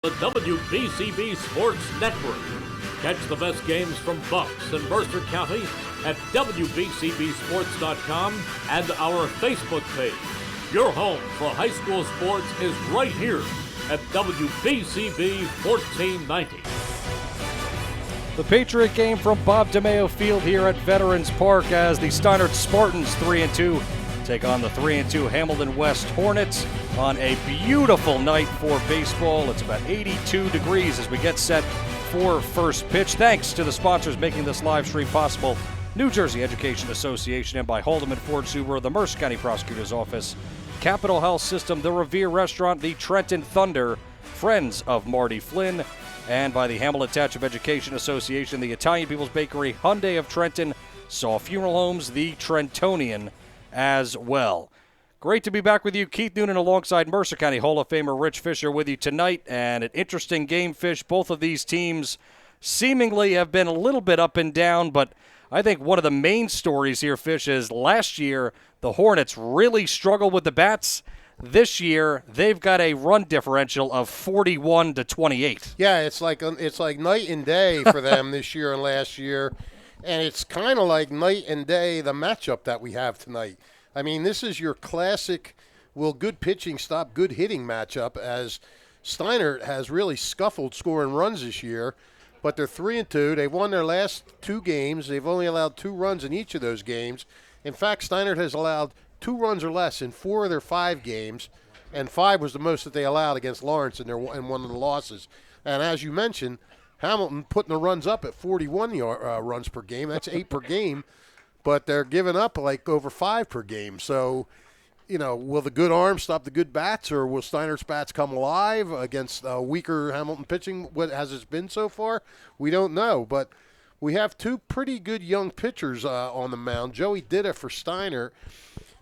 The WBCB Sports Network. Catch the best games from Bucks and Mercer County at WBCBsports.com and our Facebook page. Your home for high school sports is right here at WBCB 1490. The Patriot game from Bob DeMeo Field here at Veterans Park as the Steinert Spartans 3-2 take on the 3-2 Hamilton West Hornets on a beautiful night for baseball. It's about 82 degrees as we get set for first pitch. Thanks to the sponsors making this live stream possible: New Jersey Education Association, and by Haldeman Ford Subaru, the Mercer County Prosecutor's Office, Capital Health System, the Revere Restaurant, the Trenton Thunder, Friends of Marty Flynn, and by the Hamilton Township Education Association, the Italian People's Bakery, Hyundai of Trenton, Saw Funeral Homes, the Trentonian as well. Great to be back with you. Keith Noonan alongside Mercer County Hall of Famer Rich Fisher with you tonight. And an interesting game, Fish. Both of these teams seemingly have been a little bit up and down, but I think one of the main stories here, Fish, is last year the Hornets really struggled with the bats. This year they've got a run differential of 41-28. Yeah, it's like night and day for them this year and last year. And it's kind of like night and day, the matchup that we have tonight. I mean, this is your classic will good pitching stop good hitting matchup, as Steinert has really scuffled scoring runs this year, but they're 3-2. They've won their last 2 games. They've only allowed 2 runs in each of those games. In fact, Steinert has allowed 2 runs or less in 4 of their 5 games, and 5 was the most that they allowed against Lawrence in one of the losses. And as you mentioned, Hamilton putting the runs up at 41 runs per game. That's 8 per game, but they're giving up like over 5 per game. So, will the good arms stop the good bats, or will Steinert's bats come alive against weaker Hamilton pitching? What has it been so far? We don't know, but we have 2 pretty good young pitchers on the mound. Joey Ditta for Steinert.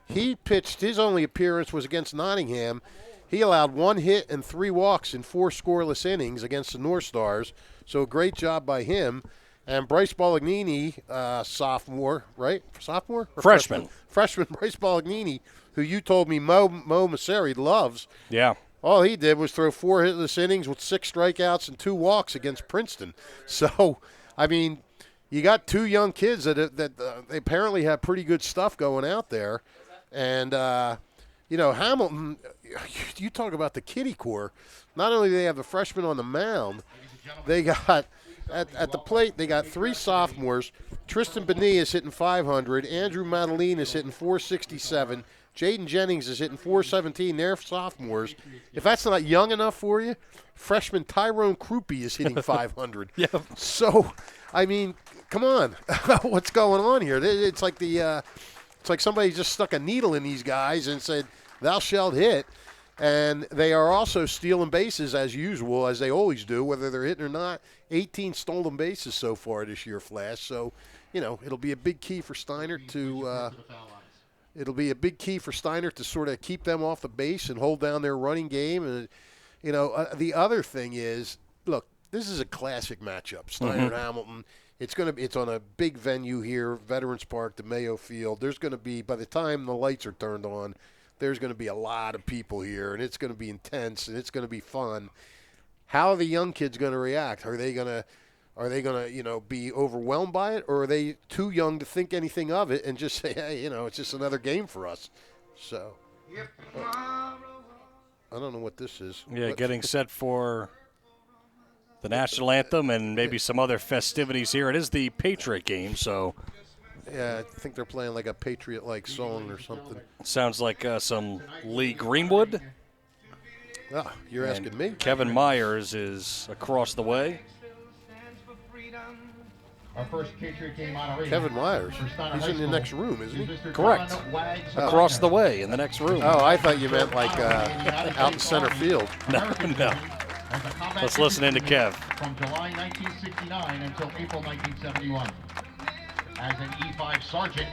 He pitched, his only appearance was against Nottingham. He allowed 1 hit and 3 walks in 4 scoreless innings against the North Stars. So a great job by him. And Bryce Bolognini, sophomore, right? Sophomore? Or Freshman. Freshman Bryce Bolognini, who you told me Mo Masseri loves. Yeah. All he did was throw 4 hitless innings with 6 strikeouts and 2 walks against Princeton. So, I mean, you got 2 young kids that they apparently have pretty good stuff going out there. And, Hamilton, you talk about the kiddie core. Not only do they have the freshmen on the mound, they got at the plate, they got 3 sophomores. Tristan Benet is hitting 500. Andrew Madeline is hitting 467. Jaden Jennings is hitting 417. They're sophomores. If that's not young enough for you, freshman Tyrone Krupe is hitting 500. Yeah. So, I mean, come on. What's going on here? It's like it's like somebody just stuck a needle in these guys and said, thou shalt hit. And they are also stealing bases as usual, as they always do, whether they're hitting or not. 18 stolen bases so far this year, Flash. So, it'll be a big key for Steinert to sort of keep them off the base and hold down their running game. And the other thing is, look, this is a classic matchup. Steinert Hamilton. It's on a big venue here, Veterans Park, DeMeo Field. There's going to be, by the time the lights are turned on, there's going to be a lot of people here, and it's going to be intense, and it's going to be fun. How are the young kids going to react? Are they going to be overwhelmed by it, or are they too young to think anything of it and just say, hey, it's just another game for us? So, I don't know what this is. Yeah, getting set for the national anthem and maybe some other festivities here. It is the Patriot game, so. Yeah, I think they're playing like a Patriot-like song or something. Sounds like some Lee Greenwood. Oh, you're asking me? Kevin Myers is across the way. Our first Patriot game honoree. Kevin Myers. He's in the next room, isn't he? Correct. Across the way in the next room. Oh, I thought you meant like out in center field. No. Let's listen in to Kev. From July 1969 until April 1971. As an E5 sergeant,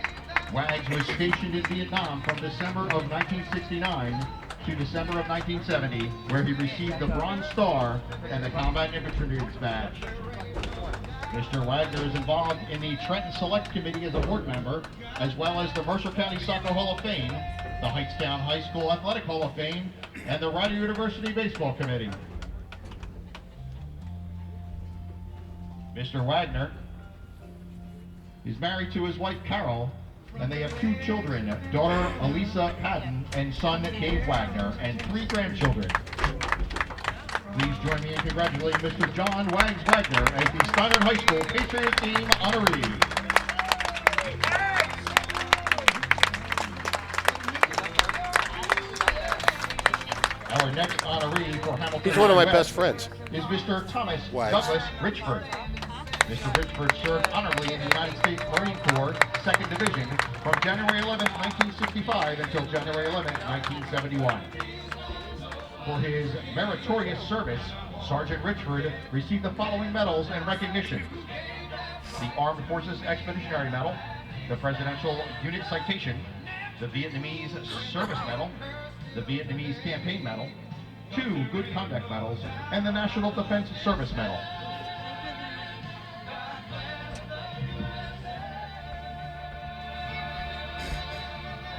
Wags was stationed in Vietnam from December of 1969 to December of 1970, where he received the Bronze Star and the Combat Infantryman's Badge. Mr. Wagner is involved in the Trenton Select Committee as a board member, as well as the Mercer County Soccer Hall of Fame, the Hightstown High School Athletic Hall of Fame, and the Rider University Baseball Committee. Mr. Wagner is married to his wife Carol, and they have 2 children, daughter Elisa Patton and son Dave Wagner, and 3 grandchildren. Please join me in congratulating Mr. John Wags Wagner as the Steinert High School Patriot Team honoree. Our next honoree for Hamilton. He's one of my West best friends. Is Mr. Thomas Wags. Douglas Richford. Mr. Richford served honorably in the United States Marine Corps, 2nd Division, from January 11, 1965 until January 11, 1971. For his meritorious service, Sergeant Richford received the following medals and recognition: the Armed Forces Expeditionary Medal, the Presidential Unit Citation, the Vietnamese Service Medal, the Vietnamese Campaign Medal, 2 Good Conduct Medals, and the National Defense Service Medal.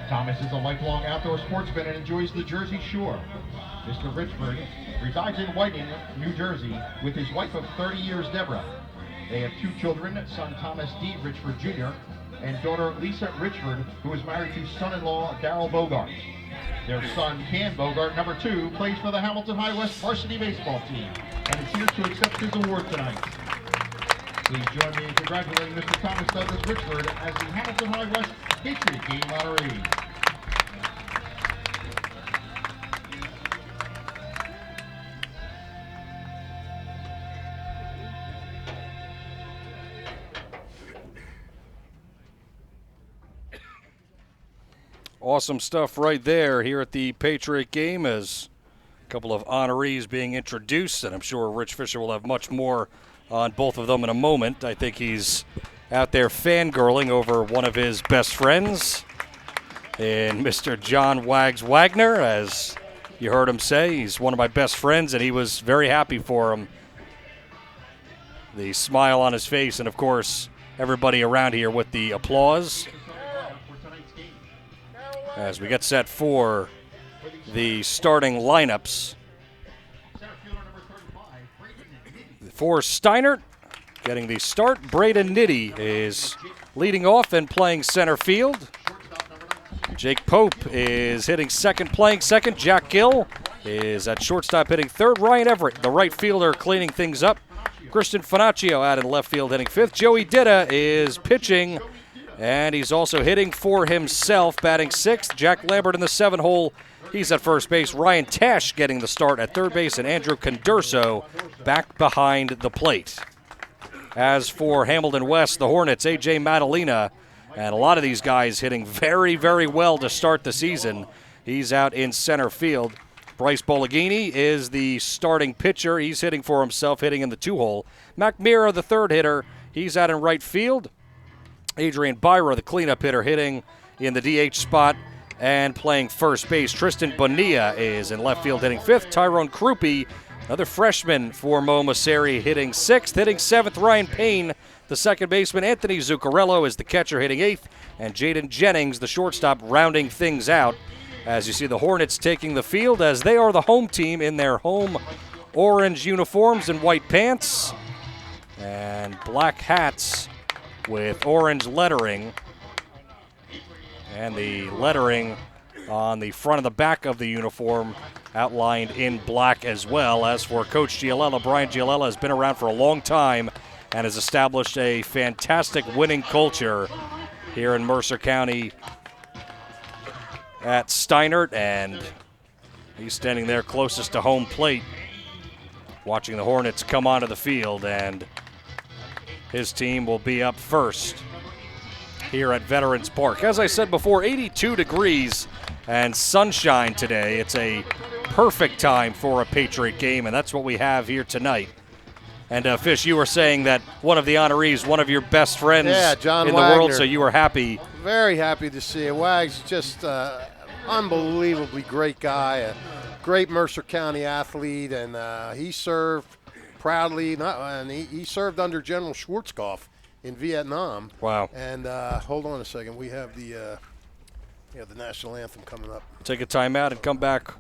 Thomas is a lifelong outdoor sportsman and enjoys the Jersey Shore. Mr. Richford resides in Whiting, New Jersey, with his wife of 30 years, Deborah. They have 2 children, son Thomas D. Richford Jr. and daughter Lisa Richford, who is married to son-in-law Darrell Bogart. Their son, Cam Bogart, number 2, plays for the Hamilton High West varsity baseball team and is here to accept his award tonight. Please join me in congratulating Mr. Thomas Douglas Richford as the Hamilton High West Patriot Team honoree. Awesome stuff right there here at the Patriot game, as a couple of honorees being introduced, and I'm sure Rich Fisher will have much more on both of them in a moment. I think he's out there fangirling over one of his best friends in Mr. John Wags Wagner. As you heard him say, he's one of my best friends, and he was very happy for him. The smile on his face, and of course everybody around here with the applause as we get set for the starting lineups. For Steinert, getting the start, Braden Nitty is leading off and playing center field. Jake Pope is hitting second, playing second. Jack Gill is at shortstop hitting third. Ryan Everett, the right fielder, cleaning things up. Christian Finaccio out in left field hitting fifth. Joey Ditta is pitching, and he's also hitting for himself, batting sixth. Jack Lambert in the 7-hole. He's at first base. Ryan Tash getting the start at third base, and Andrew Condurso back behind the plate. As for Hamilton West, the Hornets, A.J. Madalena, and a lot of these guys hitting very, very well to start the season. He's out in center field. Bryce Bologhini is the starting pitcher. He's hitting for himself, hitting in the 2-hole. Mac Mira, the third hitter, he's out in right field. Adrian Byra, the cleanup hitter, hitting in the DH spot and playing first base. Tristan Bonilla is in left field hitting fifth. Tyrone Krupe, another freshman for Mo Masseri, hitting sixth. Hitting seventh, Ryan Payne, the second baseman. Anthony Zuccarello is the catcher, hitting eighth. And Jaden Jennings, the shortstop, rounding things out. As you see the Hornets taking the field, as they are the home team in their home orange uniforms and white pants and black hats with orange lettering, and the lettering on the front and the back of the uniform outlined in black as well. As for Coach Gialella, Brian Gialella has been around for a long time and has established a fantastic winning culture here in Mercer County at Steinert, and he's standing there closest to home plate watching the Hornets come onto the field, and his team will be up first here at Veterans Park. As I said before, 82 degrees and sunshine today. It's a perfect time for a Patriot game, and that's what we have here tonight. And Fish, you were saying that one of the honorees, one of your best friends John in Wagner. the world, so you were happy. Very happy to see it. Wags, just unbelievably great guy, a great Mercer County athlete, and he served proudly, and he served under General Schwarzkopf in Vietnam. Wow. And hold on a second, we have the national anthem coming up. Take a timeout and come back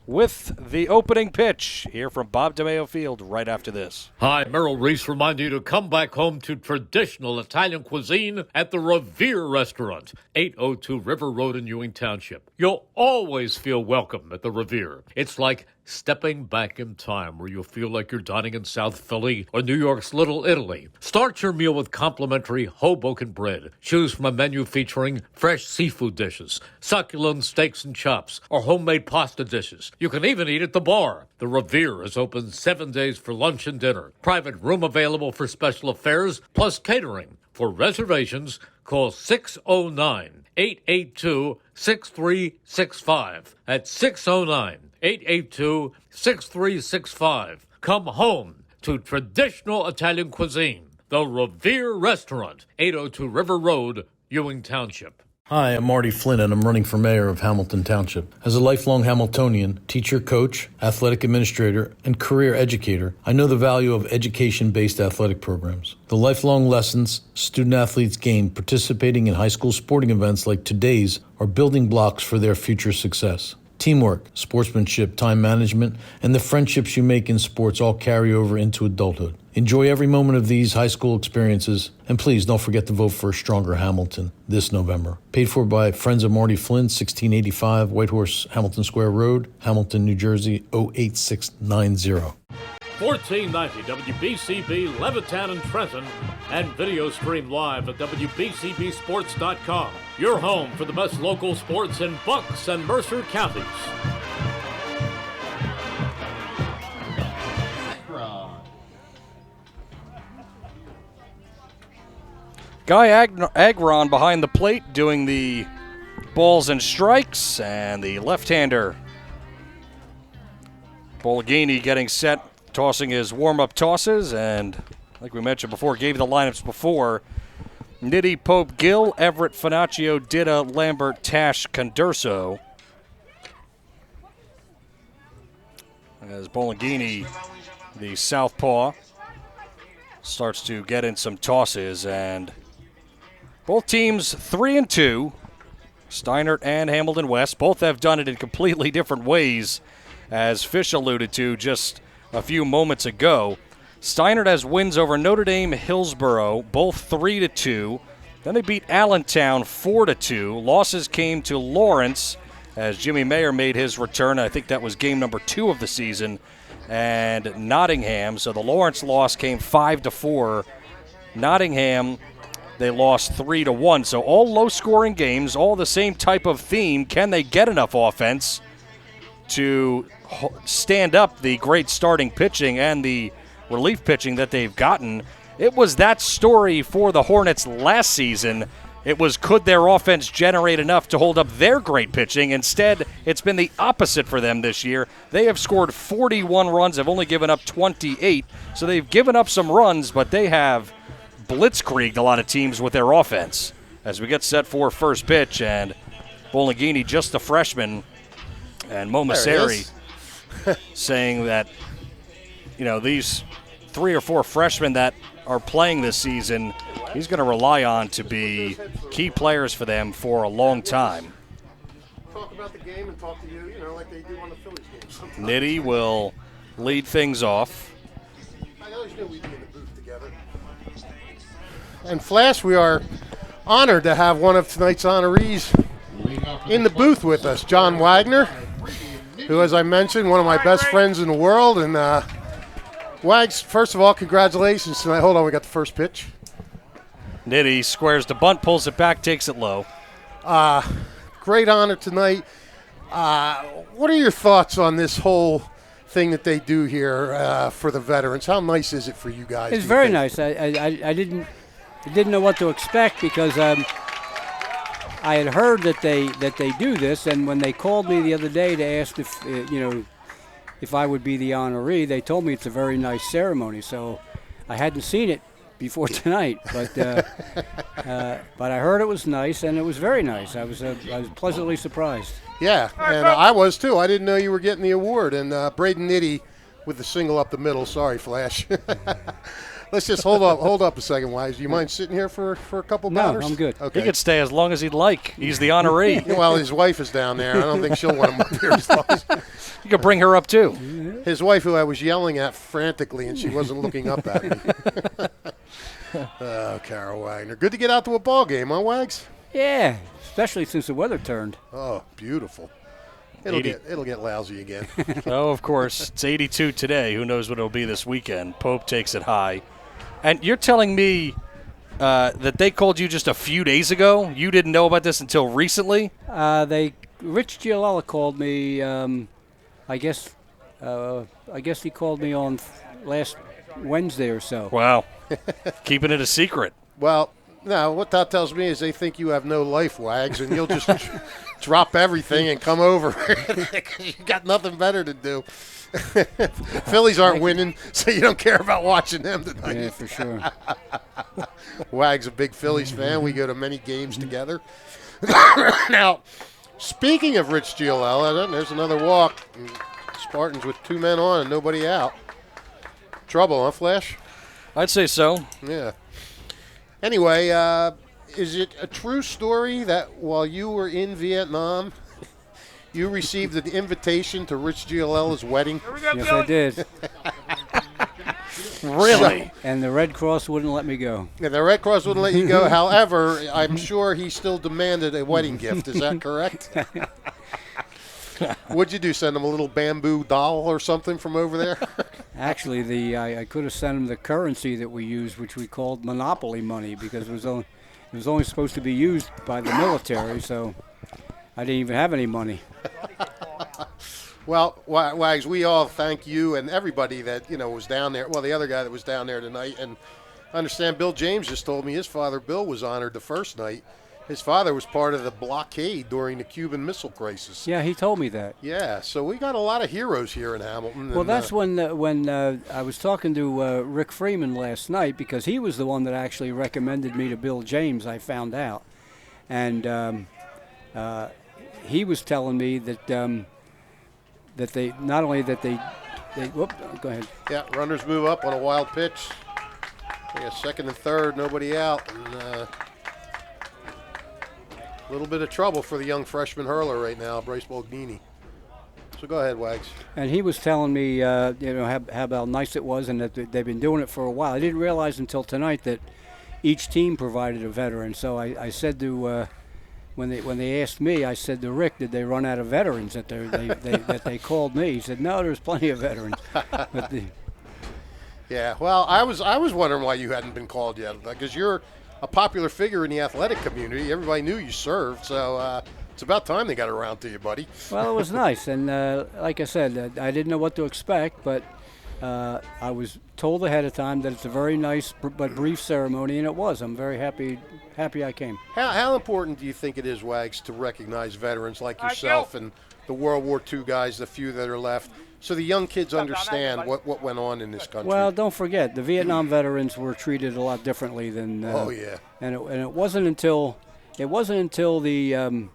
with the opening pitch here from Bob DeMeo Field right after this. Hi, Merrill Reese reminding you to come back home to traditional Italian cuisine at the Revere Restaurant, 802 River Road in Ewing Township. You'll always feel welcome at the Revere. It's like stepping back in time where you'll feel like you're dining in South Philly or New York's Little Italy. Start your meal with complimentary Hoboken bread. Choose from a menu featuring fresh seafood dishes, succulent steaks and chops, or homemade pasta dishes. You can even eat at the bar. The Revere is open 7 days for lunch and dinner. Private room available for special affairs, plus catering. For reservations, call 609-882-6365. That's 609-882-6365. Come home to traditional Italian cuisine. The Revere Restaurant, 802 River Road, Ewing Township. Hi, I'm Marty Flynn, and I'm running for mayor of Hamilton Township. As a lifelong Hamiltonian, teacher, coach, athletic administrator, and career educator, I know the value of education-based athletic programs. The lifelong lessons student-athletes gain participating in high school sporting events like today's are building blocks for their future success. Teamwork, sportsmanship, time management, and the friendships you make in sports all carry over into adulthood. Enjoy every moment of these high school experiences, and please don't forget to vote for a stronger Hamilton this November. Paid for by Friends of Marty Flynn, 1685 Whitehorse Hamilton Square Road, Hamilton, New Jersey, 08690. 1490 WBCB, Levittown and Trenton, and video stream live at WBCBsports.com. Your home for the best local sports in Bucks and Mercer counties. Guy Agron behind the plate doing the balls and strikes, and the left-hander Bologhini getting set, tossing his warm-up tosses, and like we mentioned before, gave the lineups before. Nitti, Pope, Gill, Everett, Finaccio, Ditta, Lambert, Tash, Condurso. As Bologhini, the southpaw, starts to get in some tosses, and both teams 3-2. Steinert and Hamilton West both have done it in completely different ways, as Fish alluded to just a few moments ago. Steinert has wins over Notre Dame, Hillsborough, both 3-2. Then they beat Allentown 4-2. Losses came to Lawrence as Jimmy Mayer made his return. I think that was game number 2 of the season. And Nottingham. So the Lawrence loss came 5-4. Nottingham, they lost 3-1. So all low-scoring games, all the same type of theme. Can they get enough offense to stand up the great starting pitching and the relief pitching that they've gotten? It was that story for the Hornets last season. It was, could their offense generate enough to hold up their great pitching? Instead, it's been the opposite for them this year. They have scored 41 runs, have only given up 28. So they've given up some runs, but they have blitzkrieged a lot of teams with their offense. As we get set for first pitch, and Bologhini, just a freshman, and Momaseri saying that, you know, these 3 or 4 freshmen that are playing this season, he's going to rely on to be key players for them for a long time. Talk about the game and talk to you, like they do on the Phillies games. Nitti will lead things off. I always knew we'd be in the booth together. And Flash, we are honored to have one of tonight's honorees in the booth with us, John Wagner, who, as I mentioned, one of my best friends in the world. And Wags, first of all, congratulations tonight. Hold on, we got the first pitch. Nitti squares the bunt, pulls it back, takes it low. Great honor tonight. What are your thoughts on this whole thing that they do here for the veterans? How nice is it for you guys? It's very nice. I didn't know what to expect because I had heard that they do this, and when they called me the other day to ask if I would be the honoree, they told me it's a very nice ceremony. So I hadn't seen it before tonight, but I heard it was nice, and it was very nice. I was pleasantly surprised. Yeah, and I was too. I didn't know you were getting the award. And Braden Nitti with the single up the middle. Sorry, Flash. Let's just hold up a second, Wise. Do you mind sitting here for a couple batters? No, I'm good. Okay. He could stay as long as he'd like. He's the honoree. Well, his wife is down there. I don't think she'll want him up here as long as You could bring her up, too. his wife, who I was yelling at frantically, and she wasn't looking up at me. Oh, Carol Wagner. Good to get out to a ball game, huh, Wags? Yeah, especially since the weather turned. Oh, beautiful. It'll get lousy again. Oh, of course. It's 82 today. Who knows what it'll be this weekend. Pope takes it high. And you're telling me that they called you just a few days ago? You didn't know about this until recently? Rich Giolella called me. I guess he called me on last Wednesday or so. Wow. Keeping it a secret. Well, no, what that tells me is they think you have no life, Wags, and you'll just drop everything and come over because you got nothing better to do. Phillies aren't winning, so you don't care about watching them tonight. Yeah, for sure. Wag's a big Phillies fan. We go to many games together. Now, speaking of Rich Giolella, there's another walk. Spartans with 2 men on and nobody out. Trouble, huh, Flash? I'd say so. Yeah. Anyway, is it a true story that while you were in Vietnam, you received an invitation to Rich Giolella's wedding? Yes, I did. Really? And the Red Cross wouldn't let me go. And the Red Cross wouldn't let you go. However, I'm sure he still demanded a wedding gift. Is that correct? What'd you do? Send him a little bamboo doll or something from over there? Actually, I could have sent him the currency that we used, which we called monopoly money, because it was only supposed to be used by the military, so I didn't even have any money. Well, Wags, we all thank you and everybody that was down there. Well, the other guy that was down there tonight, and I understand Bill James just told me his father Bill was honored the first night. His father was part of the blockade during the Cuban Missile Crisis. Yeah, he told me that. Yeah, so we got a lot of heroes here in Hamilton. Well, that's when I was talking to Rick Freeman last night, because he was the one that actually recommended me to Bill James, I found out. And he was telling me that that they not only that they whoop, go ahead. Yeah, runners move up on a wild pitch. We got second and third, nobody out. And, a little bit of trouble for the young freshman hurler right now, Bryce Bognini. So go ahead, Wags. And he was telling me, how nice it was, and that they've been doing it for a while. I didn't realize until tonight that each team provided a veteran. So I said to, when they asked me, I said to Rick, did they run out of veterans that they called me? He said, no, there's plenty of veterans. Yeah, well, I was wondering why you hadn't been called yet, because you're a popular figure in the athletic community. Everybody knew you served, so it's about time they got around to you, buddy. Well, it was nice, and like I said, I didn't know what to expect, but I was told ahead of time that it's a very nice but brief ceremony, and it was. I'm very happy I came. How important do you think it is, Wags, to recognize veterans like yourself and the World War II guys, the few that are left, so the young kids understand what went on in this country? Well, don't forget, the Vietnam veterans were treated a lot differently than. Oh yeah. And it wasn't until the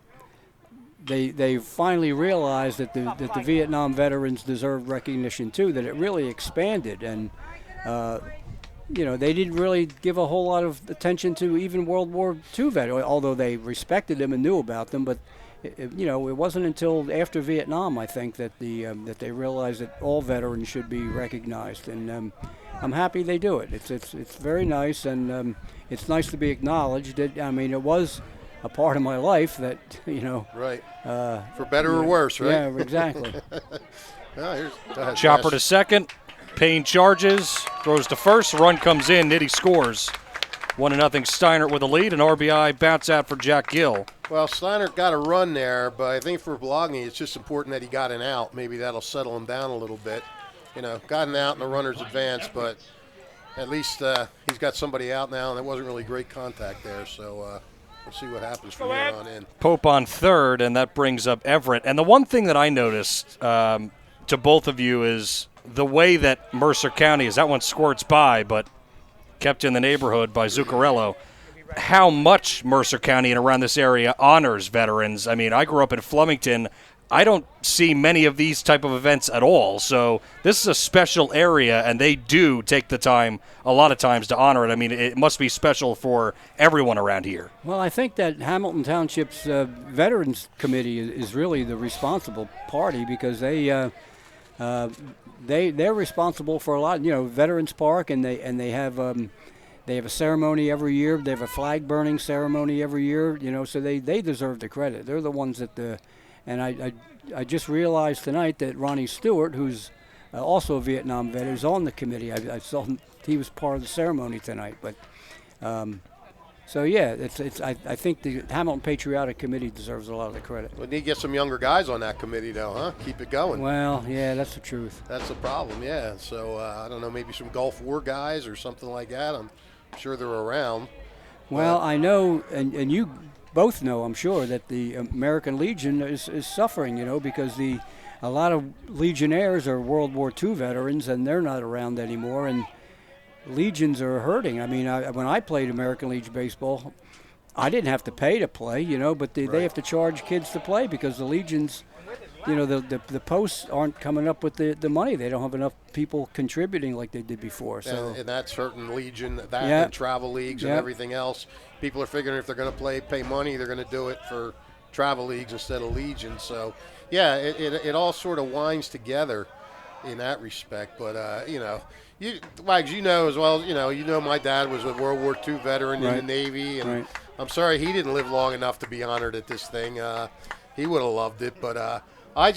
they finally realized that the Vietnam veterans deserved recognition too, that it really expanded, and they didn't really give a whole lot of attention to even World War II veterans, although they respected them and knew about them, but. It wasn't until after Vietnam, I think, that that they realized that all veterans should be recognized, and I'm happy they do it. It's very nice, and it's nice to be acknowledged. It was a part of my life that Right. For better or worse, right? Yeah, exactly. Go ahead, Chopper Flash. to second. Payne charges, throws to first. Run comes in. Nitty scores. 1-0 Steinert with a lead. An RBI bounce out for Jack Gill. Well, Steinert got a run there, but I think for Bologna, it's just important that he got an out. Maybe that'll settle him down a little bit. Got an out and the runner's advanced, but at least he's got somebody out now, and it wasn't really great contact there. So we'll see what happens from here on in. Pope on third, and that brings up Everett. And the one thing that I noticed to both of you is the way that Mercer County, as that one squirts by, but kept in the neighborhood by Zuccarello, how much Mercer County and around this area honors veterans. I mean, I grew up in Flemington. I don't see many of these type of events at all. So this is a special area, and they do take the time a lot of times to honor it. I mean, it must be special for everyone around here. Well, I think that Hamilton Township's Veterans Committee is really the responsible party, because they're responsible for a lot. Veterans Park, and they have a ceremony every year. They have a flag burning ceremony every year. So they deserve the credit. They're the ones that and I just realized tonight that Ronnie Stewart, who's also a Vietnam vet, is on the committee. I saw he was part of the ceremony tonight. But so yeah, I think the Hamilton Patriotic Committee deserves a lot of the credit. We need to get some younger guys on that committee, though, huh? Keep it going. Well, yeah, that's the truth. That's the problem, yeah. So I don't know, maybe some Gulf War guys or something like that. I'm sure they're around. Well, I know, and you both know, I'm sure, that the American Legion is suffering, because a lot of Legionnaires are World War II veterans, and they're not around anymore, and Legions are hurting. I mean, when I played American Legion baseball, I didn't have to pay to play, but they have to charge kids to play, because the Legions, the posts aren't coming up with the money. They don't have enough people contributing like they did before. So and that's hurting Legion, and travel leagues and everything else. People are figuring if they're going to pay money, they're going to do it for travel leagues instead of Legion. So, yeah, it all sort of winds together in that respect. But, Wags, as well, my dad was a World War II veteran in the Navy. And I'm sorry he didn't live long enough to be honored at this thing. He would have loved it. But I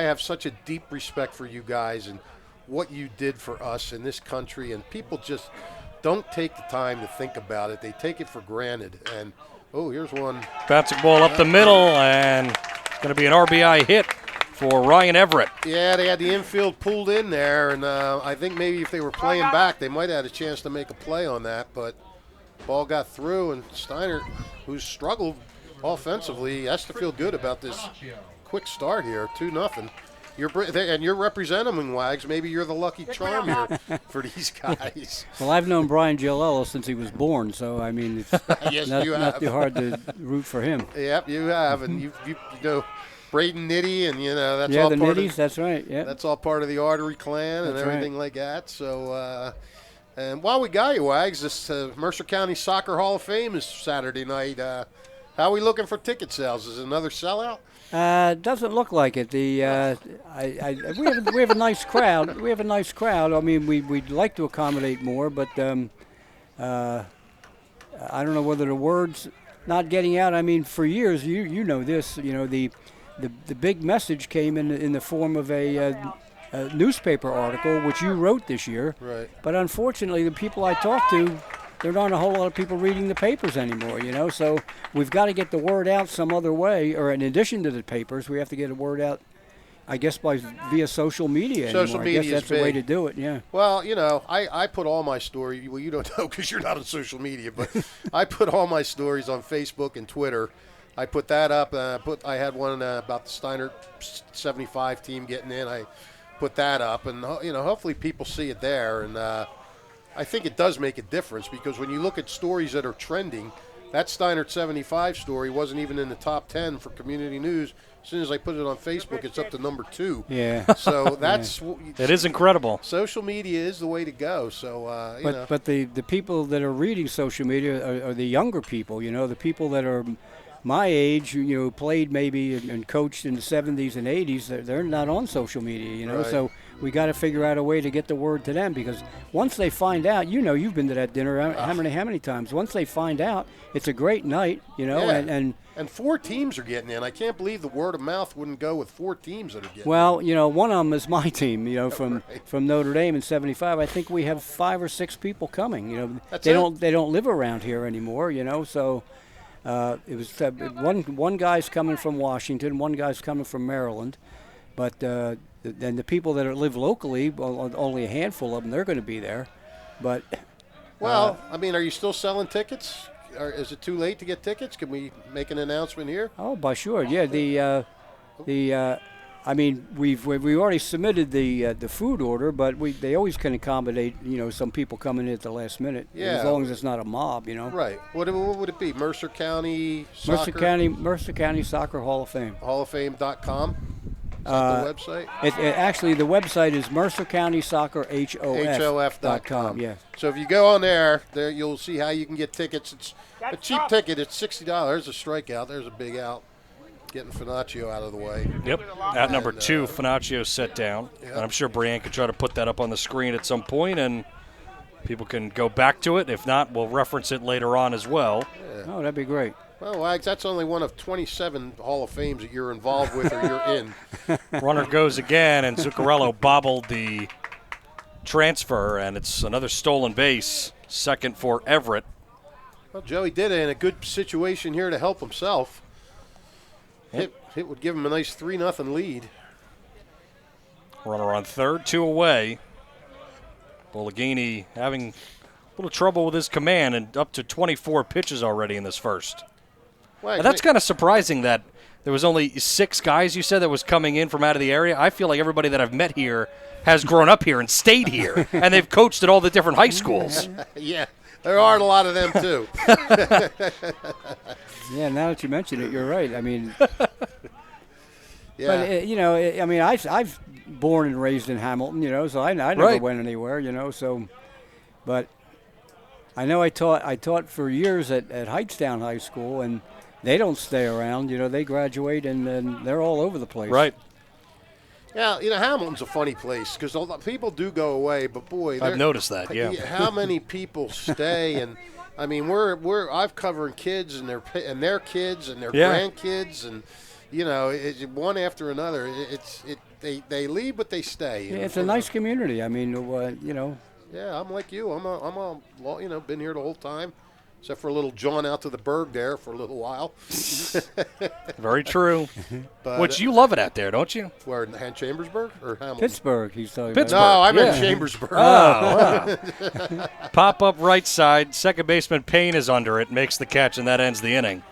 have such a deep respect for you guys and what you did for us in this country. And people just don't take the time to think about it. They take it for granted. And, here's one. Bouncing ball up the middle, and it's going to be an RBI hit for Ryan Everett. Yeah, they had the infield pulled in there, and I think maybe if they were playing back, they might have had a chance to make a play on that. But ball got through, and Steinert, who's struggled offensively, has to feel good about this quick start here, 2-0. You're representing Wags. Maybe you're the lucky charm here for these guys. Well, I've known Brian Giolello since he was born, so I mean, it's not too hard to root for him. Yep, you have, and you know Braden Nitty, and that's all all the part Nitties. of, that's right. Yeah, that's all part of the Artery clan and everything like that. So, and while we got you, Wags, this Mercer County Soccer Hall of Fame is Saturday night. How are we looking for ticket sales? Is it another sellout? Doesn't look like it. We have a nice crowd. We have a nice crowd. I mean, we'd like to accommodate more, but I don't know whether the word's not getting out. I mean, for years, you know this. The big message came in the form of a newspaper article, which you wrote this year. Right. But unfortunately, the people I talked to, there aren't a whole lot of people reading the papers anymore, so we've got to get the word out some other way, or in addition to the papers, we have to get the word out, I guess, via social media. Social media I guess that's the way to do it, yeah. Well, I put all my stories, well, you don't know because you're not on social media, but I put all my stories on Facebook and Twitter. I put that up. I had one about the Steinert 75 team getting in. I put that up, and, hopefully people see it there, and I think it does make a difference, because when you look at stories that are trending, that Steinert 75 story wasn't even in the top 10 for community news. As soon as I put it on Facebook, it's up to number 2. Yeah. So that's It is incredible. Social media is the way to go. So but the people that are reading social media are the younger people. The people that are my age, played maybe and coached in the 70s and 80s. They're not on social media. Right. So we got to figure out a way to get the word to them, because once they find out, you've been to that dinner how many times. Once they find out, it's a great night, and 4 teams are getting in. I can't believe the word of mouth wouldn't go with 4 teams that are getting in. Well, one of them is my team, from Notre Dame in 75. I think we have 5 or 6 people coming. They don't live around here anymore, so it was one guy's coming from Washington, one guy's coming from Maryland, but then the people that live locally, only a handful of them, they're going to be there. But are you still selling tickets? Or is it too late to get tickets? Can we make an announcement here? Oh, sure. Yeah, the I mean, we already submitted the food order, but they always can accommodate, some people coming in at the last minute. Yeah. As long as it's not a mob, Right. What would it be? Mercer County Soccer? Mercer County Soccer Hall of Fame. HallOfFame.com? Is that the website? Actually, the website is Mercer County Soccer HOF.com. Yeah. So if you go on there you'll see how you can get tickets. It's a cheap ticket. It's $60. There's a strikeout. There's a big out. Getting Finaccio out of the way. Yep. At number 2, Finaccio set down. Yep. And I'm sure Brianne could try to put that up on the screen at some point, and people can go back to it. If not, we'll reference it later on as well. Yeah. Oh, that'd be great. Well, Wags, that's only one of 27 Hall of Fames that you're involved with or you're in. Runner goes again, and Zuccarello bobbled the transfer, and it's another stolen base. Second for Everett. Well, Joey did it in a good situation here to help himself. Yep. Hit would give him a nice 3-0 lead. Runner on third, 2 away. Bologhini having a little trouble with his command, and up to 24 pitches already in this first. Wags, And that's kind of surprising that there was only 6 guys, you said, that was coming in from out of the area. I feel like everybody that I've met here has grown up here and stayed here, and they've coached at all the different high schools. Yeah, there are a lot of them, too. Yeah, now that you mention it, you're right. I mean, Yeah. but I've born and raised in Hamilton, so I never Right. went anywhere, so, but I know I taught for years at Heightstown High School, and they don't stay around, they graduate and they're all over the place. Right. Yeah, Hamilton's a funny place because people do go away, but boy, I've noticed that, yeah. How many people stay? And I mean, I've covered kids and their kids and their grandkids, and it's one after another. They leave, but they stay. Yeah, it's a nice community. I mean, Yeah, I'm like you. I'm been here the whole time, except for a little jaunt out to the Berg there for a little while. Very true. But, Which you love it out there, don't you? Where in Chambersburg or Hamilton? Pittsburgh, he's talking Pittsburgh. No, I meant Yeah. Chambersburg. Oh, wow. Pop up right side. Second baseman Payne is under it, makes the catch, and that ends the inning.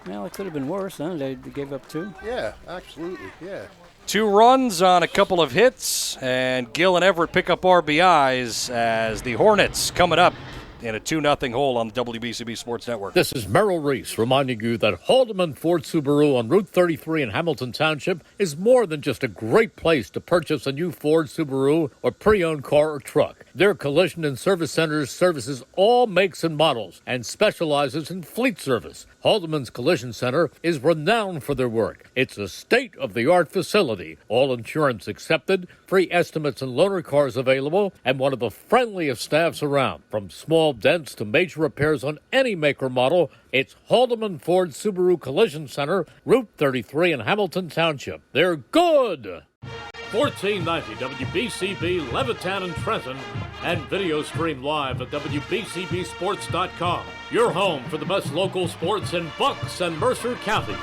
Well, it could have been worse, huh? They gave up 2. Yeah, absolutely. Yeah. 2 runs on a couple of hits, and Gill and Everett pick up RBIs as the Hornets coming up in a 2-0 hole on the WBCB Sports Network. This is Merrill Reese reminding you that Haldeman Ford Subaru on Route 33 in Hamilton Township is more than just a great place to purchase a new Ford Subaru or pre-owned car or truck. Their collision and service centers services all makes and models and specializes in fleet service. Haldeman's Collision Center is renowned for their work. It's a state-of-the-art facility, all insurance accepted, free estimates and loaner cars available, and one of the friendliest staffs around. From small dents to major repairs on any make or model, it's Haldeman Ford Subaru Collision Center, Route 33 in Hamilton Township. They're good! 1490 WBCB Levittown and Trenton, and video stream live at WBCBsports.com. Your home for the best local sports in Bucks and Mercer counties.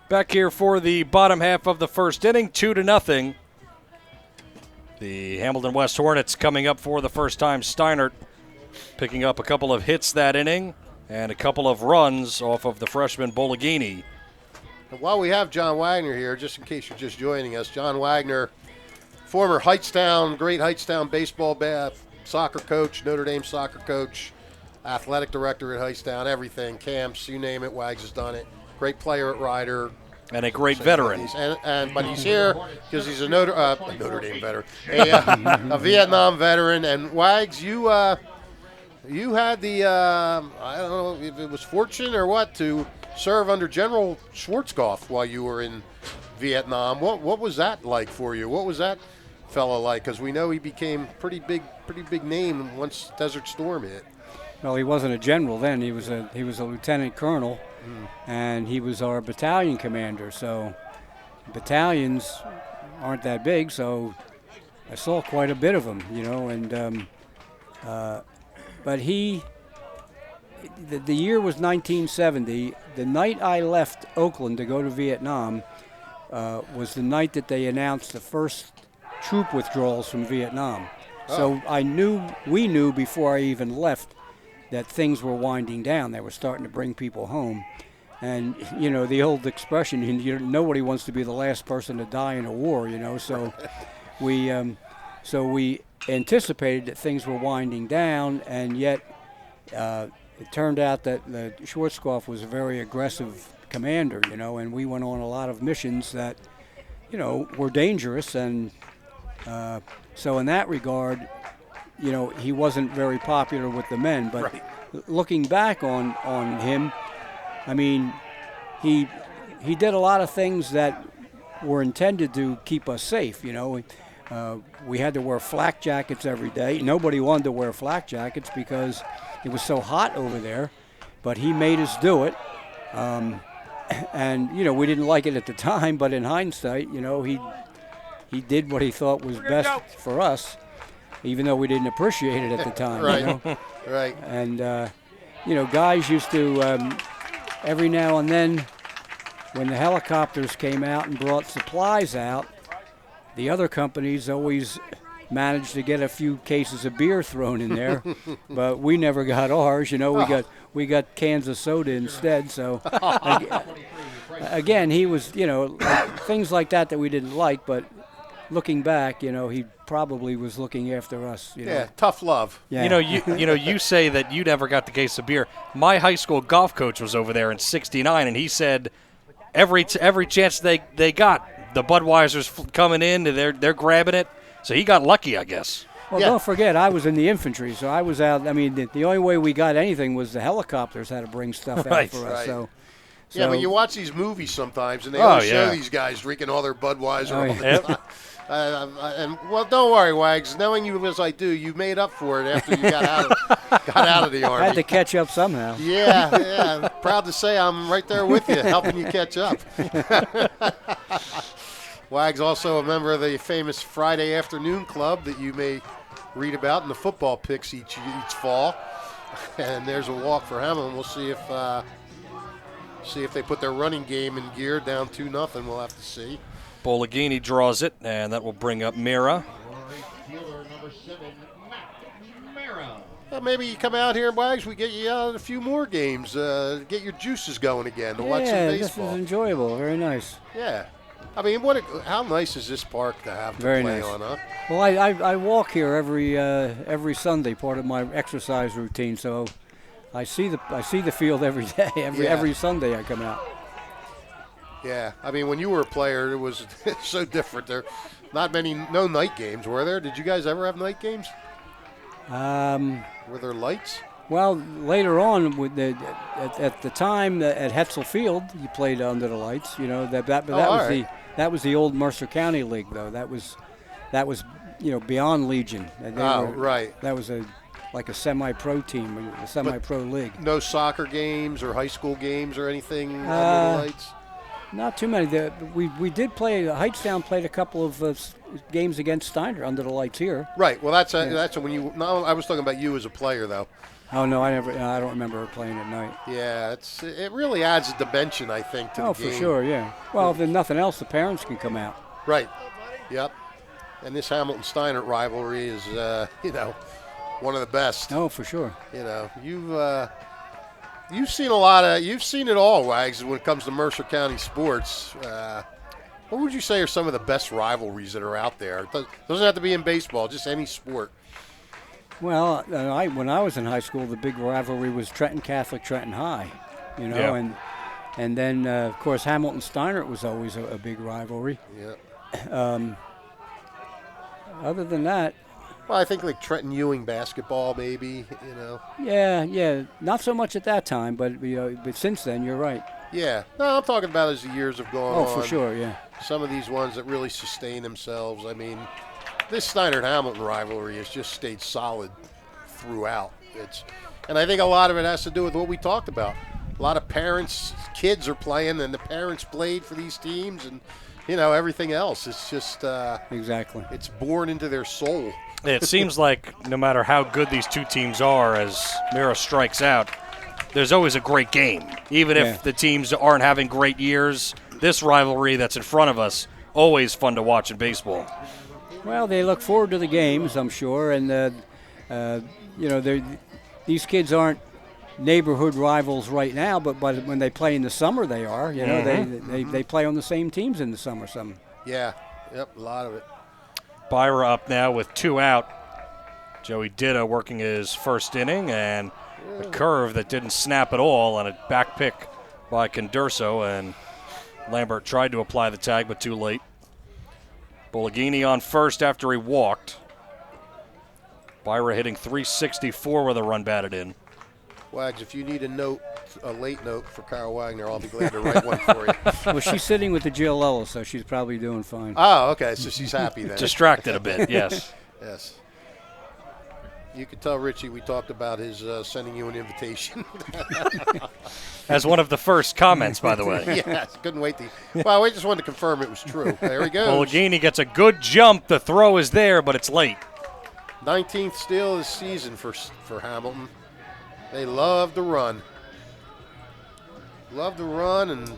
Back here for the bottom half of the first inning, 2-0. The Hamilton West Hornets coming up for the first time. Steinert picking up a couple of hits that inning and a couple of runs off of the freshman Bologhini. And while we have John Wagner here, just in case you're just joining us, John Wagner, former Heightstown, great Heightstown baseball soccer coach, Notre Dame soccer coach, athletic director at Heightstown, everything, camps, you name it, Wags has done it. Great player at Ryder. And a great veteran. But he's here because he's a Notre Dame veteran, a Vietnam veteran. And Wags, you had the, I don't know if it was fortune or what, to serve under General Schwarzkopf while you were in Vietnam. What was that like for you? What was that fella like? Because we know he became pretty big name once Desert Storm hit. Well, he wasn't a general then. He was a lieutenant colonel, and he was our battalion commander. So battalions aren't that big, so I saw quite a bit of him, And but the year was 1970. The night I left Oakland to go to Vietnam was the night that they announced the first troop withdrawals from Vietnam. So we knew before I even left that things were winding down. They were starting to bring people home. And, the old expression, nobody wants to be the last person to die in a war, So we anticipated that things were winding down, and yet it turned out that the Schwarzkopf was a very aggressive commander, and we went on a lot of missions that, were dangerous. And so in that regard, he wasn't very popular with the men. But looking back on him, I mean, he did a lot of things that were intended to keep us safe. We had to wear flak jackets every day. Nobody wanted to wear flak jackets because it was so hot over there, but he made us do it. And we didn't like it at the time, but in hindsight, he did what he thought was best for us, even though we didn't appreciate it at the time. Right. And guys used to every now and then, when the helicopters came out and brought supplies out, the other companies always managed to get a few cases of beer thrown in there, but we never got ours. We got cans of soda instead. So again, he was things like that we didn't like, but looking back, he probably was looking after us. Yeah, tough love. Yeah. You say that you never got the case of beer. My high school golf coach was over there in '69, and he said every chance they got, the Budweiser's coming in, and they're grabbing it. So he got lucky, I guess. Well, don't forget, I was in the infantry, so I was out. I mean, the only way we got anything was the helicopters had to bring stuff out for us. So when you watch these movies sometimes, and they always show these guys drinking all their Budweiser all the time. And don't worry, Wags. Knowing you as I do, you made up for it after you got out of the Army. I had to catch up somehow. Yeah. Proud to say I'm right there with you, helping you catch up. Wags also a member of the famous Friday Afternoon Club that you may read about in the football picks each fall. And there's a walk for Hamilton. We'll see if they put their running game in gear, down 2-0. We'll have to see. Bologhini draws it, and that will bring up Mira. Number 7, Matt Mira. Well, maybe you come out here, Wags, we get you out a few more games, get your juices going again to watch some baseball. This is enjoyable. Very nice. Yeah. I mean, how nice is this park to have to Very play nice. on, huh? Well, I walk here every Sunday, part of my exercise routine. So I see the field every day. Every Sunday I come out. Yeah, I mean, when you were a player, it was so different. There, no night games, were there? Did you guys ever have night games? Were there lights? Well, later on, at the time at Hetzel Field, you played under the lights. That was the old Mercer County League, though. That was beyond Legion. Right. That was like a semi-pro team, a semi-pro league. No soccer games or high school games or anything under the lights? Not too many. We did play. Hightstown played a couple of games against Steinert under the lights here. Right. Well, that's when you. No, I was talking about you as a player, though. Oh no, I don't remember her playing at night. Yeah, it really adds a dimension, I think, to the game. Oh, for sure, yeah. Well, if there's nothing else, the parents can come out. Right. Yep. And this Hamilton-Steinert rivalry is, one of the best. Oh, for sure. You've seen you've seen it all, Wags, when it comes to Mercer County sports. What would you say are some of the best rivalries that are out there? It doesn't have to be in baseball, just any sport. Well, when I was in high school, the big rivalry was Trenton Catholic, Trenton High, and then of course Hamilton-Steinert was always a big rivalry. Yeah. Other than that. Well, I think like Trenton Ewing basketball, maybe, Yeah, not so much at that time, but since then, you're right. Yeah. No, I'm talking about as the years have gone on. Oh, for sure, yeah. Some of these ones that really sustain themselves. I mean, this Steinert-Hamilton rivalry has just stayed solid throughout. And I think a lot of it has to do with what we talked about. A lot of parents, kids are playing, and the parents played for these teams, and everything else. It's just exactly. It's born into their soul. It seems like no matter how good these two teams are, as Mira strikes out, there's always a great game. Even if the teams aren't having great years, this rivalry that's in front of us, always fun to watch in baseball. Well, they look forward to the games, I'm sure, and these kids aren't neighborhood rivals right now, but when they play in the summer, they are. They play on the same teams in the summer. Yeah, a lot of it. Byra up now with 2 out. Joey Ditta working his first inning, and a curve that didn't snap at all on a back pick by Condurso, and Lambert tried to apply the tag, but too late. Bologhini on first after he walked. Byra hitting .364 with a run batted in. Wags, if you need a late note for Kyle Wagner, I'll be glad to write one for you. Well, she's sitting with the GLL, so she's probably doing fine. Oh, okay, so she's happy then. Distracted a bit, yes. Yes. You could tell Richie we talked about his sending you an invitation. As one of the first comments, by the way. Yes, couldn't wait to. Well, we just wanted to confirm it was true. There he goes. Bologhini gets a good jump. The throw is there, but it's late. 19th steal of the season for Hamilton. They love to run. Love to run and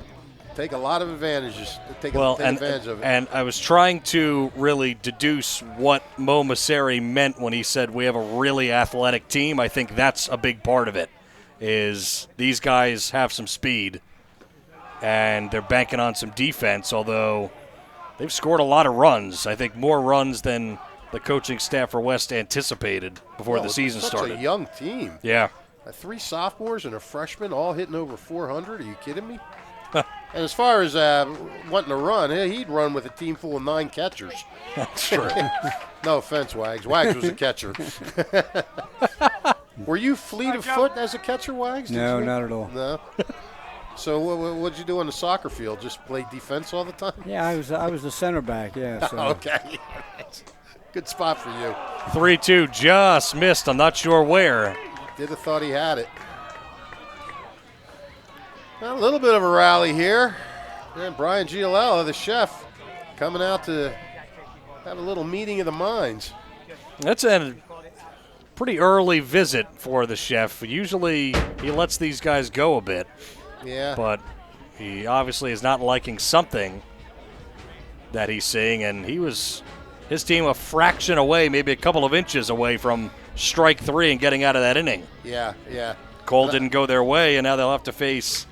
take a lot of advantages. Take advantage of it. And I was trying to really deduce what Mo Masseri meant when he said we have a really athletic team. I think that's a big part of it, is these guys have some speed, and they're banking on some defense, although they've scored a lot of runs. I think more runs than the coaching staff for West anticipated before the season started. Such a young team. Yeah. 3 sophomores and a freshman all hitting over 400. Are you kidding me? And as far as wanting to run, he'd run with a team full of 9 catchers. That's true. No offense, Wags. Wags was a catcher. Were you fleet of foot as a catcher, Wags? No, not at all. No. So what did you do on the soccer field? Just play defense all the time? Yeah, I was the center back. Yeah. So. Okay. Good spot for you. 3-2 just missed. I'm not sure where. Did have thought he had it. Well, a little bit of a rally here. And Brian Giolella, the chef, coming out to have a little meeting of the minds. That's a pretty early visit for the chef. Usually he lets these guys go a bit. Yeah. But he obviously is not liking something that he's seeing, and his team a fraction away, maybe a couple of inches away from strike 3 and getting out of that inning. Yeah. Cole didn't go their way, and now they'll have to face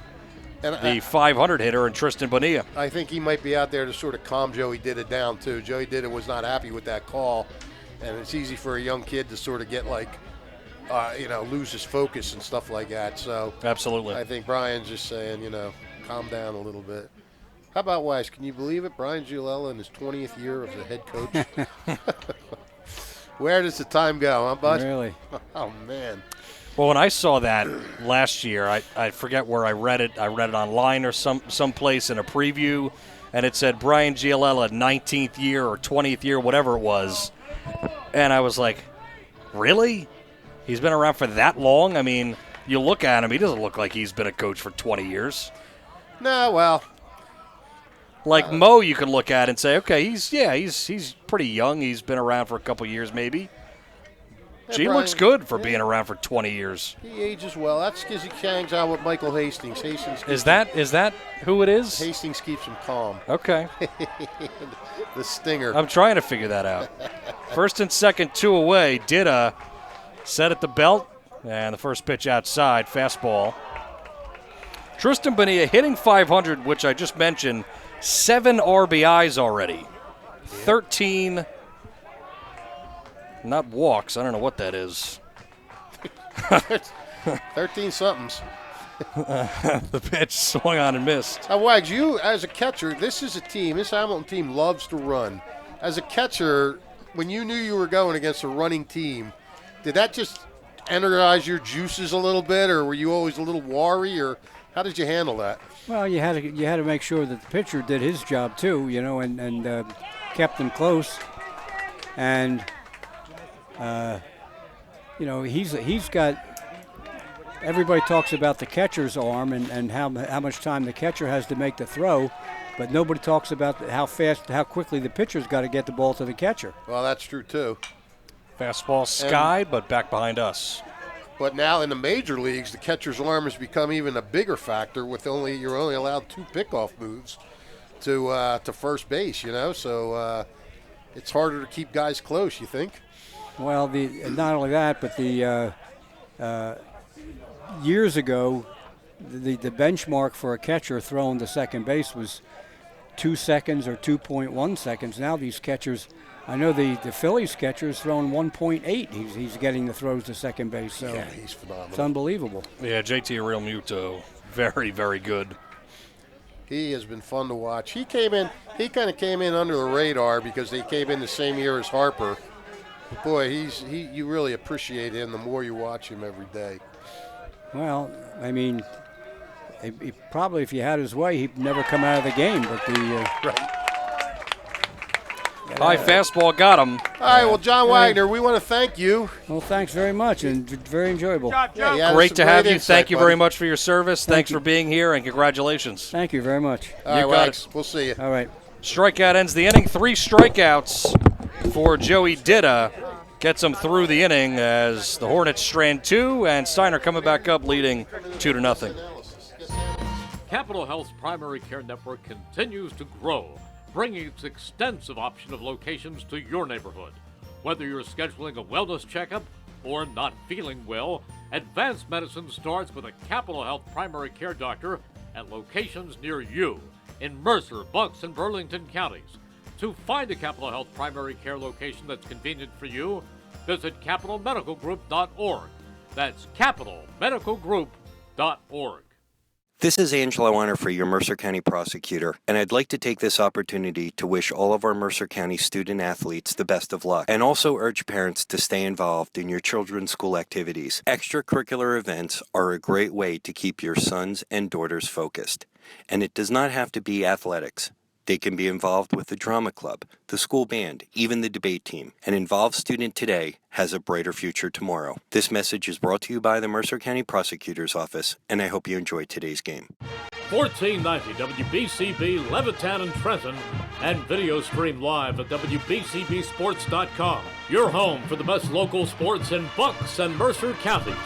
the 500 hitter and Tristan Bonilla. I think he might be out there to sort of calm Joey Ditta down, too. Joey Ditta was not happy with that call, and it's easy for a young kid to sort of get lose his focus and stuff like that. So absolutely. I think Brian's just saying, calm down a little bit. How about Weiss? Can you believe it? Brian Giolella in his 20th year as a head coach. Where does the time go, huh, bud? Really? Oh, man. Well, when I saw that last year, I forget where I read it. I read it online or someplace in a preview, and it said Brian Giolella, 19th year or 20th year, whatever it was. And I was like, really? He's been around for that long? I mean, you look at him, he doesn't look like he's been a coach for 20 years. No, well. Like Mo, you can look at and say, okay, he's pretty young. He's been around for a couple years, maybe. He looks good for being around for 20 years. He ages well. That's because he hangs out with Michael Hastings. Is that who it is? Hastings keeps him calm. Okay. The stinger. I'm trying to figure that out. First and second, 2 away. Ditta set at the belt, and the first pitch outside, fastball. Tristan Bonilla hitting 500, which I just mentioned. 7 RBIs already. 13, not walks. I don't know what that is. 13 somethings. The pitch swung on and missed. Wags, you as a catcher, this Hamilton team loves to run. As a catcher, when you knew you were going against a running team, did that just energize your juices a little bit, or were you always a little wary, or how did you handle that? Well, you had to make sure that the pitcher did his job too, and kept them close. And he's got everybody talks about the catcher's arm and how much time the catcher has to make the throw, but nobody talks about how quickly the pitcher's got to get the ball to the catcher. Well, that's true too. Fastball skied, but back behind us. But now in the major leagues, the catcher's arm has become even a bigger factor. With you're only allowed 2 pickoff moves to first base. So it's harder to keep guys close. You think? Well, not only that, but the years ago, the benchmark for a catcher throwing to second base was 2 seconds or 2.1 seconds. Now these catchers, I know the Phillies catcher is throwing 1.8. He's getting the throws to second base. So yeah, he's phenomenal. It's unbelievable. Yeah, JT Realmuto, very, very good. He has been fun to watch. He kind of came in under the radar because they came in the same year as Harper. But boy, you really appreciate him the more you watch him every day. Well, I mean, he probably, if he had his way, he'd never come out of the game. But Right. High fastball got him. All right, well, John Wagner, we want to thank you. Well, thanks very much, and very enjoyable. Yeah, Great to have you. insight, Thank you buddy. very much for your service. Thanks you. for being here, and congratulations. Thank you very much. All right, got Wags, we'll see you. All right. Strikeout ends the inning. 3 strikeouts for Joey Ditta. Gets him through the inning as the Hornets strand 2, and Steiner coming back up leading 2-0. Capital Health's primary care network continues to grow, bringing its extensive option of locations to your neighborhood. Whether you're scheduling a wellness checkup or not feeling well, advanced medicine starts with a Capital Health primary care doctor at locations near you in Mercer, Bucks, and Burlington counties. To find a Capital Health primary care location that's convenient for you, visit capitalmedicalgroup.org. That's capitalmedicalgroup.org. This is Angelo Honor, your Mercer County prosecutor, and I'd like to take this opportunity to wish all of our Mercer County student athletes the best of luck, and also urge parents to stay involved in your children's school activities. Extracurricular events are a great way to keep your sons and daughters focused, and it does not have to be athletics. They can be involved with the drama club, the school band, even the debate team. An involved student today has a brighter future tomorrow. This message is brought to you by the Mercer County Prosecutor's Office, and I hope you enjoyed today's game. 1490 WBCB Levittown and Trenton, and video stream live at WBCBsports.com. Your home for the best local sports in Bucks and Mercer counties.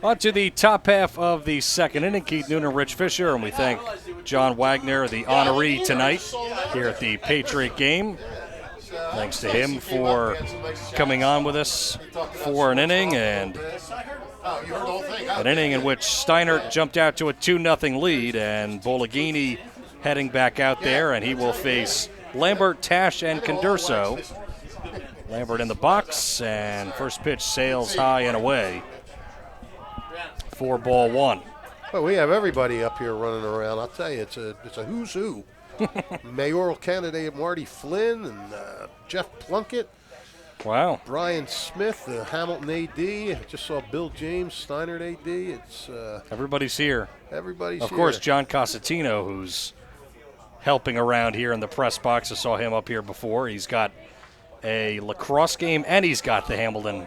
On to the top half of the second inning. Keith Noonan, Rich Fisher, and we thank John Wagner, the honoree tonight here at the Patriot game. Thanks to him for coming on with us for an inning, and an inning in which Steinert jumped out to a 2-0 lead, and Bologhini heading back out there, and he will face Lambert, Tash, and Condurso. Lambert in the box, and first pitch sails high and away. 4-1. Well, we have everybody up here running around. I'll tell you, it's a who's who. Mayoral candidate Marty Flynn and Jeff Plunkett. Wow. Brian Smith, the Hamilton AD. I just saw Bill James, Steinert AD. It's everybody's here. Everybody's of here. Of course, John Cosentino, who's helping around here in the press box. I saw him up here before. He's got a lacrosse game, and he's got the Hamilton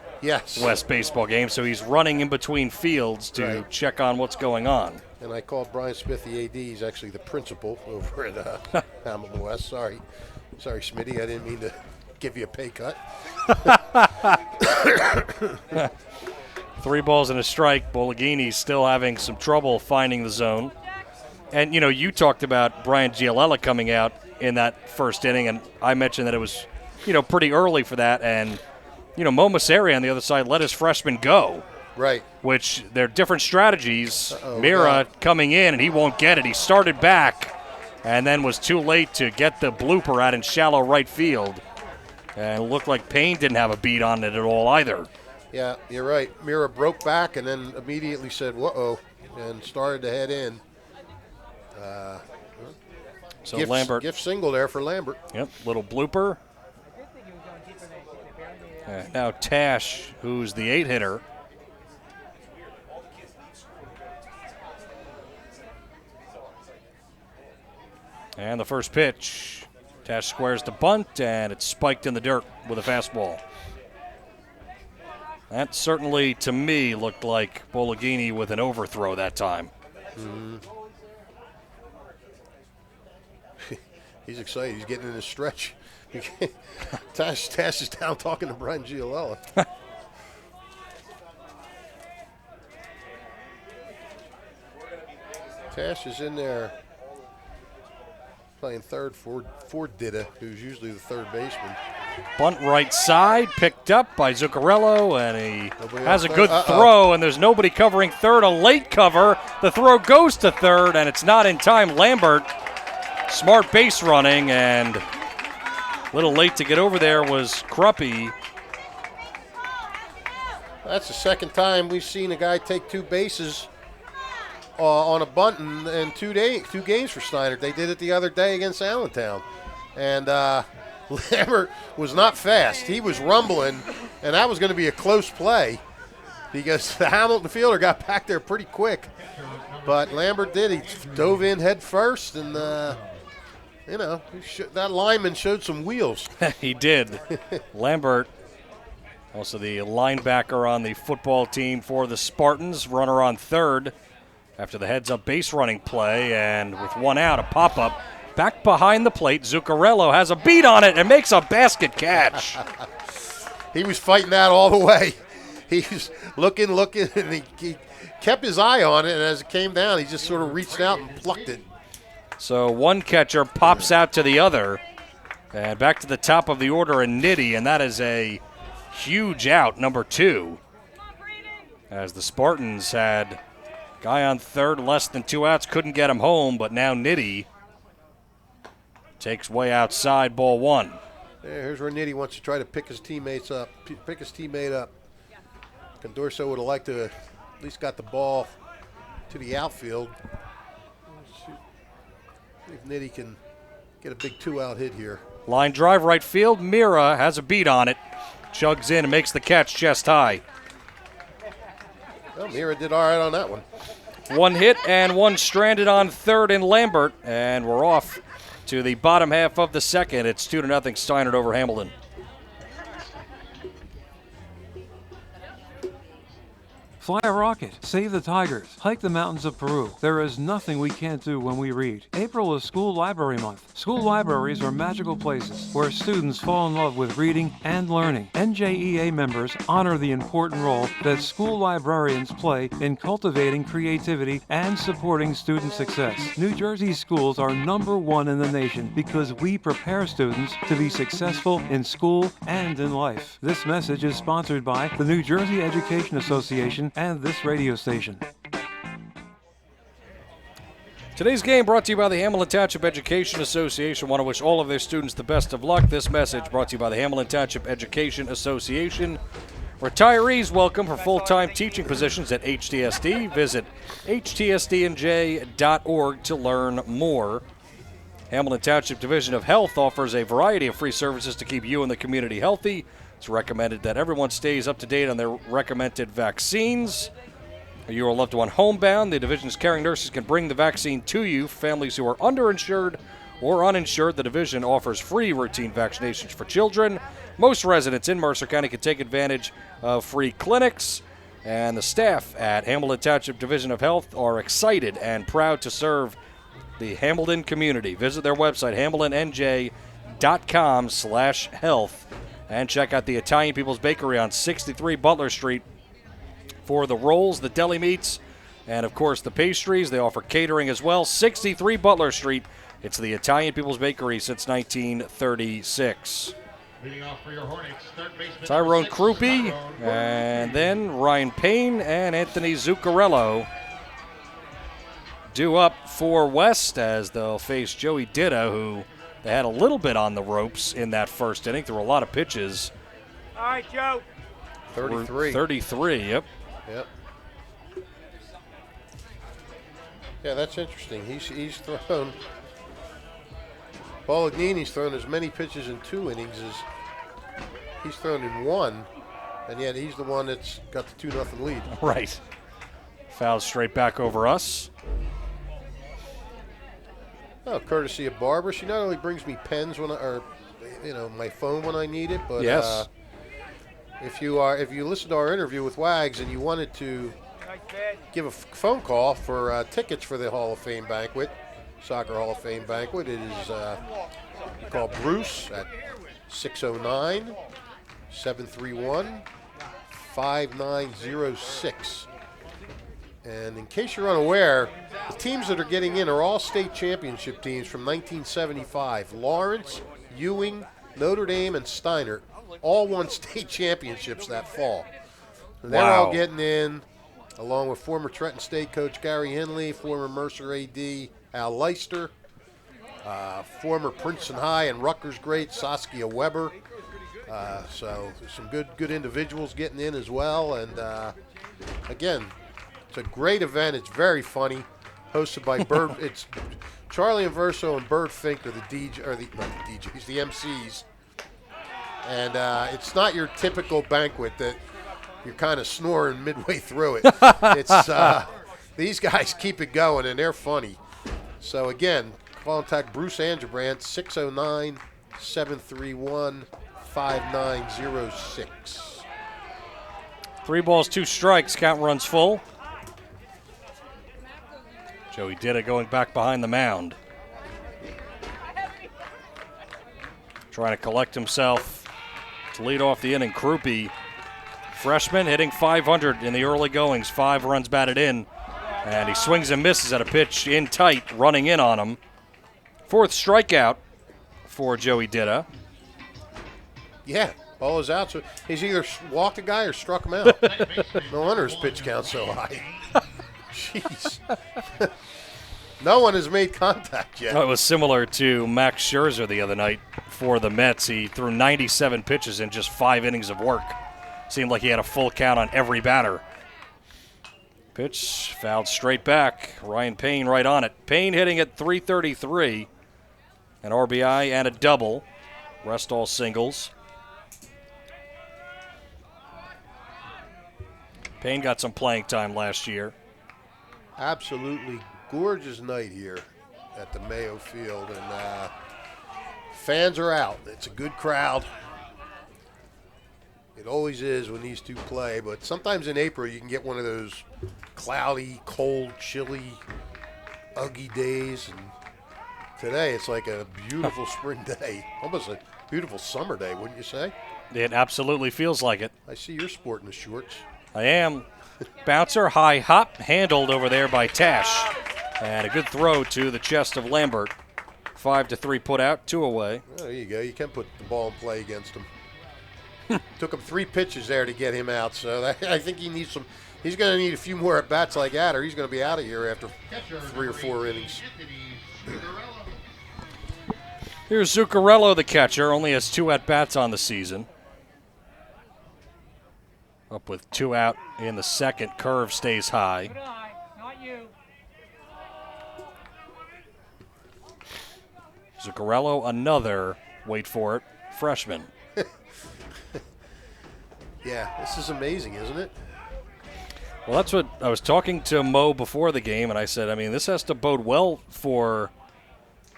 West baseball game, so he's running in between fields to check on what's going on. And I called Brian Smith the AD. He's actually the principal over at Hamilton West. Sorry, Smitty. I didn't mean to give you a pay cut. 3 balls and a strike. Bologhini's still having some trouble finding the zone. And, you talked about Brian Gialella coming out in that first inning, and I mentioned that it was pretty early for that, and, Mo Maseri on the other side let his freshman go. Right. Which they're different strategies. Mira coming in, and he won't get it. He started back and then was too late to get the blooper out in shallow right field. And it looked like Payne didn't have a beat on it at all either. Yeah, you're right. Mira broke back and then immediately said, whoa, and started to head in. So gift, Lambert. Gift single there for Lambert. Yep, little blooper. Now Tash, who's the 8-hitter. And the first pitch. Tash squares the bunt, and it's spiked in the dirt with a fastball. That certainly, to me, looked like Bologhini with an overthrow that time. Mm-hmm. He's excited. He's getting in his stretch. Tash is down talking to Brian Giolella. Tash is in there playing third for Dida, who's usually the third baseman. Bunt right side, picked up by Zuccarello, and he has a third. good throw, and there's nobody covering third. A late cover. The throw goes to third, and it's not in time. Lambert, smart base running, and a little late to get over there was Kruppe. That's the second time we've seen a guy take 2 bases on a bunt in 2 games for Steinert. They did it the other day against Allentown. And Lambert was not fast. He was rumbling, and that was going to be a close play because the Hamilton fielder got back there pretty quick. But Lambert did. He dove in head first, and, that lineman showed some wheels. He did. Lambert, also the linebacker on the football team for the Spartans, runner on third after the heads-up base running play, and with 1 out, a pop-up. Back behind the plate, Zuccarello has a beat on it and makes a basket catch. He was fighting that all the way. He was looking, and he kept his eye on it, and as it came down, he just sort of reached out and plucked it. So one catcher pops out to the other, and back to the top of the order in Nitti, and that is a huge out, number 2, as the Spartans had guy on third, less than 2 outs, couldn't get him home, but now Nitti takes way outside, ball 1. Yeah, here's where Nitti wants to try to pick his teammate up. Condorso would have liked to at least got the ball to the outfield. See if Nitti can get a big 2-out hit here. Line drive right field. Mira has a beat on it. Chugs in and makes the catch chest high. Well, Mira did all right on that one. 1 hit and 1 stranded on third in Lambert, and we're off to the bottom half of the second. It's 2-0 Steinert over Hamilton. Fly a rocket, save the tigers, hike the mountains of Peru. There is nothing we can't do when we read. April is School Library Month. School libraries are magical places where students fall in love with reading and learning. NJEA members honor the important role that school librarians play in cultivating creativity and supporting student success. New Jersey schools are #1 in the nation because we prepare students to be successful in school and in life. This message is sponsored by the New Jersey Education Association and this radio station. Today's game brought to you by the Hamilton Township Education Association. Want to wish all of their students the best of luck. This message brought to you by the Hamilton Township Education Association. Retirees welcome for full-time teaching positions at HTSD. Visit htsdnj.org to learn more. Hamilton Township Division of Health offers a variety of free services to keep you and the community healthy. It's recommended that everyone stays up to date on their recommended vaccines. Are you or a loved one homebound? The division's caring nurses can bring the vaccine to you. Families who are underinsured or uninsured, the division offers free routine vaccinations for children. Most residents in Mercer County can take advantage of free clinics. And the staff at Hamilton Township Division of Health are excited and proud to serve the Hamilton community. Visit their website, hamiltonnj.com/health. And check out the Italian People's Bakery on 63 Butler Street for the rolls, the deli meats, and, of course, the pastries. They offer catering as well. 63 Butler Street. It's the Italian People's Bakery since 1936. Leading off for your Hornets, third baseman Tyrone Kruppe, and then Ryan Payne and Anthony Zuccarello due up for West as they'll face Joey Dida, who they had a little bit on the ropes in that first inning. There were a lot of pitches. All right, Joe. 33. 33, yep. Yep. Yeah, that's interesting. He's thrown. Bolognini's thrown as many pitches in 2 innings as he's thrown in 1, and yet he's the one that's got the 2-0 lead. Right. Foul straight back over us. Oh, courtesy of Barbara. She not only brings me pens or my phone when I need it, but yes. If you listen to our interview with Wags and you wanted to give a phone call for tickets for the Hall of Fame banquet, Soccer Hall of Fame banquet, it is call Bruce at 609-731-5906. And in case you're unaware, the teams that are getting in are all state championship teams from 1975. Lawrence, Ewing, Notre Dame, and Steinert all won state championships that fall. And they're all getting in, along with former Trenton State coach Gary Henley, former Mercer AD Al Leister, former Princeton High and Rutgers great Saskia Weber. So there's some good individuals getting in as well. And again, it's a great event. It's very funny. Hosted by Bird. It's Charlie Inverso and Bird Fink are the DJ, or not the DJs, the MCs. And it's not your typical banquet that you're kind of snoring midway through it. It's these guys keep it going, and they're funny. So again, contact Bruce Angerbrandt, 609-731-5906. 3 balls, 2 strikes. Count runs full. Joey Ditta going back behind the mound. Trying to collect himself to lead off the inning. Krupe, freshman, hitting .500 in the early goings. 5 runs batted in. And he swings and misses at a pitch in tight, running in on him. 4th strikeout for Joey Ditta. Yeah, ball is out. So he's either walked a guy or struck him out. No wonder his pitch count's so high. Jeez. No one has made contact yet. It was similar to Max Scherzer the other night for the Mets. He threw 97 pitches in just 5 innings of work. Seemed like he had a full count on every batter. Pitch fouled straight back. Ryan Payne right on it. Payne hitting at .333. An RBI and a double. Rest all singles. Payne got some playing time last year. Absolutely gorgeous night here at the Mayo Field, and fans are out. It's a good crowd. It always is when these two play, but sometimes in April you can get one of those cloudy, cold, chilly, ugly days, and today it's like a beautiful spring day, almost a beautiful summer day, wouldn't you say? It absolutely feels like it. I see you're sporting the shorts. I am. Bouncer, high hop, handled over there by Tash. And a good throw to the chest of Lambert. 5-3 put out, 2 away. Oh, there you go. You can put the ball in play against him. Took him 3 pitches there to get him out, so I think he needs some. He's going to need a few more at bats like that, or he's going to be out of here after 3 or 4 innings. Here's Zuccarello, the catcher, only has 2 at bats on the season. Up with 2 out in the second. Curve stays high. Zuccarello, another, wait for it, freshman. Yeah, this is amazing, isn't it? Well, that's what I was talking to Mo before the game, and I said, I mean, this has to bode well for,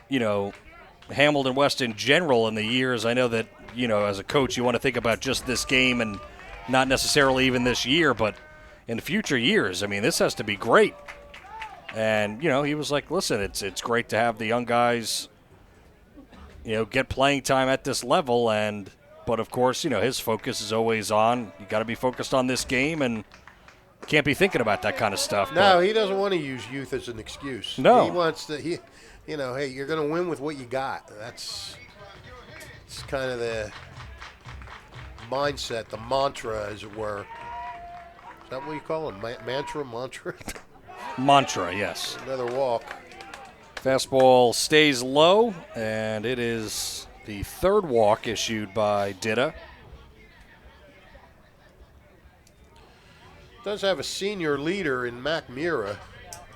Hamilton West in general in the years. I know that, as a coach, you want to think about just this game and not necessarily even this year, but in future years, I mean, this has to be great. And, he was like, listen, it's great to have the young guys, get playing time at this level. But of course, his focus is always on, you got to be focused on this game and can't be thinking about that kind of stuff. No, he doesn't want to use youth as an excuse. No. He wants to, hey, you're going to win with what you got. It's kind of the mindset, the mantra, as it were. Is that what you call it? Mantra? Mantra, yes. Another walk. Fastball stays low, and it is the 3rd walk issued by Ditta. Does have a senior leader in Mac Mira.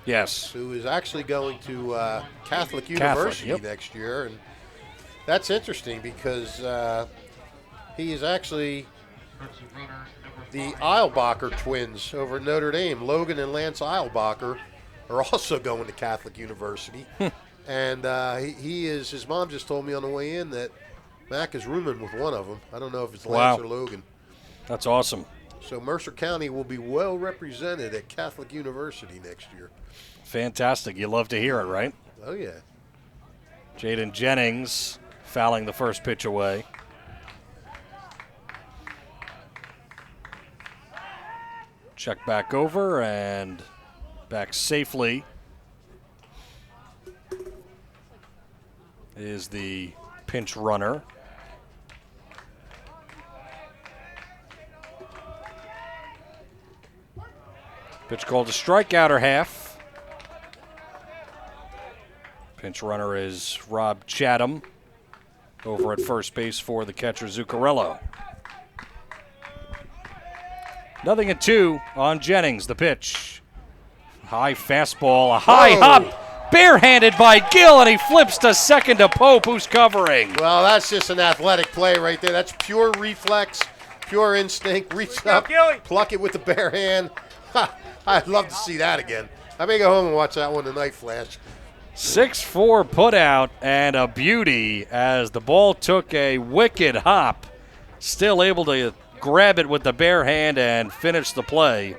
Yes. who is actually going to Catholic University yep. next year. And that's interesting because he is actually the Eilbacher twins over at Notre Dame. Logan and Lance Eilbacher are also going to Catholic University. And he is, his mom just told me on the way in that Mac is rooming with one of them. I don't know if it's Lance or Logan. That's awesome. So Mercer County will be well represented at Catholic University next year. Fantastic. You love to hear it, right? Oh, yeah. Jaden Jennings fouling the first pitch away. Check back over and back safely is the pinch runner. Pitch called a strikeout or half. Pinch runner is Rob Chatham over at first base for the catcher Zuccarello. 0-2 on Jennings. The pitch. High fastball, a high hop, barehanded by Gill, and he flips to second to Pope, who's covering. Well, that's just an athletic play right there. That's pure reflex, pure instinct. Reach up, pluck it with the bare hand. I'd love to see that again. I may go home and watch that one tonight, Flash. 6-4 put out and a beauty as the ball took a wicked hop. Still able to grab it with the bare hand and finish the play.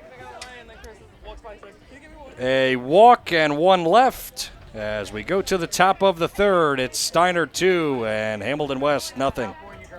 A walk and one left as we go to the top of the third. It's Steinert 2 and Hamilton West nothing.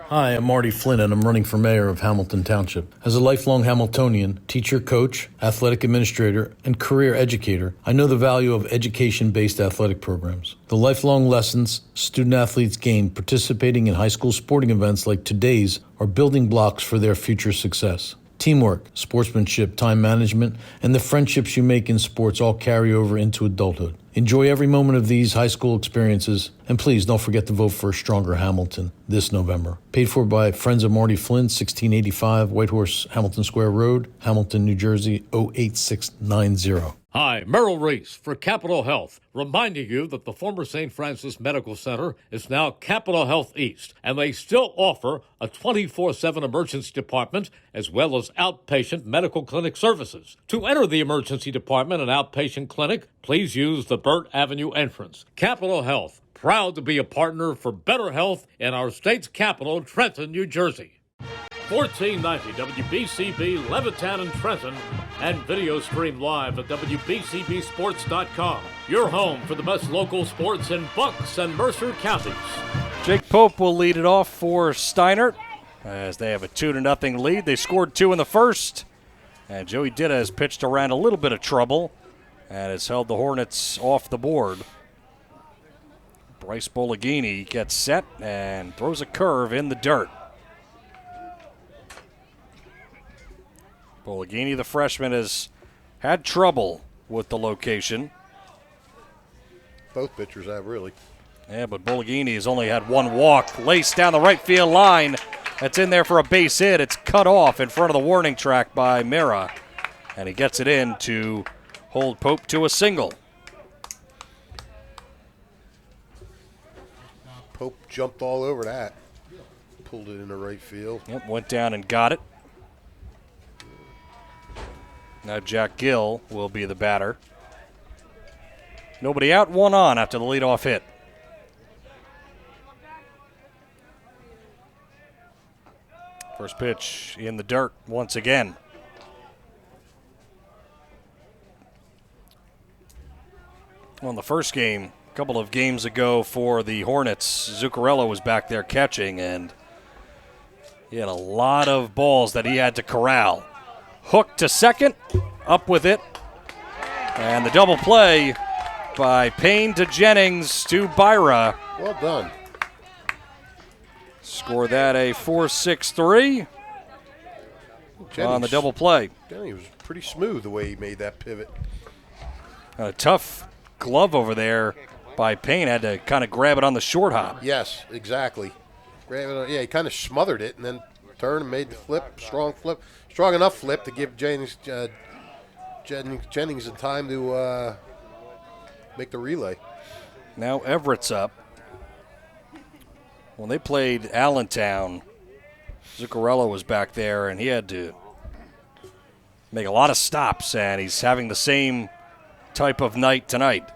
Hi, I'm Marty Flynn, and I'm running for mayor of Hamilton Township. As a lifelong Hamiltonian, teacher, coach, athletic administrator, and career educator, I know the value of education-based athletic programs. The lifelong lessons student-athletes gain participating in high school sporting events like today's are building blocks for their future success. Teamwork, sportsmanship, time management, and the friendships you make in sports all carry over into adulthood. Enjoy every moment of these high school experiences, and please don't forget to vote for a stronger Hamilton this November. Paid for by Friends of Marty Flynn, 1685 Whitehorse Hamilton Square Road, Hamilton, New Jersey, 08690. Hi, Merrill Reese for Capital Health, reminding you that the former St. Francis Medical Center is now Capital Health East, and they still offer a 24/7 emergency department as well as outpatient medical clinic services. To enter the emergency department and outpatient clinic, please use the Burt Avenue entrance. Capital Health, proud to be a partner for better health in our state's capital, Trenton, New Jersey. 1490 WBCB Levittown and Trenton, and video stream live at WBCBsports.com. Your home for the best local sports in Bucks and Mercer counties. Jake Pope will lead it off for Steinert as they have a 2-0 lead. They scored 2 in the first, and Joey Ditta has pitched around a little bit of trouble and has held the Hornets off the board. Bryce Bologhini gets set and throws a curve in the dirt. Bologhini, the freshman, has had trouble with the location. Both pitchers have, really. Yeah, but Bologhini has only had one walk. Laced down the right field line. That's in there for a base hit. It's cut off in front of the warning track by Mira. And he gets it in to hold Pope to a single. Pope jumped all over that. Pulled it into right field. Yep, went down and got it. Now Jack Gill will be the batter. Nobody out, one on after the leadoff hit. First pitch in the dirt once again. Well, in the first game, a couple of games ago for the Hornets, Zuccarello was back there catching, and he had a lot of balls that he had to corral. Hook to second, up with it, and the double play by Payne to Jennings to Byra. Well done. Score that a 4-6-3 on the double play. Jennings was pretty smooth the way he made that pivot. A tough glove over there by Payne. Had to kind of grab it on the short hop. Yes, exactly. Grab it, yeah, he kind of smothered it and then turned and made the flip, strong enough flip to give Jennings in time to make the relay. Now Everett's up. When they played Allentown, Zuccarello was back there, and he had to make a lot of stops, and he's having the same type of night tonight.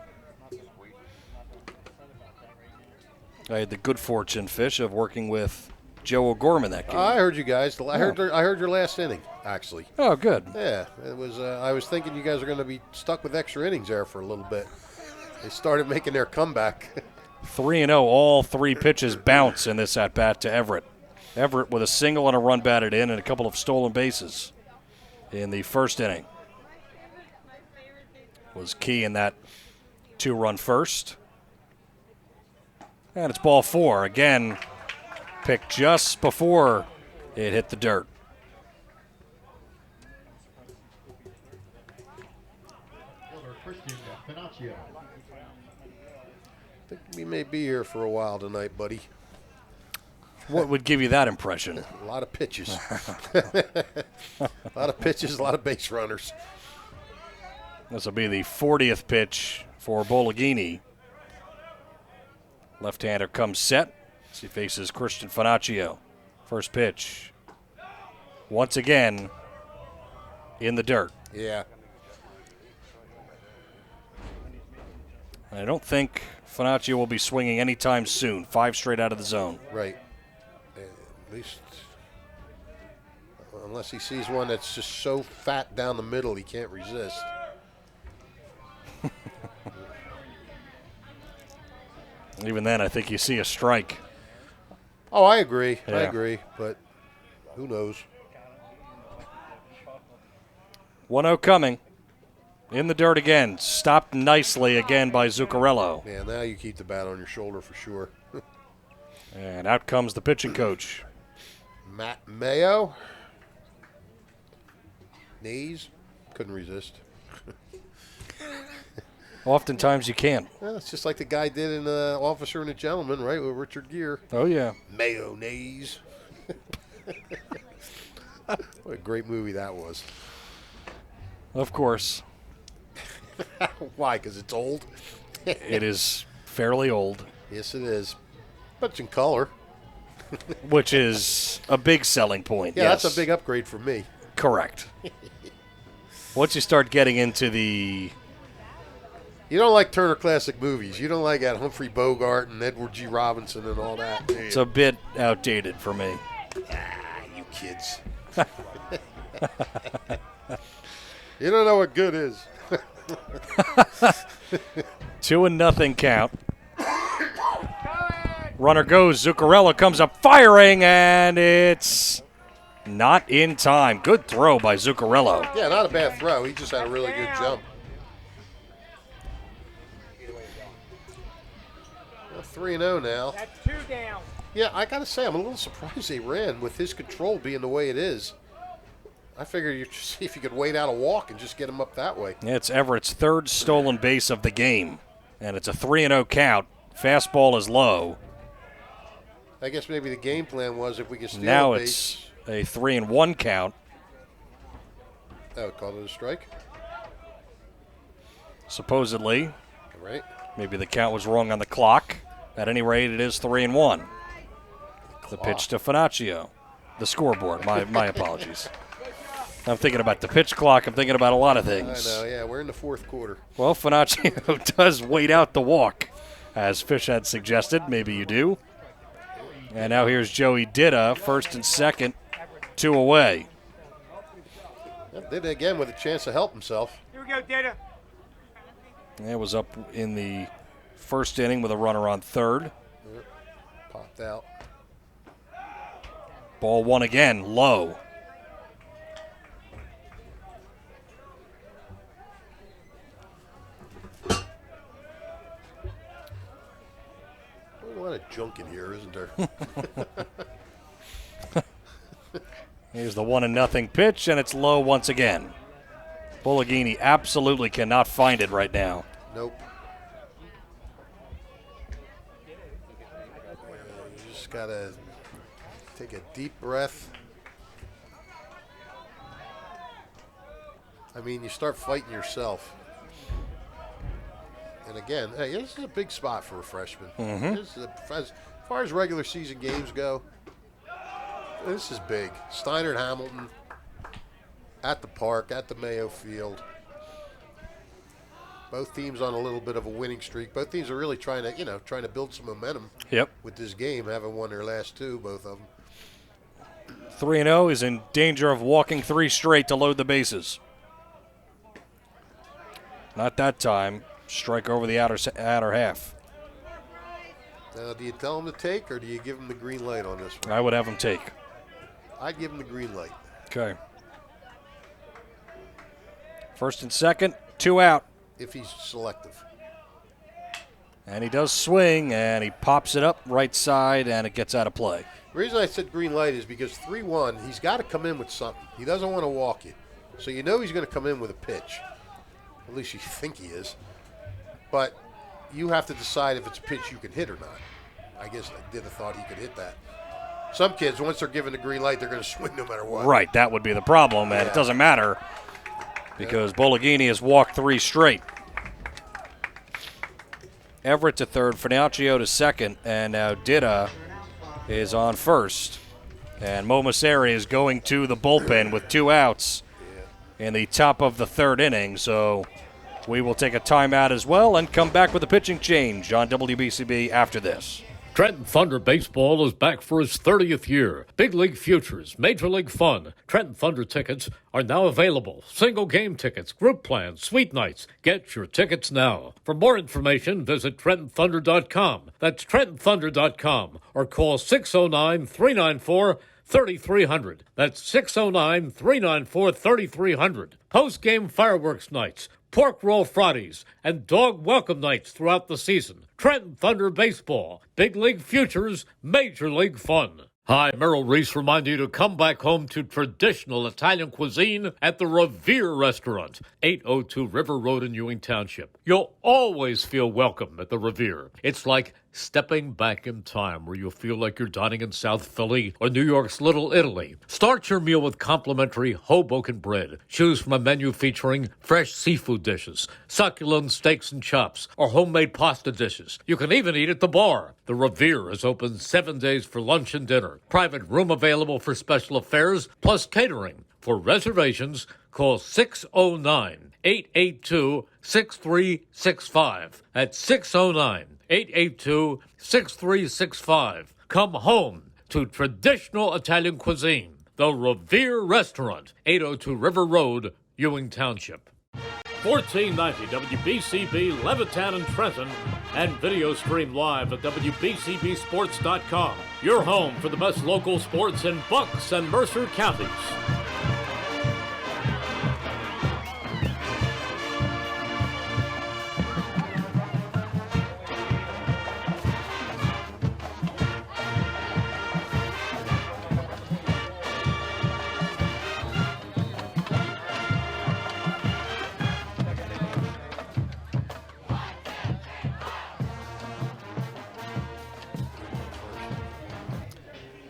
I had the good fortune, Fish, of working with Joe O'Gorman that game. I heard you guys. I heard your last inning, actually. Oh, good. Yeah, it was. I was thinking you guys are going to be stuck with extra innings there for a little bit. They started making their comeback. 3-0, all 3 pitches bounce in this at-bat to Everett. Everett with a single and a run batted in and a couple of stolen bases in the first inning. Was key in that 2-run first. And it's ball 4. Again, picked just before it hit the dirt. I think we may be here for a while tonight, buddy. What would give you that impression? A lot of pitches. A lot of pitches, a lot of base runners. This will be the 40th pitch for Bologhini. Left-hander comes set as he faces Christian Finaccio. First pitch. Once again, in the dirt. Yeah. I don't think Finaccio will be swinging anytime soon. 5 straight out of the zone. Right. At least, unless he sees one that's just so fat down the middle he can't resist. Even then, I think you see a strike. Oh, I agree. Yeah. I agree. But who knows? 1-0 coming. In the dirt again. Stopped nicely again by Zuccarello. Yeah, now you keep the bat on your shoulder for sure. And out comes the pitching coach. Matt Mayo. Knees. Couldn't resist. Oftentimes you can't. Well, it's just like the guy did in Officer and a Gentleman, right, with Richard Gere. Oh, yeah. Mayonnaise. What a great movie that was. Of course. Why? Because it's old? It is fairly old. Yes, it is. But it's in color. Which is a big selling point. Yeah, yes. that's a big upgrade for me. Correct. Once you start getting into the... You don't like Turner Classic Movies. You don't like that Humphrey Bogart and Edward G. Robinson and all that. It's a bit outdated for me. You kids. You don't know what good is. 2-0 count. Runner goes. Zuccarello comes up firing, and it's not in time. Good throw by Zuccarello. Yeah, not a bad throw. He just had a really good jump. 3-0 now. That's 2 down. Yeah, I got to say, I'm a little surprised they ran with his control being the way it is. I figured you'd see if you could wait out a walk and just get him up that way. It's Everett's 3rd stolen base of the game, and it's a 3-0 count. Fastball is low. I guess maybe the game plan was if we could steal Now a base. it's a 3-1 count. Oh, called it a strike? Supposedly. Right. Maybe the count was wrong on the clock. At any rate, it is 3-1. The pitch to Finaccio. The scoreboard. My apologies. I'm thinking about the pitch clock. I'm thinking about a lot of things. I know, yeah. We're in the 4th quarter. Well, Finaccio does wait out the walk, as Fish had suggested. Maybe you do. And now here's Joey Ditta, 1st and 2nd, 2 away. Did it again with a chance to help himself. Here we go, Data. It was up in the 1st inning with a runner on 3rd. Popped out. Ball 1 again, low. A lot of junk in here, isn't there? Here's the 1-0 pitch, and it's low once again. Bologhini absolutely cannot find it right now. Nope. You just got to take a deep breath. I mean, you start fighting yourself. And again, hey, this is a big spot for a freshman. Mm-hmm. As far as regular season games go, this is big. Steinert Hamilton at the park, at the Mayo Field. Both teams on a little bit of a winning streak. Both teams are really trying to build some momentum. Yep. With this game, having won their last two, both of them. 3-0 is in danger of walking 3 straight to load the bases. Not that time. Strike over the outer half. Now, do you tell them to take, or do you give them the green light on this one? I would have them take. I'd give them the green light. Okay. First and second, 2 out. If he's selective. And he does swing, and he pops it up right side, and it gets out of play. The reason I said green light is because 3-1, he's got to come in with something. He doesn't want to walk you. So you know he's going to come in with a pitch. At least you think he is. But you have to decide if it's a pitch you can hit or not. I guess I did have thought he could hit that. Some kids, once they're given the green light, they're going to swing no matter what. Right, that would be the problem, and it doesn't matter because Bologhini has walked 3 straight. Everett to third, Finaccio to second, and now Dida is on first. And Momaseri is going to the bullpen with 2 outs in the top of the 3rd inning. So we will take a timeout as well and come back with a pitching change on WBCB after this. Trenton Thunder Baseball is back for its 30th year. Big League Futures, Major League Fun. Trenton Thunder tickets are now available. Single game tickets, group plans, suite nights. Get your tickets now. For more information, visit TrentonThunder.com. That's TrentonThunder.com or call 609-394-3300. That's 609-394-3300. Post-game fireworks nights, pork roll Fridays, and dog welcome nights throughout the season. Trenton Thunder Baseball, Big League Futures, Major League Fun. Hi, Merrill Reese reminding you to come back home to traditional Italian cuisine at the Revere Restaurant, 802 River Road in Ewing Township. You'll always feel welcome at the Revere. It's like stepping back in time where you'll feel like you're dining in South Philly or New York's Little Italy. Start your meal with complimentary Hoboken bread. Choose from a menu featuring fresh seafood dishes, succulent steaks and chops, or homemade pasta dishes. You can even eat at the bar. The Revere is open 7 days for lunch and dinner. Private room available for special affairs, plus catering. For reservations, call 609-882-6365. That's 609-882-6365. Come home to traditional Italian cuisine. The Revere Restaurant, 802 River Road, Ewing Township. 1490 WBCB Levittown and Trenton, and video stream live at WBCBsports.com. Your home for the best local sports in Bucks and Mercer counties.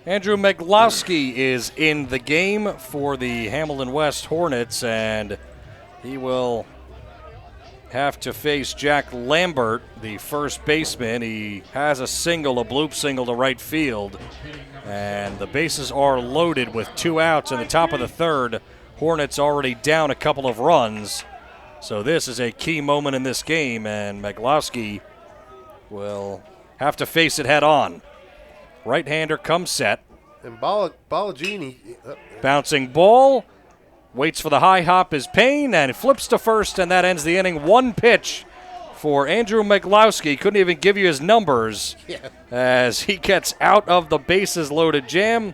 Andrew Meglowski is in the game for the Hamilton West Hornets, and he will have to face Jack Lambert, the first baseman. He has a bloop single to right field, and the bases are loaded with 2 outs in the top of the 3rd. Hornets already down a couple of runs, so this is a key moment in this game, and Meglowski will have to face it head on. Right-hander comes set. And Bologhini. Bouncing ball. Waits for the high hop is Payne and flips to first, and that ends the inning. 1 pitch for Andrew Meglowski. Couldn't even give you his numbers as he gets out of the bases loaded jam.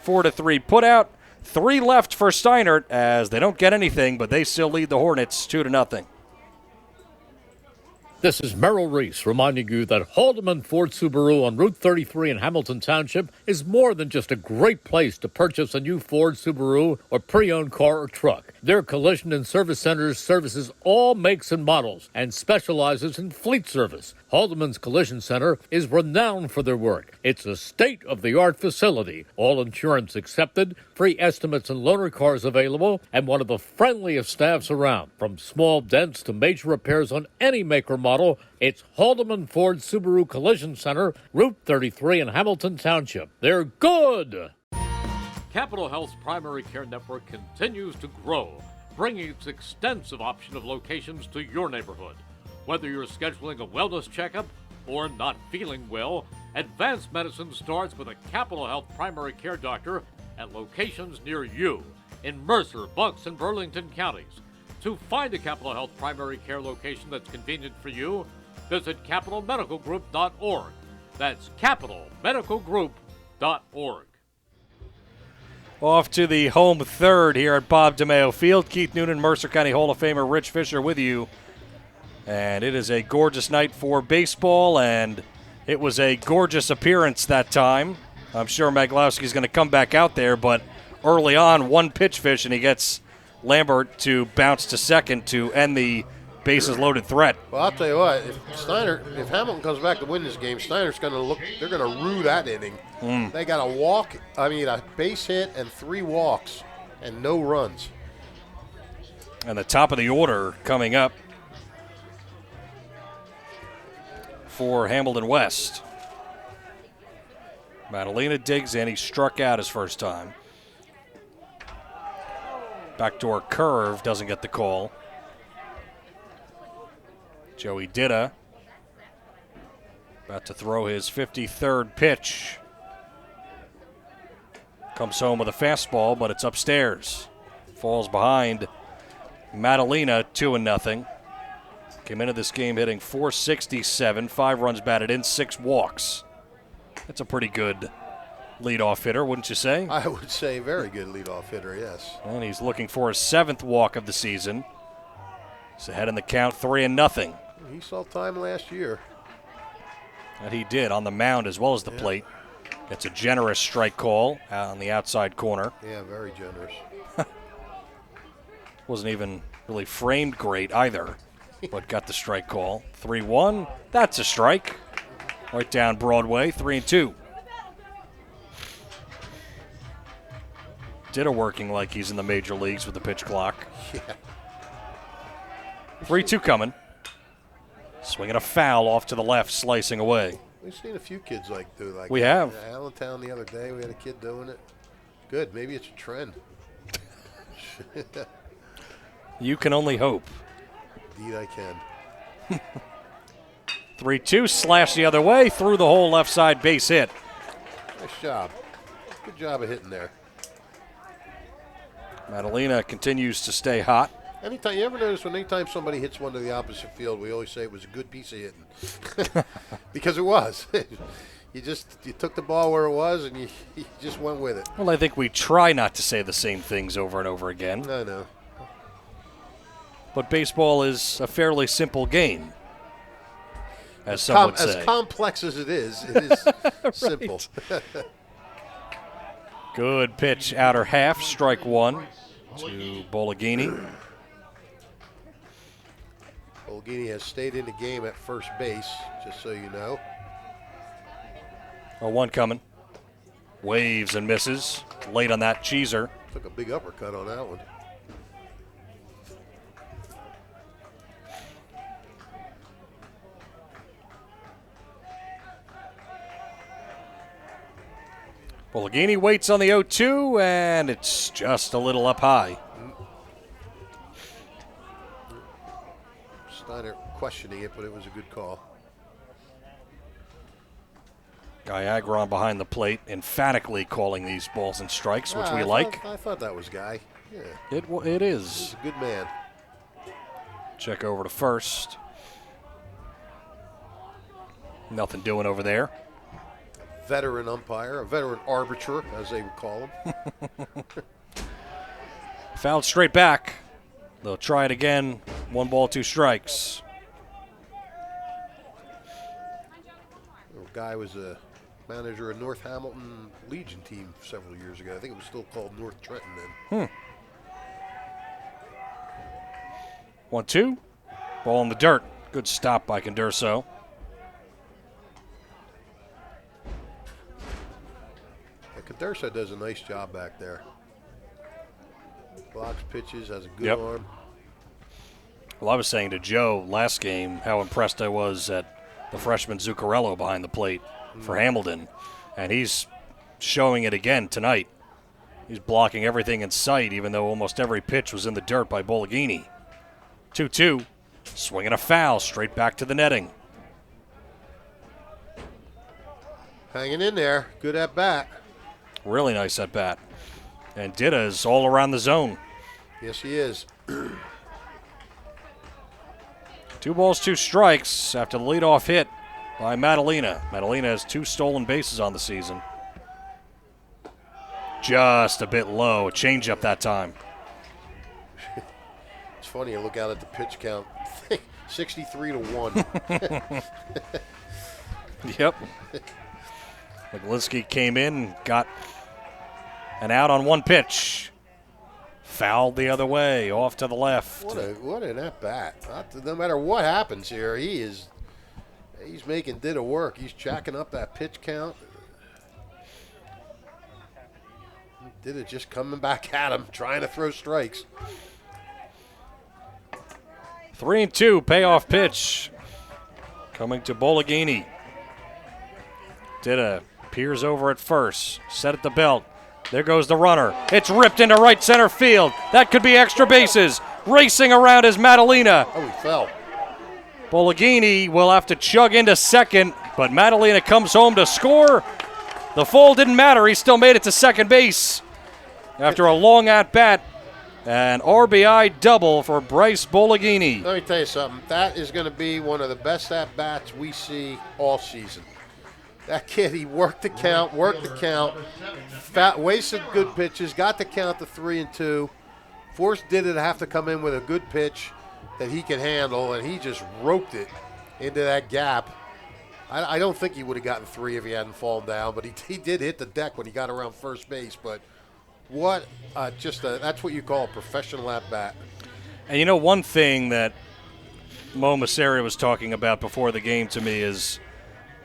4-3 put out. 3 left for Steinert as they don't get anything, but they still lead the Hornets 2-0. This is Merrill Reese reminding you that Haldeman Ford Subaru on Route 33 in Hamilton Township is more than just a great place to purchase a new Ford Subaru or pre-owned car or truck. Their collision and service centers services all makes and models and specializes in fleet service. Haldeman's Collision Center is renowned for their work. It's a state-of-the-art facility, all insurance accepted, free estimates and loaner cars available, and one of the friendliest staffs around. From small dents to major repairs on any make or model, model, it's Haldeman Ford Subaru Collision Center, Route 33 in Hamilton Township. They're good! Capital Health's primary care network continues to grow, bringing its extensive option of locations to your neighborhood. Whether you're scheduling a wellness checkup or not feeling well, advanced medicine starts with a Capital Health primary care doctor at locations near you in Mercer, Bucks, and Burlington counties. To find a Capital Health primary care location that's convenient for you, visit capitalmedicalgroup.org. That's capitalmedicalgroup.org. Off to the home third here at Bob DeMeo Field. Keith Noonan, Mercer County Hall of Famer Rich Fisher with you. And it is a gorgeous night for baseball, and it was a gorgeous appearance that time. I'm sure Maglowski's going to come back out there, but early on, one pitch fish, and he gets Lambert to bounce to second to end the bases-loaded threat. Well, I'll tell you what, if Hamilton comes back to win this game, Steinert's going to look, they're going to rue that inning. They got a base hit and 3 walks and no runs. And the top of the order coming up for Hamilton West. Madalena digs in. He struck out his first time. Backdoor curve doesn't get the call. Joey Ditta about to throw his 53rd pitch. Comes home with a fastball, but it's upstairs. Falls behind Madalena 2-0. Came into this game hitting .467, 5 runs batted in, 6 walks. That's a pretty good leadoff hitter, wouldn't you say? I would say very good leadoff hitter, yes. And he's looking for his 7th walk of the season. He's ahead in the count, 3-0. He saw time last year. And he did on the mound as well as the plate. Gets a generous strike call out on the outside corner. Yeah, very generous. Wasn't even really framed great either, but got the strike call. 3-1, that's a strike. Right down Broadway, 3-2. Ditta working like he's in the major leagues with the pitch clock. Yeah. 3-2 coming. Swinging a foul off to the left, slicing away. We've seen a few kids do like we that. have. In Allentown the other day, we had a kid doing it. Good. Maybe it's a trend. You can only hope. Indeed I can. 3-2, slash the other way, through the whole left side, base hit. Nice job. Good job of hitting there. Madalena continues to stay hot. Anytime you ever notice anytime somebody hits one to the opposite field, we always say it was a good piece of hitting. Because it was. You took the ball where it was and you just went with it. Well, I think we try not to say the same things over and over again. I know. But baseball is a fairly simple game, as some would say. As complex as it is simple. Good pitch, outer half, strike one to Bologhini. Bologhini has stayed in the game at first base, just so you know. 0-1 coming. Waves and misses. Late on that, Cheeser. Took a big uppercut on that one. Bologhini waits on the 0-2, and it's just a little up high. Steiner questioning it, but it was a good call. Guy Agron behind the plate, emphatically calling these balls and strikes, which we like. I thought that was Guy. Yeah. It is. He's a good man. Check over to first. Nothing doing over there. Veteran umpire, a veteran arbiter, as they would call him. Fouled straight back. They'll try it again. 1 ball, 2 strikes. Guy was a manager of North Hamilton Legion team several years ago. I think it was still called North Trenton then. 1-2. Ball in the dirt. Good stop by Condurso. Condurso does a nice job back there. Blocks pitches, has a good arm. Well, I was saying to Joe last game how impressed I was at the freshman Zuccarello behind the plate for Hamilton, and he's showing it again tonight. He's blocking everything in sight, even though almost every pitch was in the dirt by Bologhini. 2-2, swinging a foul straight back to the netting. Hanging in there. Good at bat. Really nice at bat. And Dida is all around the zone. Yes, he is. 2 balls, 2 strikes after the leadoff hit by Madalena. Madalena has 2 stolen bases on the season. Just a bit low. A changeup that time. It's funny, you look out at the pitch count. 63-1. Yep. McGlinskey came in, got an out on 1 pitch. Fouled the other way, off to the left. What an at bat! No matter what happens here, he's making Dida work. He's jacking up that pitch count. Dida just coming back at him, trying to throw strikes. 3-2, payoff pitch coming to Bologhini. Dida peers over at first, set at the belt. There goes the runner. It's ripped into right center field. That could be extra bases. Racing around is Madalena. Oh, he fell. Bologhini will have to chug into second, but Madalena comes home to score. The fall didn't matter. He still made it to second base after a long at-bat. An RBI double for Bryce Bologhini. Let me tell you something. That is going to be one of the best at-bats we see all season. That kid, he worked the count, wasted good pitches, got the count to 3-2, forced Dida to have to come in with a good pitch that he could handle, and he just roped it into that gap. I don't think he would have gotten 3 if he hadn't fallen down, but he did hit the deck when he got around first base. But that's what you call a professional at-bat. And you know, one thing that Mo Masseria was talking about before the game to me is,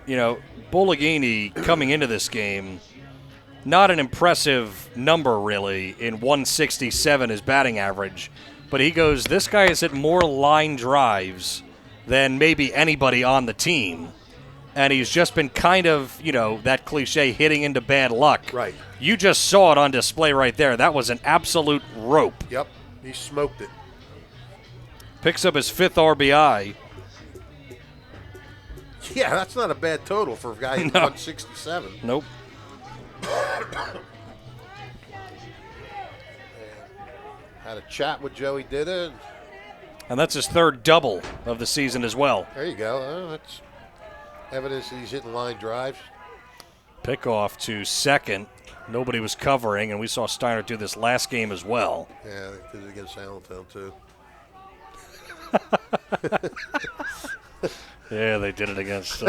you know, Bologhini coming into this game, not an impressive number really in 167 his batting average, but he goes, this guy has hit more line drives than maybe anybody on the team, and he's just been kind of, you know, that cliche, hitting into bad luck. Right. You just saw it on display right there. That was an absolute rope. Yep, he smoked it. Picks up his 5th RBI. Yeah, that's not a bad total for a guy who's 167. Nope. Had a chat with Joey Dida. And that's his 3rd double of the season as well. There you go. That's evidence that he's hitting line drives. Pickoff to second. Nobody was covering, and we saw Steinert do this last game as well. Yeah, they did it against Allentown, too. Yeah, they did it against.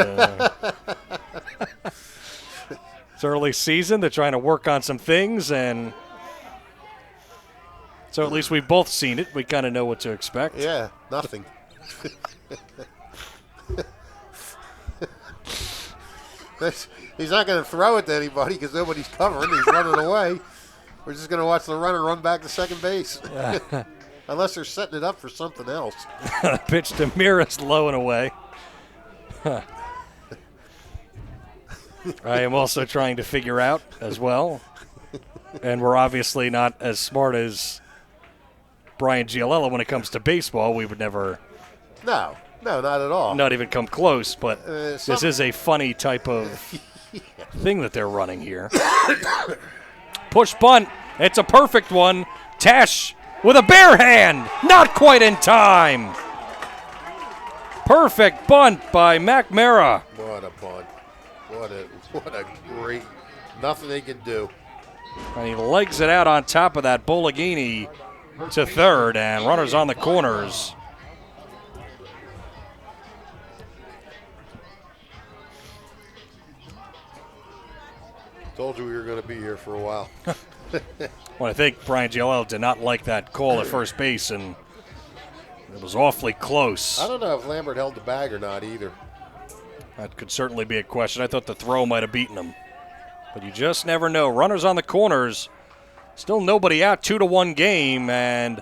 It's early season. They're trying to work on some things, and so at least we've both seen it. We kind of know what to expect. Yeah, nothing. He's not going to throw it to anybody because nobody's covering. He's running away. We're just going to watch the runner run back to second base. Unless they're setting it up for something else. Pitch to Miras, low and away. I am also trying to figure out as well, and we're obviously not as smart as Brian Giolella when it comes to baseball. We would never. No, not at all. Not even come close, but this is a funny type of thing that they're running here. Push bunt. It's a perfect one. Tash with a bare hand. Not quite in time. Perfect bunt by McMara. What a bunt. What a great, nothing they can do. And he legs it out on top of that Bologhini to third, and runners on the corners. Told you we were going to be here for a while. Well, I think Brian Giolella did not like that call at first base, and it was awfully close. I don't know if Lambert held the bag or not either. That could certainly be a question. I thought the throw might have beaten him. But you just never know. Runners on the corners. Still nobody out. 2-1 game. And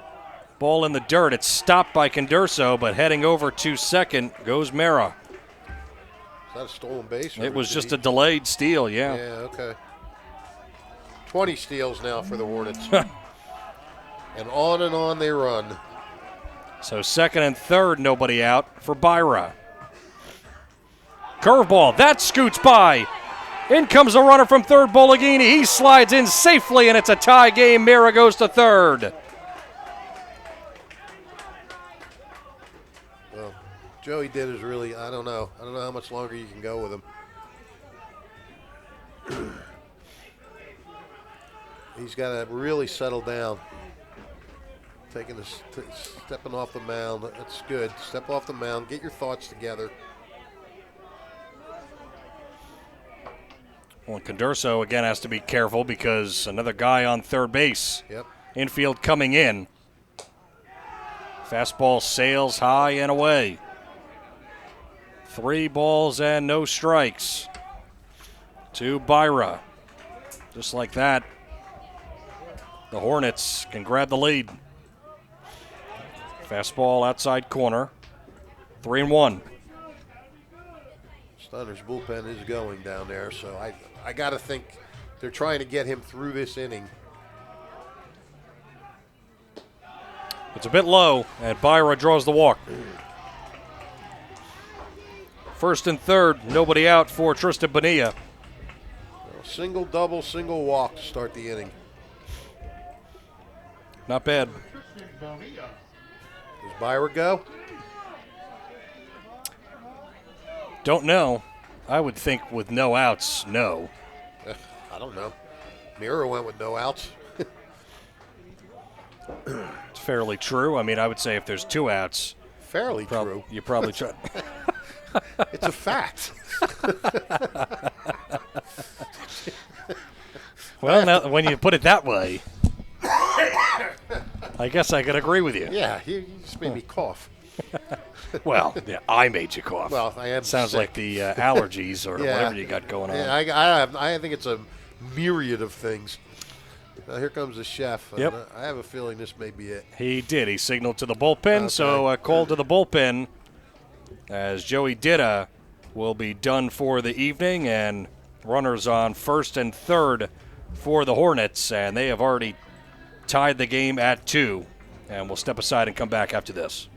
Ball in the dirt. It's stopped by Condurso, but heading over to second goes Mera. Is that a stolen base? It was just a delayed steal, yeah. Yeah, okay. 20 steals now for the Hornets. And on they run. So second and third, nobody out for Byra. Curveball, that scoots by. In comes the runner from third, Bologhini. He slides in safely, and it's a tie game. Mera goes to third. Well, Joey did is really, I don't know how much longer you can go with him. He's got to really settle down. Stepping off the mound. That's good. Step off the mound. Get your thoughts together. Well, Condurso again has to be careful because another guy on third base. Yep. Infield coming in. Fastball sails high and away. 3 balls and no strikes to Byra. Just like that, the Hornets can grab the lead. Fastball outside corner. 3-1. Steinert's bullpen is going down there, so I got to think they're trying to get him through this inning. It's a bit low, and Byra draws the walk. First and third, nobody out for Tristan Bonilla. Single, double, single walk to start the inning. Not bad. Does Byra go? Don't know. I would think with no outs, no. I don't know. Mira went with no outs. It's fairly true. I mean, I would say if there's 2 outs, Fairly true. you probably try. It's a fact. Well, now, when you put it that way, I guess I could agree with you. Yeah, you just made me cough. Well, yeah, I made you cough. Well, I am Sounds sick. like the allergies or Yeah. whatever you got going on. Yeah, I think it's a myriad of things. Now here comes the chef. and, Yep. I have a feeling this may be it. He did. He signaled to the bullpen, Okay. so a call to the bullpen as Joey Ditta will be done for the evening, and runners on first and third for the Hornets, and they have already tied the game at 2. And we'll step aside and come back after this.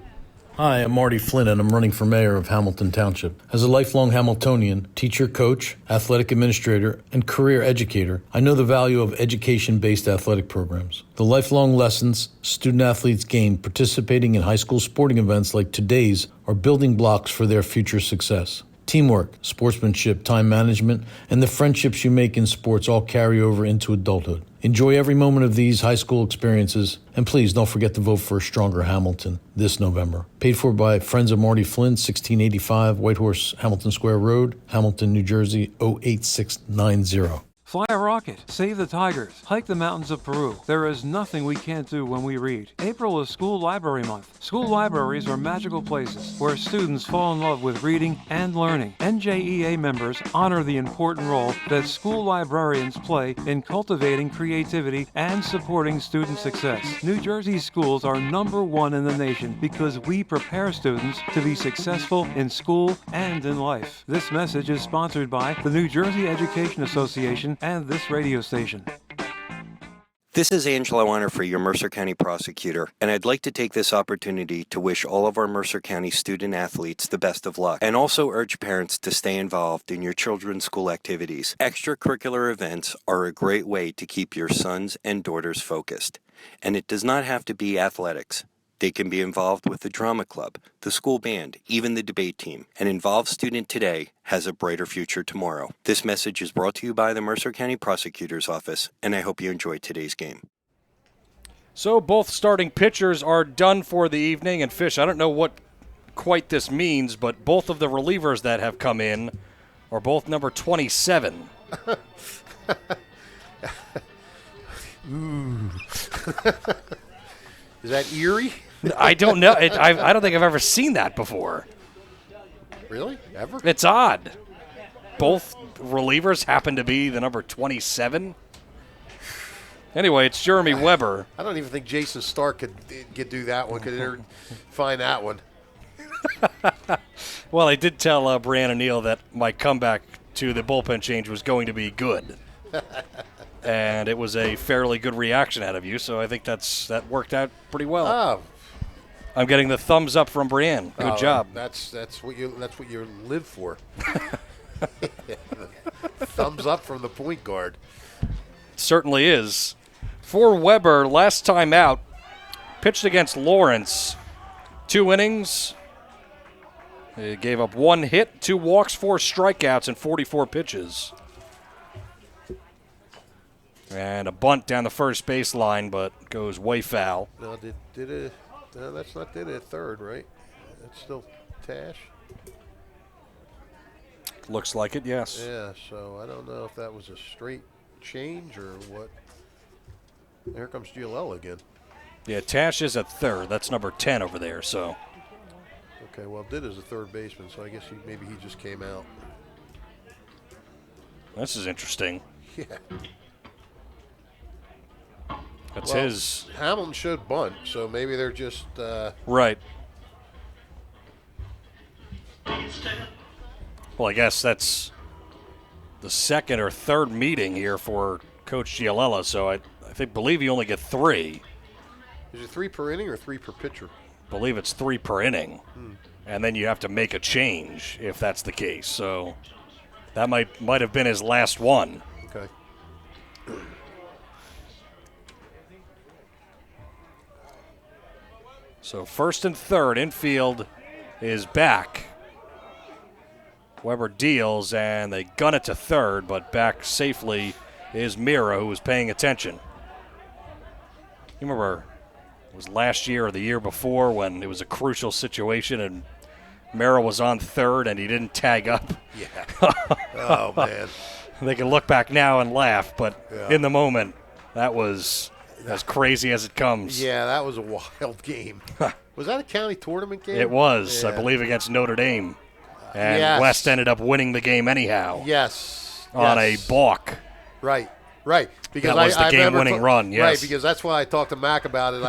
Hi, I'm Marty Flynn, and I'm running for mayor of Hamilton Township. As a lifelong Hamiltonian, teacher, coach, athletic administrator, and career educator, I know the value of education-based athletic programs. The lifelong lessons student-athletes gain participating in high school sporting events like today's are building blocks for their future success. Teamwork, sportsmanship, time management, and the friendships you make in sports all carry over into adulthood. Enjoy every moment of these high school experiences, and please don't forget to vote for a stronger Hamilton this November. Paid for by Friends of Marty Flynn, 1685 Whitehorse, Hamilton Square Road, Hamilton, New Jersey, 08690. Fly a rocket, save the tigers, hike the mountains of Peru. There is nothing we can't do when we read. April is School Library Month. School libraries are magical places where students fall in love with reading and learning. NJEA members honor the important role that school librarians play in cultivating creativity and supporting student success. New Jersey schools are #1 in the nation because we prepare students to be successful in school and in life. This message is sponsored by the New Jersey Education Association and this radio station. This is Angelo Honor, your Mercer County prosecutor, and I'd like to take this opportunity to wish all of our Mercer County student athletes the best of luck, and also urge parents to stay involved in your children's school activities. Extracurricular events are a great way to keep your sons and daughters focused, and it does not have to be athletics. They can be involved with the drama club, the school band, even the debate team. An involved student today has a brighter future tomorrow. This message is brought to you by the Mercer County Prosecutor's Office, and I hope you enjoyed today's game. So both starting pitchers are done for the evening, and Fish, I don't know what quite this means, but both of the relievers that have come in are both number 27. Ooh. Is that eerie? I don't know. I don't think I've ever seen that before. Really? Ever? It's odd. Both relievers happen to be the number 27. Anyway, it's Jeremy Weber. I don't even think Jason Stark could do that one, could find that one. Well, I did tell Brianna Neal that my comeback to the bullpen change was going to be good. And it was a fairly good reaction out of you, so I think that worked out pretty well. Oh. I'm getting the thumbs up from Brianne. Good job. That's what you live for. Thumbs up from the point guard. Certainly is. For Weber, last time out, pitched against Lawrence. 2 innings. He gave up 1 hit, 2 walks, 4 strikeouts, and 44 pitches. And a bunt down the first baseline, but goes way foul. No, no, that's not did it at third, right? That's still Tash. Looks like it, yes. Yeah, so I don't know if that was a straight change or what. Here comes Giolella again. Yeah, Tash is at third. That's number 10 over there, so. Okay, well, Did is a third baseman, so I guess maybe he just came out. This is interesting. Yeah. That's his. Hamilton showed bunt, so maybe they're just. Right. Well, I guess that's the second or third meeting here for Coach Giolella, so I believe you only get 3. Is it 3 per inning or 3 per pitcher? I believe it's 3 per inning. And then you have to make a change if that's the case. So that might have been his last one. Okay. So first and third, infield is back. Weber deals, and they gun it to third, but back safely is Mira, who was paying attention. You remember it was last year or the year before when it was a crucial situation and Mira was on third and he didn't tag up? Yeah. Oh, man. They can look back now and laugh, but in the moment, that was as crazy as it comes. Yeah, that was a wild game. Was that a county tournament game? It was, yeah. I believe, against Notre Dame. And yes. West ended up winning the game anyhow. Yes. On a balk. Right. Because that was the game-winning run, yes. Right, because that's why I talked to Mac about it.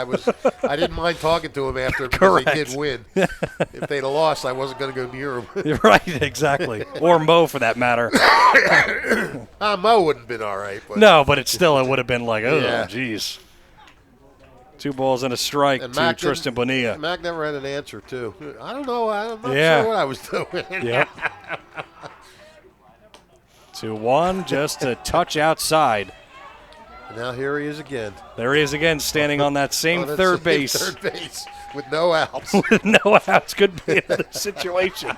I didn't mind talking to him after because they did win. If they'd have lost, I wasn't going to go near him. Right, exactly. Or Mo, for that matter. Mo wouldn't have been all right. But. No, but it would have been like, yeah. Geez. 2 balls and a strike to Tristan Bonilla. Mac never had an answer, too. I don't know. I'm not sure what I was doing. Yep. 2-1, just a touch outside. And now here he is again. There he is again, standing on that same third base. Third base with no outs. With no outs could be another situation.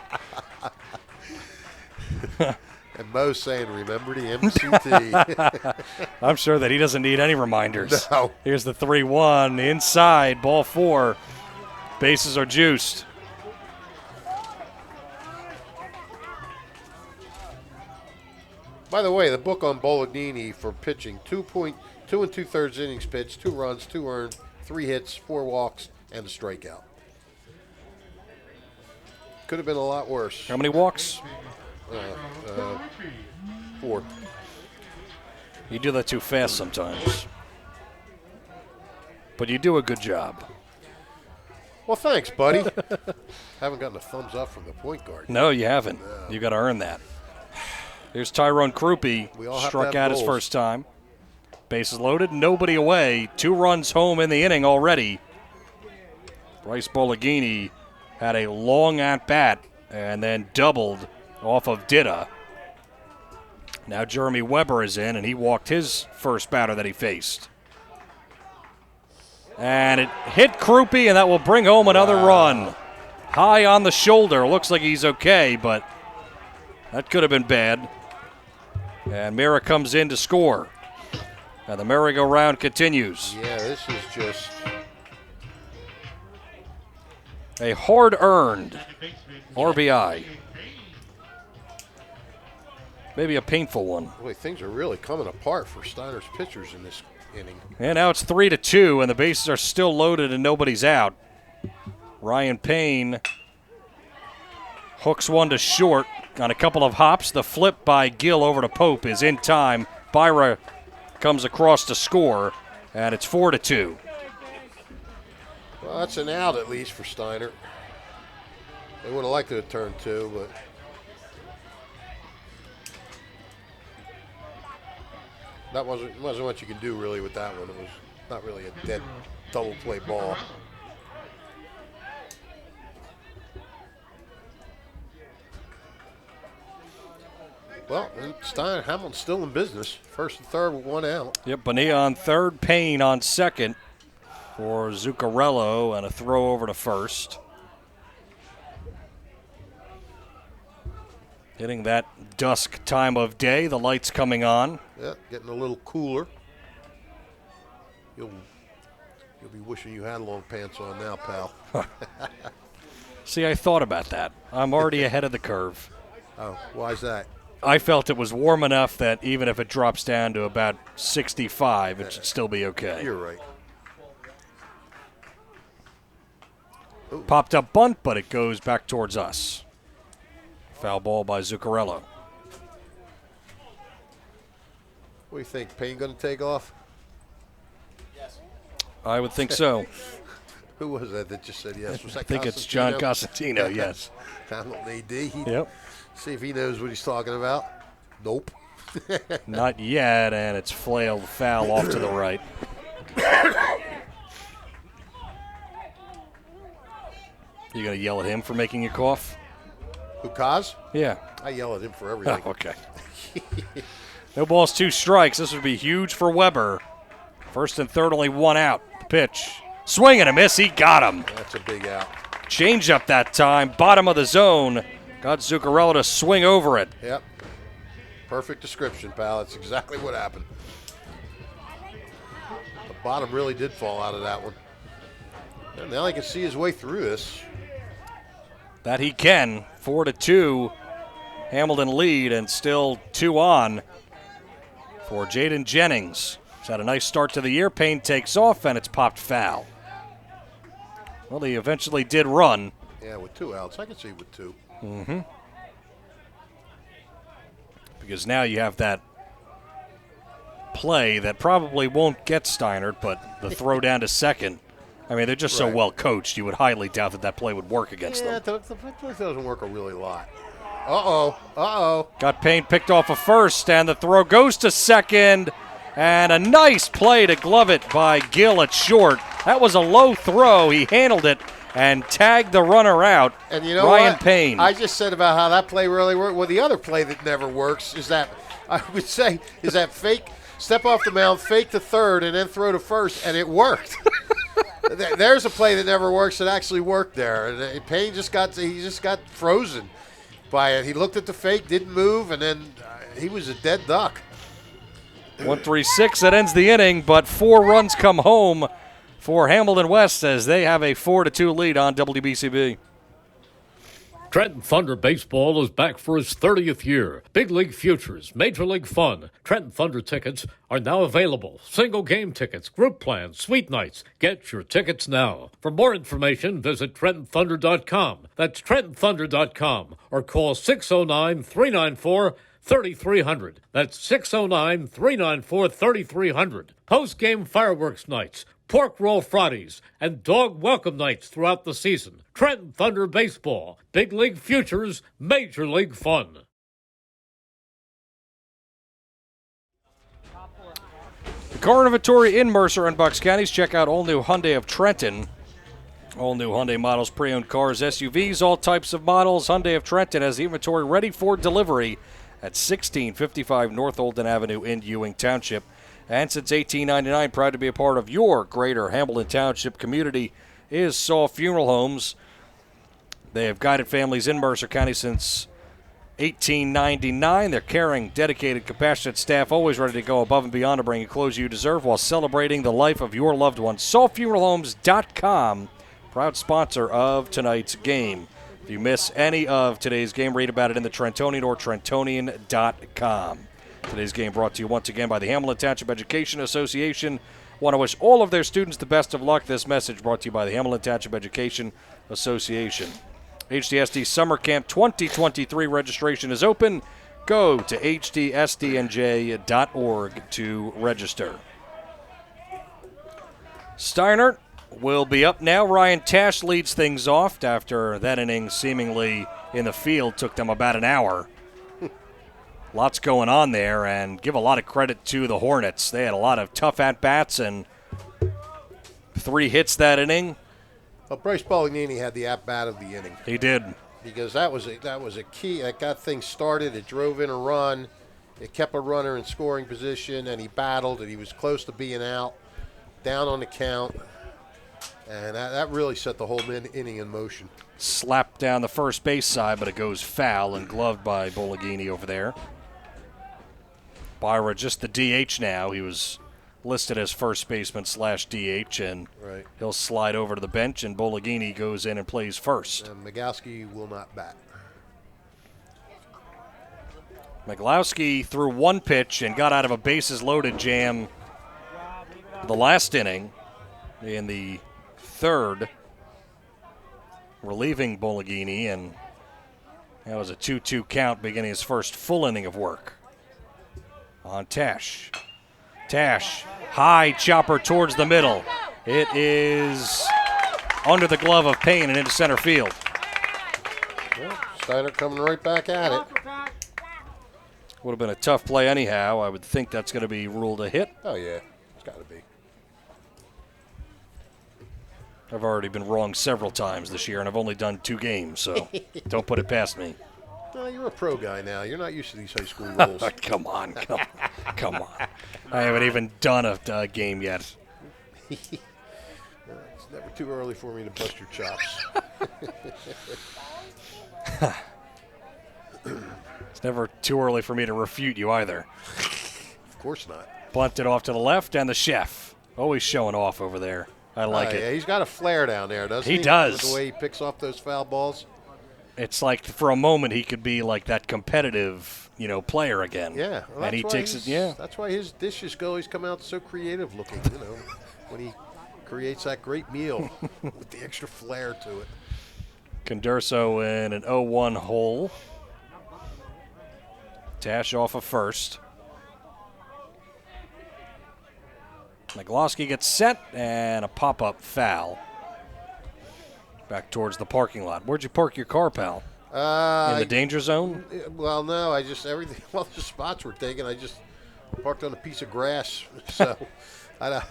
And Mo's saying, remember the MCT. I'm sure that he doesn't need any reminders. No. Here's the 3-1, inside, ball 4. Bases are juiced. By the way, the book on Bolognini for pitching, 2 2/3 innings pitched, 2 runs, 2 earned, 3 hits, 4 walks, and a strikeout. Could have been a lot worse. How many walks? 4. You do that too fast sometimes. But you do a good job. Well, thanks, buddy. Haven't gotten a thumbs up from the point guard. No, you haven't. You got to earn that. Here's Tyrone Krupe, struck out his first time. Bases loaded, nobody away. 2 runs home in the inning already. Bryce Bolognini had a long at-bat and then doubled off of Dida. Now Jeremy Weber is in, and he walked his first batter that he faced. And it hit Krupe, and that will bring home another run. High on the shoulder. Looks like he's okay, but that could have been bad. And Mira comes in to score. And the merry-go-round continues. Yeah, this is just a hard-earned RBI. Maybe a painful one. Boy, things are really coming apart for Steiner's pitchers in this inning. And now it's 3-2, and the bases are still loaded and nobody's out. Ryan Payne hooks one to short on a couple of hops. The flip by Gill over to Pope is in time. Byra comes across to score, and it's 4-2. Well, that's an out at least for Steinert. They would have liked it to turn 2, but that wasn't what you can do really with that one. It was not really a dead double play ball. Well, and Hamilton's still in business. First and third with 1 out. Yep, Bonilla on third, Payne on second for Zuccarello, and a throw over to first. Hitting that dusk time of day, the lights coming on. Yeah, getting a little cooler. You'll be wishing you had long pants on now, pal. See, I thought about that. I'm already ahead of the curve. Oh, why's that? I felt it was warm enough that even if it drops down to about 65, it should still be okay. You're right. Ooh. Popped up bunt, but it goes back towards us. Foul ball by Zuccarello. What do you think? Payne going to take off? Yes. I would think so. Who was that just said yes? Was that I think it's John Cosentino, yes. Hamilton AD. Yep. See if he knows what he's talking about. Nope. Not yet, and it's flailed foul off to the right. You going to yell at him for making you cough? Who, Kaz? Yeah. I yell at him for everything. Oh, okay. No balls, 2 strikes. This would be huge for Weber. First and third, only 1 out. The pitch. Swing and a miss. He got him. That's a big out. Change up that time. Bottom of the zone. Got Zuccarello to swing over it. Yep. Perfect description, pal. That's exactly what happened. The bottom really did fall out of that one. And now he can see his way through this. That he can. 4-2. Hamilton lead, and still 2 on for Jaden Jennings. He's had a nice start to the year. Payne takes off, and it's popped foul. Well, he eventually did run. Yeah, with 2 outs. I can see with 2. Mm-hmm. Because now you have that play that probably won't get Steinert, but the throw down to second. I mean, they're just so well coached, you would highly doubt that play would work against them. Yeah, that doesn't work a really lot. Uh-oh. Got Payne picked off a first, and the throw goes to second. And a nice play to glove it by Gill at short. That was a low throw. He handled it and tagged the runner out. And you know Ryan what? Payne. I just said about how that play really worked. Well, the other play that never works is that, I would say, is that fake, step off the mound, fake to third, and then throw to first, and it worked. There's a play that never works that actually worked there. And Payne just got frozen by it. He looked at the fake, didn't move, and then he was a dead duck. 1-3-6, that ends the inning, but 4 runs come home for Hamilton West as they have a 4-2 lead on WBCB. Trenton Thunder Baseball is back for its 30th year. Big League Futures, Major League Fun. Trenton Thunder tickets are now available. Single game tickets, group plans, suite nights. Get your tickets now. For more information, visit TrentonThunder.com. That's TrentonThunder.com or call 609-394-3300. That's 609-394-3300. Post-game fireworks nights, pork roll Fridays, and dog welcome nights throughout the season. Trenton Thunder Baseball. Big League Futures, Major League Fun. The car inventory in Mercer and Bucks Counties. Check out all new Hyundai of Trenton. All new Hyundai models, pre-owned cars, SUVs, all types of models. Hyundai of Trenton has the inventory ready for delivery at 1655 North Olden Avenue in Ewing Township. And since 1899, proud to be a part of your greater Hamilton Township community is Saw Funeral Homes. They have guided families in Mercer County since 1899. They're caring, dedicated, compassionate staff, always ready to go above and beyond to bring you clothes you deserve while celebrating the life of your loved one. SawFuneralHomes.com, proud sponsor of tonight's game. If you miss any of today's game, read about it in the Trentonian or Trentonian.com. Today's game brought to you once again by the Hamilton Township Education Association. Want to wish all of their students the best of luck. This message brought to you by the Hamilton Township Education Association. HDSD Summer Camp 2023 registration is open. Go Go to hdsdnj.org to register. Steinert will be up now. Ryan Tash leads things off after that inning seemingly in the field took them about an hour. Lots going on there, and give a lot of credit to the Hornets. They had a lot of tough at-bats and 3 hits that inning. Well, Bryce Bolognini had the at-bat of the inning. He did. Because that was a key. That got things started. It drove in a run. It kept a runner in scoring position, and he battled, and he was close to being out, down on the count. And that really set the whole inning in motion. Slapped down the first base side, but it goes foul and gloved by Bolognini over there. Byra just the DH now. He was listed as first baseman / DH, and he'll slide over to the bench, and Bolognini goes in and plays first. And Migalski will not bat. Miglowski threw 1 pitch and got out of a bases-loaded jam the last inning in the 3rd, relieving Bolognini, and that was a 2-2 count beginning his first full inning of work. On Tash. Tash, high chopper towards the middle. It is under the glove of Payne and into center field. Well, Steinert coming right back at it. Would have been a tough play anyhow. I would think that's going to be ruled a hit. Oh, yeah. It's got to be. I've already been wrong several times this year, and I've only done 2 games, so don't put it past me. No, you're a pro guy now. You're not used to these high school rules. Come on. I haven't even done a game yet. It's never too early for me to bust your chops. It's never too early for me to refute you either. Of course not. Bunted off to the left, and the chef. Always showing off over there. I like it. Yeah, he's got a flair down there, doesn't he? He does. With the way he picks off those foul balls. It's like for a moment he could be like that competitive, player again. Yeah. Well, and he takes it, yeah. That's why his dishes always come out so creative looking, when he creates that great meal with the extra flair to it. Condurso in an 0-1 hole. Tash off of first. Miglowski gets set, and a pop-up foul. Back towards the parking lot. Where'd you park your car, pal? In the danger zone? Well, no. Everything, all the spots were taken. I just parked on a piece of grass. So I'm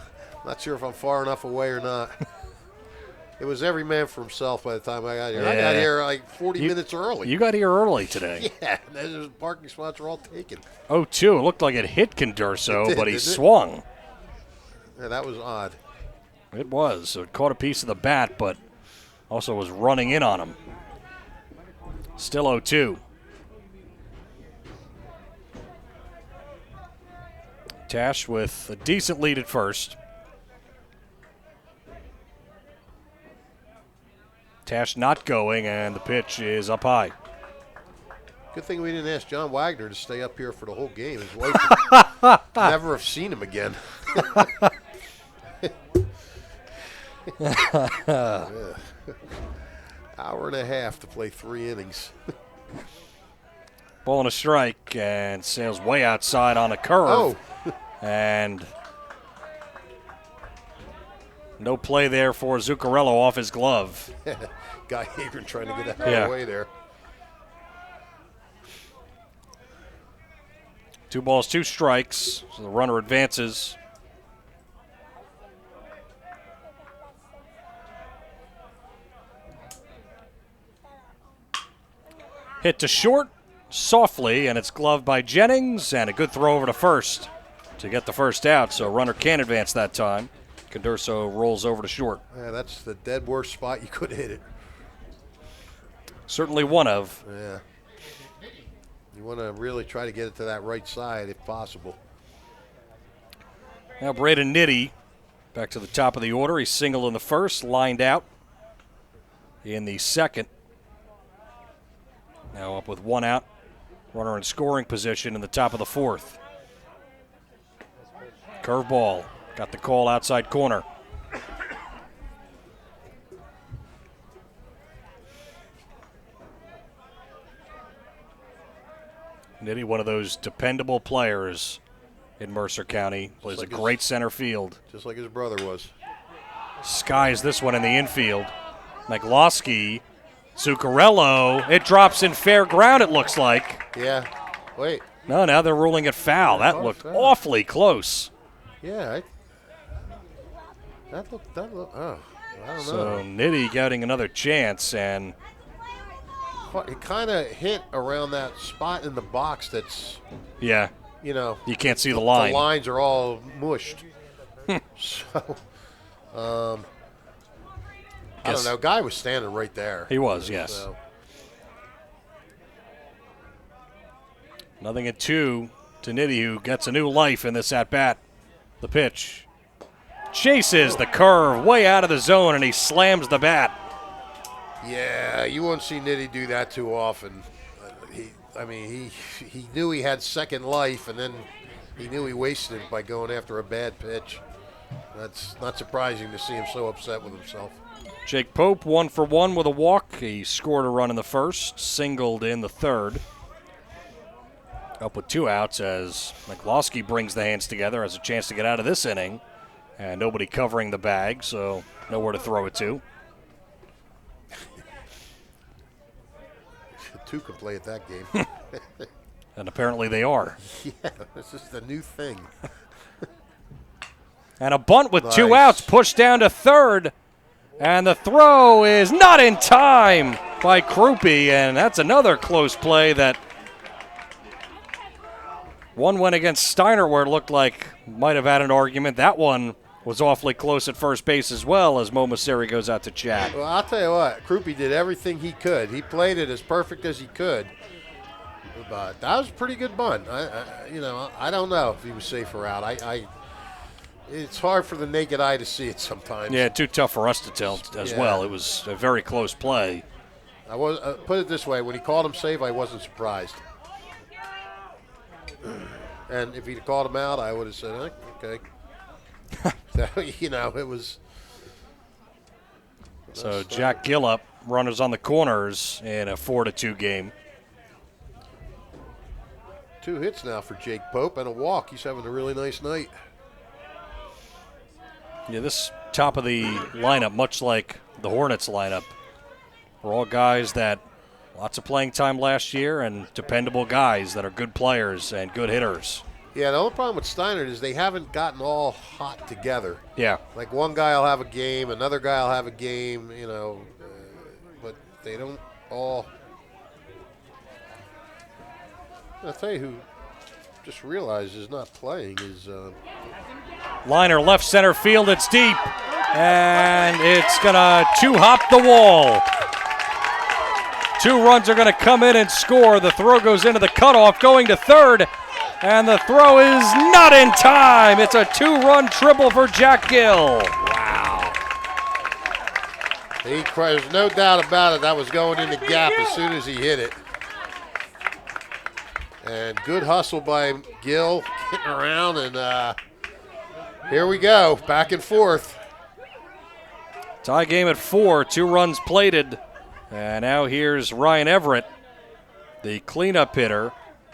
not sure if I'm far enough away or not. It was every man for himself by the time I got here. Yeah. I got here like 40 minutes early. You got here early today. Yeah, those parking spots were all taken. 0-2. It looked like it hit Condurso, but he swung. Yeah, that was odd. It was. So it caught a piece of the bat, but also was running in on him. Still 0-2. Tash with a decent lead at first. Tash not going, and the pitch is up high. Good thing we didn't ask John Wagner to stay up here for the whole game. His wife would never have seen him again. Hour and a half to play 3 innings. Ball and a strike, and sails way outside on a curve. Oh. And no play there for Zuccarello off his glove. Guy Hager trying to get out of the way there. 2 balls, 2 strikes. So the runner advances. Hit to short, softly, and it's gloved by Jennings, and a good throw over to first to get the first out, so runner can advance that time. Condurso rolls over to short. Yeah, that's the dead worst spot you could hit it. Certainly one of. Yeah. You want to really try to get it to that right side if possible. Now Braden Nitty back to the top of the order. He's single in the first, lined out in the second. Now up with 1 out. Runner in scoring position in the top of the 4th. Curveball. Got the call outside corner. Nitty, one of those dependable players in Mercer County, plays like a great center field. Just like his brother was. Skies this one in the infield. McLosky, Zuccarello. It drops in fair ground, it looks like. Yeah. Wait. No, now they're ruling it foul. That looked awfully close. Yeah. That looked, oh, I don't know. So Nitty getting another chance, and it kind of hit around that spot in the box that's, yeah, you know. You can't see the line. The lines are all mushed. So, I don't know. Guy was standing right there. He was, yes. So. 0-2 to Nitty, who gets a new life in this at-bat. The pitch. Chases the curve way out of the zone, and he slams the bat. Yeah, you won't see Nitty do that too often. He knew he had second life, and then he knew he wasted it by going after a bad pitch. That's not surprising to see him so upset with himself. Jake Pope 1 for 1 with a walk. He scored a run in the first, singled in the third. Up with 2 outs as McLosky brings the hands together, has a chance to get out of this inning. And nobody covering the bag, so nowhere to throw it to. 2 can play at that game. And apparently they are. Yeah, this is the new thing. And a bunt with 2 outs, pushed down to third. And the throw is not in time by Krupe, and that's another close play that one went against Steinert where it looked like might have had an argument. That one was awfully close at first base as well as Mo Maseri goes out to chat. Well, I'll tell you what, Krupe did everything he could. He played it as perfect as he could. But that was a pretty good bunt. I don't know if he was safe or out. It's hard for the naked eye to see it sometimes. Yeah, too tough for us to tell as well. It was a very close play. I was put it this way: when he called him safe, I wasn't surprised. And if he'd called him out, I would have said, okay. So, it was. So Jack Gillup, runners on the corners in a 4-2 game. 2 hits now for Jake Pope and a walk. He's having a really nice night. Yeah, this top of the lineup, much like the Hornets lineup, are all guys that lots of playing time last year and dependable guys that are good players and good hitters. Yeah, the only problem with Steinert is they haven't gotten all hot together. Yeah. Like one guy will have a game, another guy will have a game, but they don't all. I'll tell you who just realized is not playing is. Liner left center field, it's deep, and it's going to 2-hop the wall. 2 runs are going to come in and score. The throw goes into the cutoff, going to third. And the throw is not in time. It's a 2-run triple for Jack Gill. Wow. There's no doubt about it. That was going in the gap as soon as he hit it. And good hustle by Gill, getting around, and here we go, back and forth. Tie game at 4, 2 runs plated. And now here's Ryan Everett, the cleanup hitter.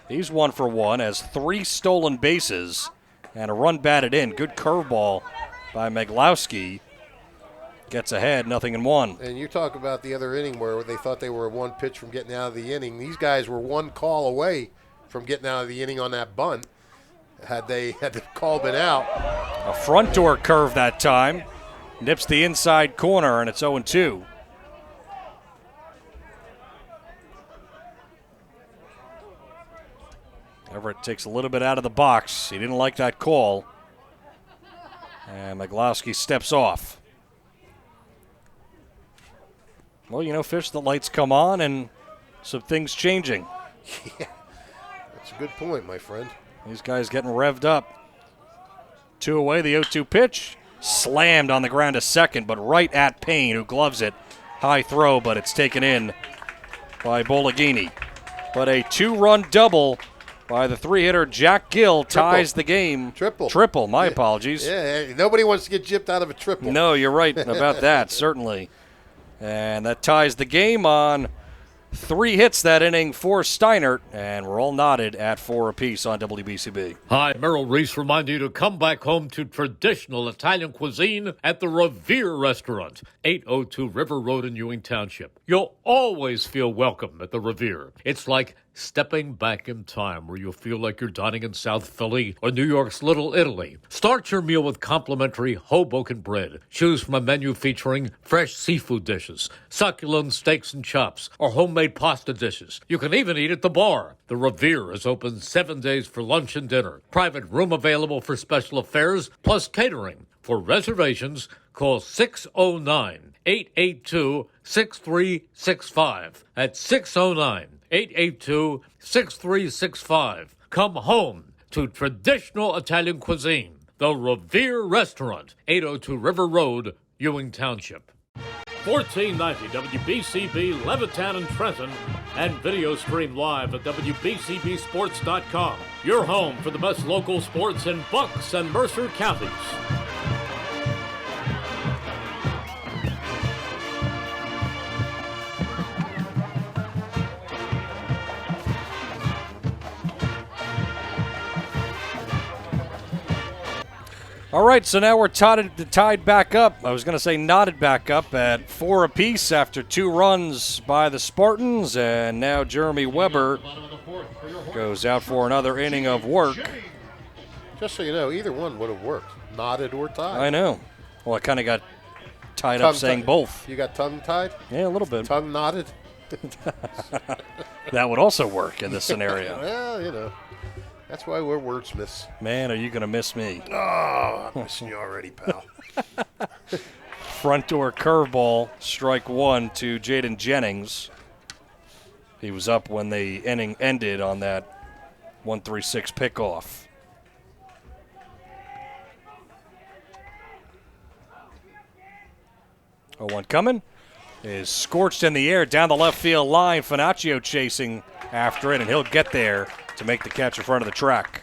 He's 1 for 1, has 3 stolen bases and a run batted in. Good curveball by Meglowski. Gets ahead, 0-1. And you talk about the other inning where they thought they were 1 pitch from getting out of the inning. These guys were 1 call away from getting out of the inning on that bunt. Had the call been out. A front door curve that time. Nips the inside corner, and it's 0-2. Everett takes a little bit out of the box. He didn't like that call. And Meglowski steps off. Well, Fish, the lights come on and some things changing. Yeah, that's a good point, my friend. These guys getting revved up. 2 away, the 0-2 pitch. Slammed on the ground to second, but right at Payne, who gloves it. High throw, but it's taken in by Bologhini. But a 2-run double by the 3-hitter Jack Gill ties the game. Triple, my apologies. Yeah, nobody wants to get gypped out of a triple. No, you're right about that, certainly. And that ties the game on 3 hits that inning for Steinert, and we're all knotted at 4 apiece on WBCB. Hi, Merrill Reese remind you to come back home to traditional Italian cuisine at the Revere Restaurant, 802 River Road in Ewing Township. You'll always feel welcome at the Revere. It's like stepping back in time where you'll feel like you're dining in South Philly or New York's Little Italy. Start your meal with complimentary Hoboken bread. Choose from a menu featuring fresh seafood dishes, succulent steaks and chops, or homemade pasta dishes. You can even eat at the bar. The Revere is open 7 days for lunch and dinner. Private room available for special affairs, plus catering. For reservations, call 609-882-6365. That's 609-882-6365. Come home to traditional Italian cuisine. The Revere Restaurant, 802 River Road, Ewing Township. 1490 WBCB Levittown and Trenton, and video stream live at WBCBsports.com. Your home for the best local sports in Bucks and Mercer counties. All right, so now we're tied back up. I was going to say knotted back up at 4 apiece after 2 runs by the Spartans, and now Jeremy Weber goes out for another inning of work. Just so you know, either one would have worked, knotted or tied. I know. Well, I kind of got tied up saying both. You got tongue-tied? Yeah, a little bit. Tongue knotted? That would also work in this scenario. Well, you know. That's why we're wordsmiths. Man, are you going to miss me? Oh, I'm missing you already, pal. Front door curveball, strike 1 to Jaden Jennings. He was up when the inning ended on that 1-3-6 pickoff. Oh, one coming. Is scorched in the air down the left field line. Finaccio chasing after it, and he'll get there to make the catch in front of the track.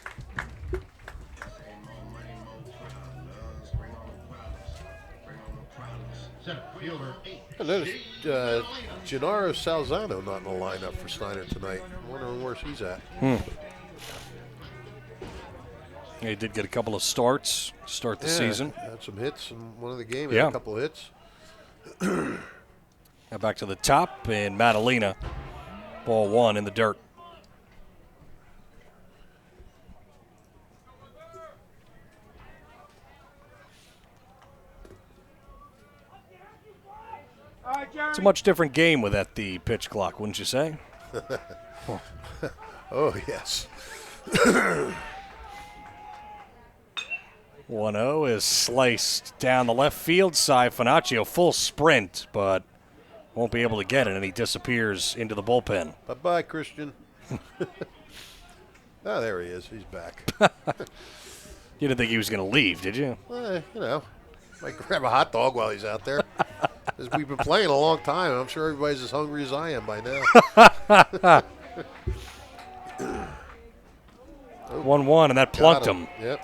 I noticed Gennaro Salzano not in the lineup for Steiner tonight. I'm wondering where he's at. He did get a couple of starts to start the season. Had some hits in one of the games. Yeah. Had a couple of hits. Now back to the top, and Madalena. Ball 1 in the dirt. It's a much different game without the pitch clock, wouldn't you say? Oh, yes. 1-0 is sliced down the left field side. Finaccio full sprint, but won't be able to get it, and he disappears into the bullpen. Bye-bye, Christian. Oh, there he is. He's back. You didn't think he was going to leave, did you? You know, might grab a hot dog while he's out there. We've been playing a long time. I'm sure everybody's as hungry as I am by now. 1-1, and that plunked him. Yep.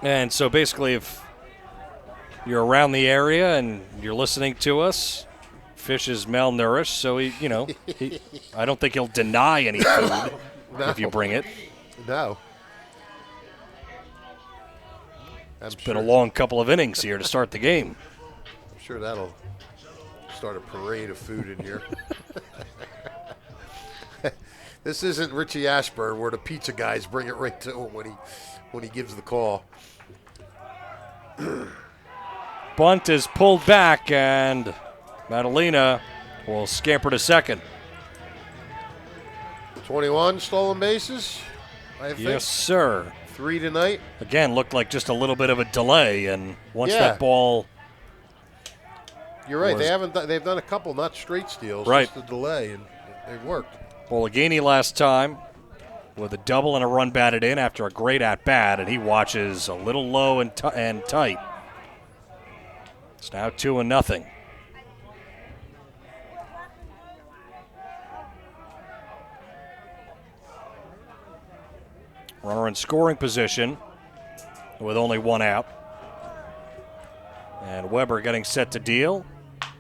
And so basically, if you're around the area and you're listening to us, Fish is malnourished, so I don't think he'll deny any food if you bring it. No. It's been a long couple of innings here to start the game. I'm sure that'll start a parade of food in here. This isn't Richie Ashburn where the pizza guys bring it right to him when he gives the call. Bunt is pulled back, and Madalena will scamper to second. 21 stolen bases, I think. Yes, sir. 3 tonight. Again, looked like just a little bit of a delay, and once Yeah. that ball... You're right. was- They've done a couple, not straight steals, Right. just a delay, and they've worked. Bologhini last time with a double and a run batted in after a great at-bat, and he watches a little low and tight. It's now 2-0. Runner in scoring position with only 1 out. And Weber getting set to deal.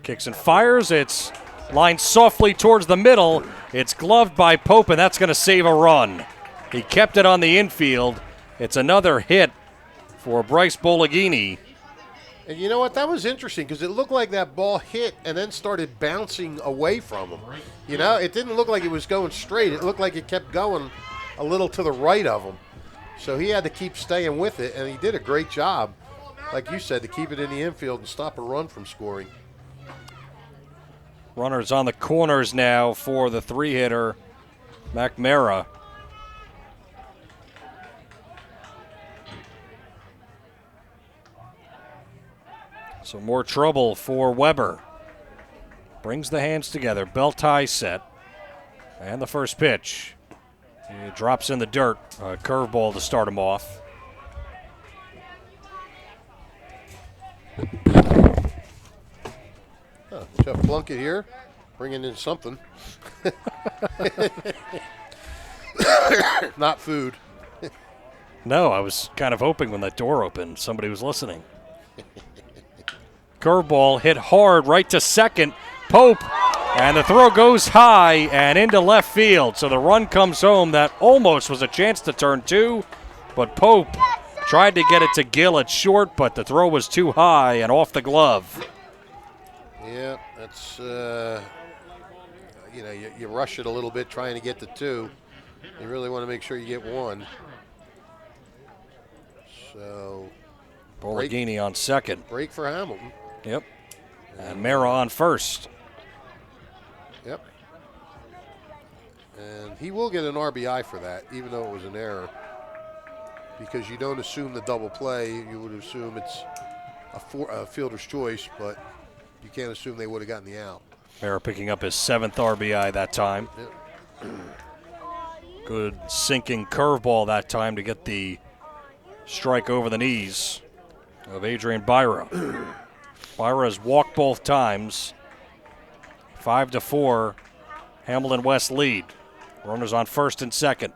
Kicks and fires. It's Line softly towards the middle. It's gloved by Pope, and that's going to save a run. He kept it on the infield. It's another hit for Bryce Bologhini. And you know what? That was interesting because it looked like that ball hit and then started bouncing away from him. You know, it didn't look like it was going straight. It looked like it kept going a little to the right of him. So he had to keep staying with it, and he did a great job, like you said, to keep it in the infield and stop a run from scoring. Runners on the corners now for the 3-hitter, McNamara. So more trouble for Weber. Brings the hands together, belt tie set. And the first pitch. He drops in the dirt. A curveball to start him off. Jeff Plunkett here, bringing in something. Not food. No, I was kind of hoping when that door opened, somebody was listening. Curveball hit hard right to second. Pope, and the throw goes high and into left field. So the run comes home. That almost was a chance to turn 2, but Pope tried to get it to Gill at short, but the throw was too high and off the glove. Yeah, that's, you rush it a little bit trying to get to 2. You really want to make sure you get 1. So, Bologhini on second. Break for Hamilton. Yep. And Mara on first. Yep. And he will get an RBI for that, even though it was an error. Because you don't assume the double play. You would assume it's a fielder's choice, but you can't assume they would have gotten the out. Mara picking up his 7th RBI that time. Yep. Good sinking curveball that time to get the strike over the knees of Adrian Byra. Byra has walked both times. 5-4, Hamilton West lead. Runners on first and second.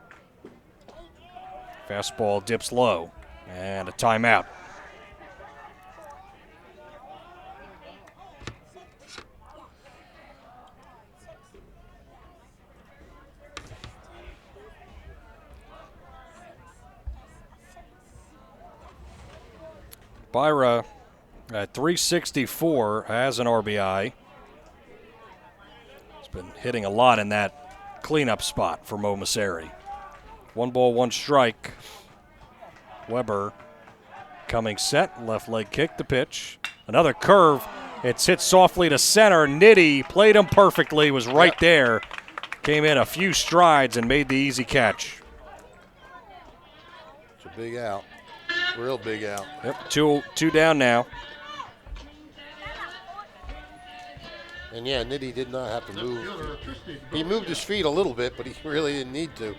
Fastball dips low, and a timeout. Byra at 364 has an RBI. He's been hitting a lot in that cleanup spot for Mo Masseri. 1 ball, 1 strike. Weber coming set, left leg kick, the pitch. Another curve. It's hit softly to center. Nitty played him perfectly, was right there. Came in a few strides and made the easy catch. It's a big out. Real big out. Yep, two down now. And yeah, Nitty did not have to move. He moved his feet a little bit, but he really didn't need to.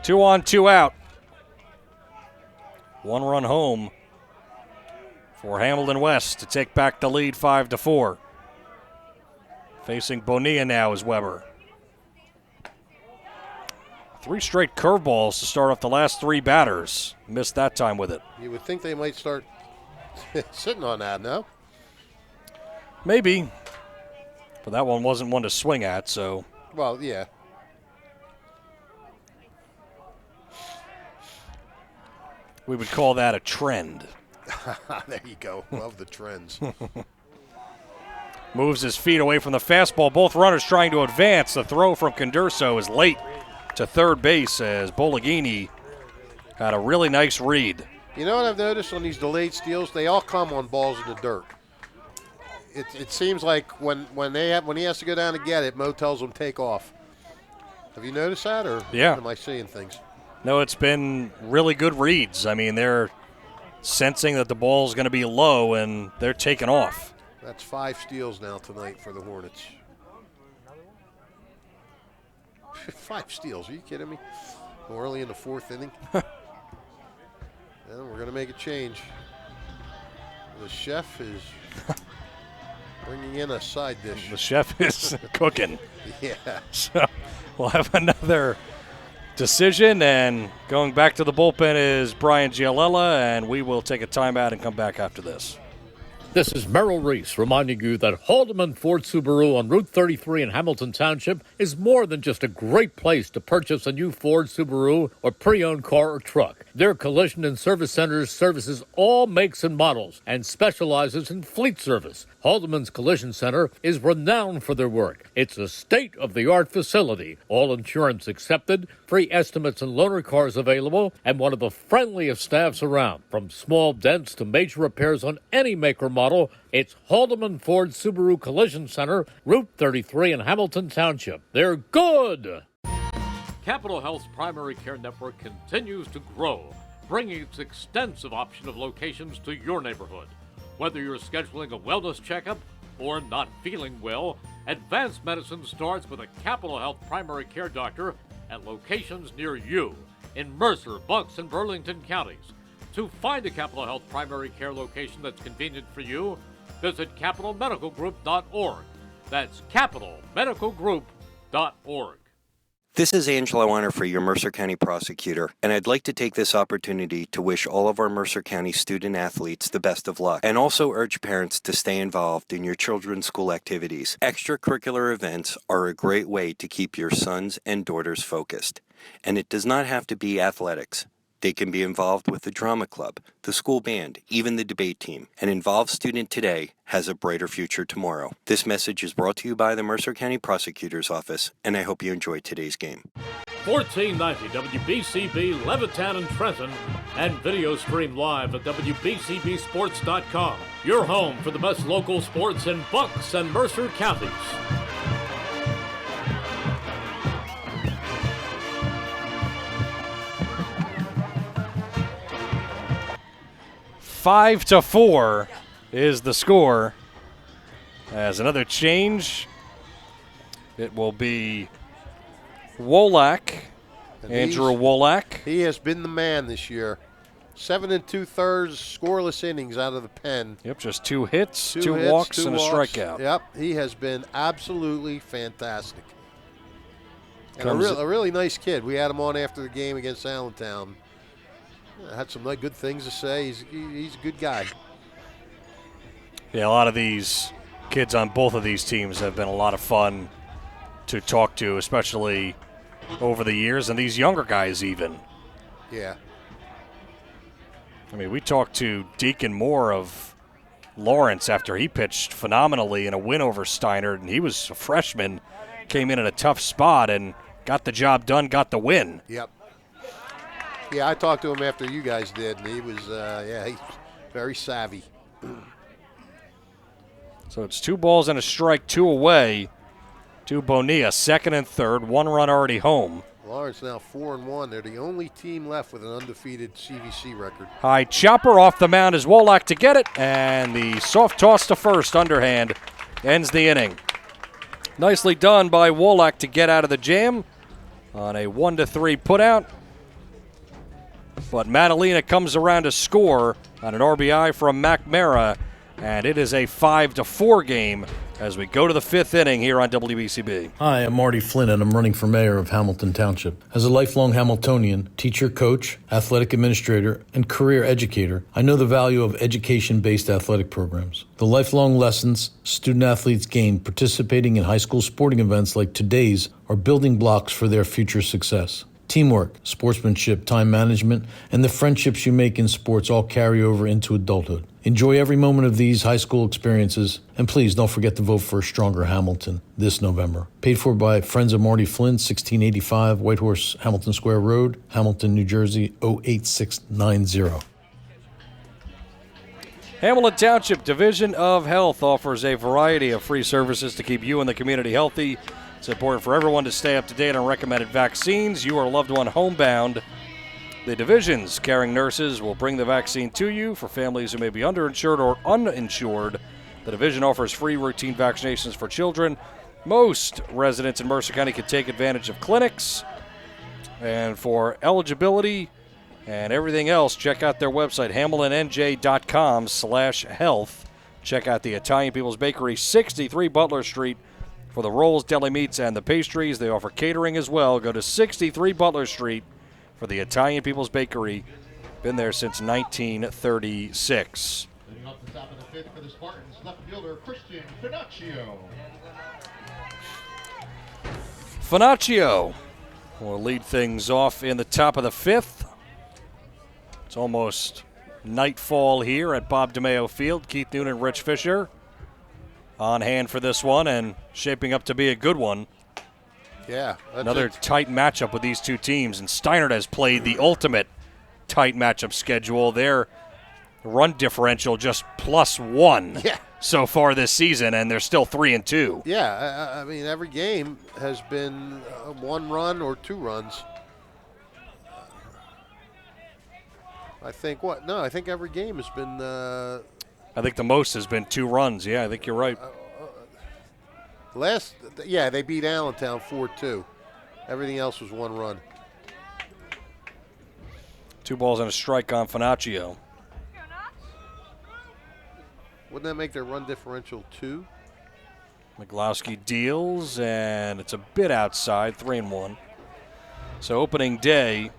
Two on, 2 out. 1 run home for Hamilton West to take back the lead 5-4. Facing Bonilla now is Weber. 3 straight curveballs to start off the last 3 batters. Missed that time with it. You would think they might start sitting on that, no? Maybe. But that one wasn't one to swing at, so. Well, yeah. We would call that a trend. There you go. Love the trends. Moves his feet away from the fastball. Both runners trying to advance. The throw from Condurso is late to third base as Bologhini had a really nice read. You know what I've noticed on these delayed steals? They all come on balls in the dirt. It seems like when he has to go down to get it, Mo tells him take off. Have you noticed that, or yeah. Am I seeing things? No, it's been really good reads. I mean, they're sensing that the ball's going to be low, and they're taking off. That's 5 steals now tonight for the Hornets. 5 steals. Are you kidding me? We're early in the 4th inning. And we're going to make a change. The chef is bringing in a side dish. The chef is cooking. Yeah. So we'll have another decision, and going back to the bullpen is Brian Gialella, and we will take a timeout and come back after this. This is Merrill Reese reminding you that Haldeman Ford Subaru on Route 33 in Hamilton Township is more than just a great place to purchase a new Ford Subaru or pre-owned car or truck. Their collision and service centers services all makes and models and specializes in fleet service. Haldeman's Collision Center is renowned for their work. It's a state-of-the-art facility, all insurance accepted, free estimates and loaner cars available, and one of the friendliest staffs around. From small dents to major repairs on any make or model, it's Haldeman Ford Subaru Collision Center, Route 33 in Hamilton Township. They're good! Capital Health's primary care network continues to grow, bringing its extensive option of locations to your neighborhood. Whether you're scheduling a wellness checkup or not feeling well, advanced medicine starts with a Capital Health primary care doctor at locations near you in Mercer, Bucks, and Burlington counties. To find a Capital Health primary care location that's convenient for you, visit capitalmedicalgroup.org. That's capitalmedicalgroup.org. This is Angelo Honor, your Mercer County prosecutor, and I'd like to take this opportunity to wish all of our Mercer County student athletes the best of luck, and also urge parents to stay involved in your children's school activities. Extracurricular events are a great way to keep your sons and daughters focused, and it does not have to be athletics. They can be involved with the drama club, the school band, even the debate team. An involved student today has a brighter future tomorrow. This message is brought to you by the Mercer County Prosecutor's Office, and I hope you enjoyed today's game. 1490 WBCB Levittown and Trenton, and video stream live at WBCBsports.com. Your home for the best local sports in Bucks and Mercer counties. 5-4 is the score. As another change, it will be Wolak, Andrew Wolak. He has been the man this year. 7 2/3 scoreless innings out of the pen. Yep, just 2 hits, 2 walks, and a strikeout. Yep, he has been absolutely fantastic. And a really nice kid. We had him on after the game against Allentown. Had some good things to say. He's a good guy. Yeah, a lot of these kids on both of these teams have been a lot of fun to talk to, especially over the years, and these younger guys even. Yeah. I mean, we talked to Deacon Moore of Lawrence after he pitched phenomenally in a win over Steinert, and he was a freshman, came in a tough spot and got the job done, got the win. Yep. Yeah, I talked to him after you guys did, and he was, he's very savvy. So it's 2 balls and a strike, 2 away to Bonilla, 2nd and 3rd, 1 run already home. Lawrence now 4-1. They're the only team left with an undefeated CVC record. High chopper off the mound is Wolak to get it, and the soft toss to first underhand ends the inning. Nicely done by Wolak to get out of the jam on a 1-3 putout. But Madalena comes around to score on an RBI from McMara, and it is a 5-4 game as we go to the 5th inning here on WBCB. Hi, I'm Marty Flynn, and I'm running for mayor of Hamilton Township. As a lifelong Hamiltonian, teacher, coach, athletic administrator, and career educator, I know the value of education-based athletic programs. The lifelong lessons student-athletes gain participating in high school sporting events like today's are building blocks for their future success. Teamwork, sportsmanship, time management, and the friendships you make in sports all carry over into adulthood. Enjoy every moment of these high school experiences, and please don't forget to vote for a stronger Hamilton this November. Paid for by Friends of Marty Flynn, 1685 Whitehorse Hamilton Square Road, Hamilton, New Jersey, 08690. Hamilton Township Division of Health offers a variety of free services to keep you and the community healthy. It's important for everyone to stay up to date on recommended vaccines. You or a loved one homebound. The division's caring nurses will bring the vaccine to you. For families who may be underinsured or uninsured, the division offers free routine vaccinations for children. Most residents in Mercer County can take advantage of clinics. And for eligibility and everything else, check out their website, hamiltonnj.com/health. Check out the Italian People's Bakery, 63 Butler Street, for the rolls, deli meats, and the pastries. They offer catering as well. Go to 63 Butler Street for the Italian People's Bakery. Been there since 1936. Leading off the top of the fifth for the Spartans, left fielder Christian Finaccio. Finaccio will lead things off in the top of the fifth. It's almost nightfall here at Bob DeMeo Field. Keith Noonan, Rich Fisher on hand for this one and shaping up to be a good one. Yeah. Another tight matchup with these two teams, and Steinert has played the ultimate tight matchup schedule. Their run differential just +1 so far this season, and they're still 3-2. Yeah, I mean, every game has been 1 run or 2 runs. I think I think every game has been. I think the most has been 2 runs. Yeah, I think you're right. They beat Allentown 4-2. Everything else was 1 run. 2 balls and a strike on Finaccio. Wouldn't that make their run differential 2? McLowski deals, and it's a bit outside, 3-1. So opening day,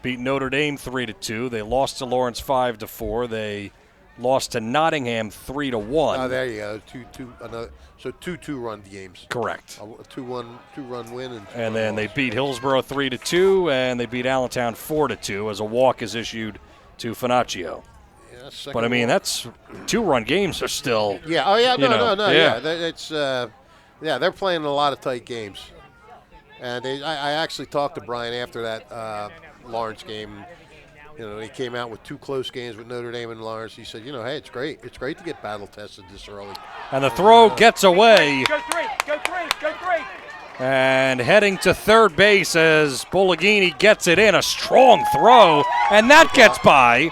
beat Notre Dame 3-2. They lost to Lawrence 5-4. They lost to Nottingham 3-1. Oh, there you go. 2-2. So 2 2-run games. Correct. A 2-run win, and then they beat Hillsborough 3-2, and they beat Allentown 4-2 as a walk is issued to Finaccio. Yeah, but I mean, that's 2-run games are still. Yeah. Oh yeah. No. Yeah. It's they're playing a lot of tight games, and I actually talked to Brian after that Lawrence game. You know, he came out with 2 close games with Notre Dame and Lawrence. He said, hey, it's great. It's great to get battle tested this early. And the throw gets away. Go three. And heading to third base as Bologhini gets it in. A strong throw, and that gets by.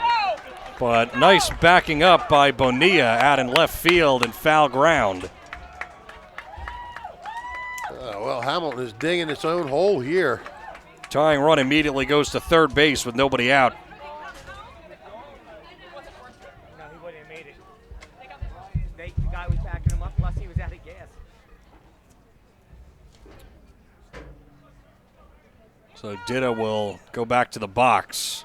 But nice backing up by Bonilla out in left field and foul ground. Well, Hamilton is digging its own hole here. Tying run immediately goes to third base with nobody out. No, he wouldn't have made it. The guy was backing him up, plus he was out of gas. So Ditta will go back to the box.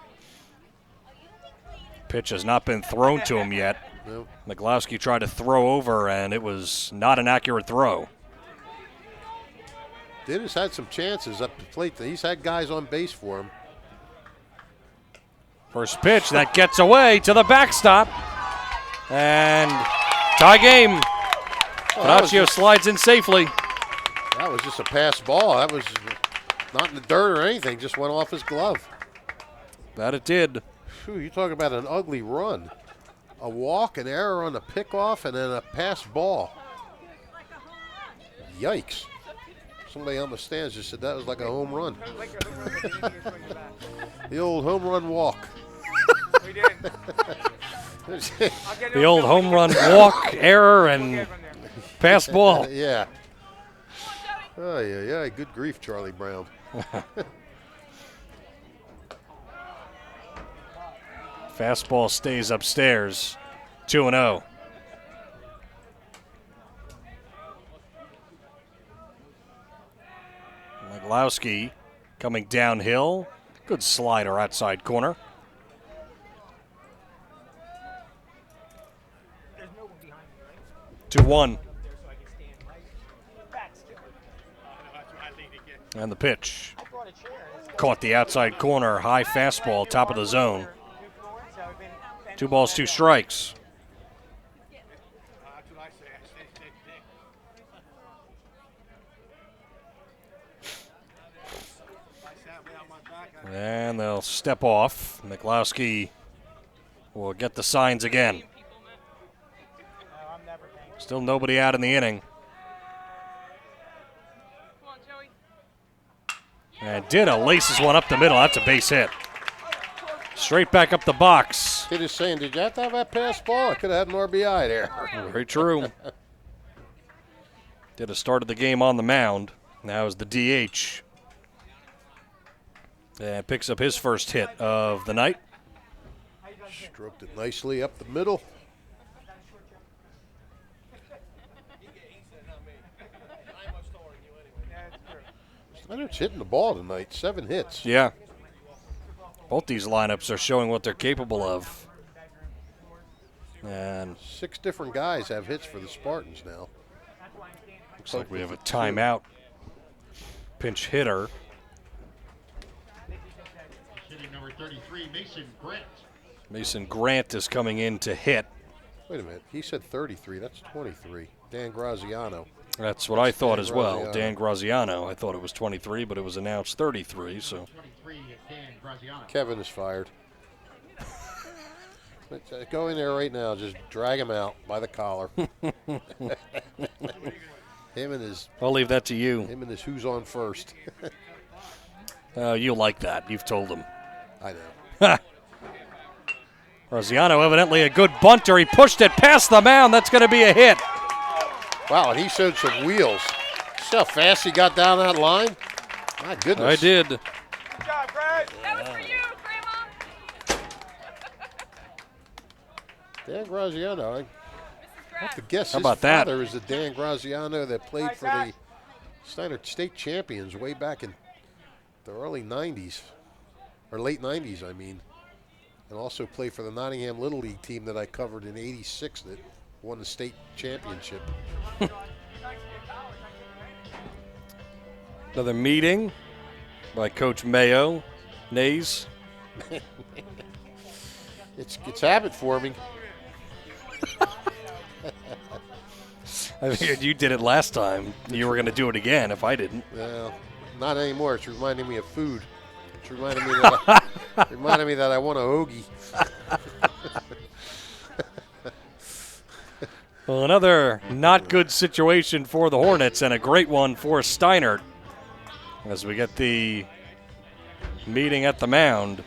Pitch has not been thrown to him yet. Nope. McLowski tried to throw over, and it was not an accurate throw. Ditta's had some chances up the plate. He's had guys on base for him. First pitch, that gets away to the backstop. And tie game. Finaccio slides in safely. That was just a pass ball. That was not in the dirt or anything. Just went off his glove. That it did. Phew, you talk about an ugly run. A walk, an error on the pickoff, and then a pass ball. Yikes. Somebody on the stands just said that was like a home run. The old home run walk. We did. The old home run walk, error, and pass ball. Yeah. Oh, yeah. Good grief, Charlie Brown. Fastball stays upstairs. 2-0. McLowski coming downhill. Good slider outside corner. There's no one behind me, right? 2-1. There so I can stand right back still. And the pitch. I brought a chair. Caught the outside corner. High fastball, top of the zone. 2 balls, 2 strikes. And they'll step off. McLowski will get the signs again. Still nobody out in the inning. And Ditta laces one up the middle. That's a base hit. Straight back up the box. He was saying, did you have to have that pass ball? I could have had an RBI there. Very true. Ditta started the game on the mound. Now is the DH. And picks up his first hit of the night. Stroked it nicely up the middle. Steinert's hitting the ball tonight. 7 hits. Yeah. Both these lineups are showing what they're capable of. And 6 different guys have hits for the Spartans now. looks like we have a timeout. Pinch hitter. Hitting number 33, Mason Grant. Mason Grant is coming in to hit. Wait a minute. He said 33. That's 23. Dan Graziano. That's what I thought Dan as well. Graziano. Dan Graziano. I thought it was 23, but it was announced 33. So 23, Dan Graziano. Kevin is fired. Go in there right now. Just drag him out by the collar. Him and his I'll leave that to you. him and his who's on first. You like that. You've told him. I know. Graziano evidently a good bunter. He pushed it past the mound. That's going to be a hit. Wow, and he showed some wheels. See how fast he got down that line? My goodness. I did. Good job, Greg. That was for you, Grandma. Dan Graziano. I have to guess How his about that? father is the Dan Graziano that played for the Steinert State champions way back in the early 90s, or late 90s, I mean. And also played for the Nottingham Little League team that I covered in '86 that won the state championship. Another meeting by Coach Mayo. Nays. It's habit forming. I figured you did it last time. You were going to do it again if I didn't. Well, not anymore. It's reminding me of food. It's reminding me that I want a hoagie. Well, another not good situation for the Hornets and a great one for Steinert as we get the meeting at the mound.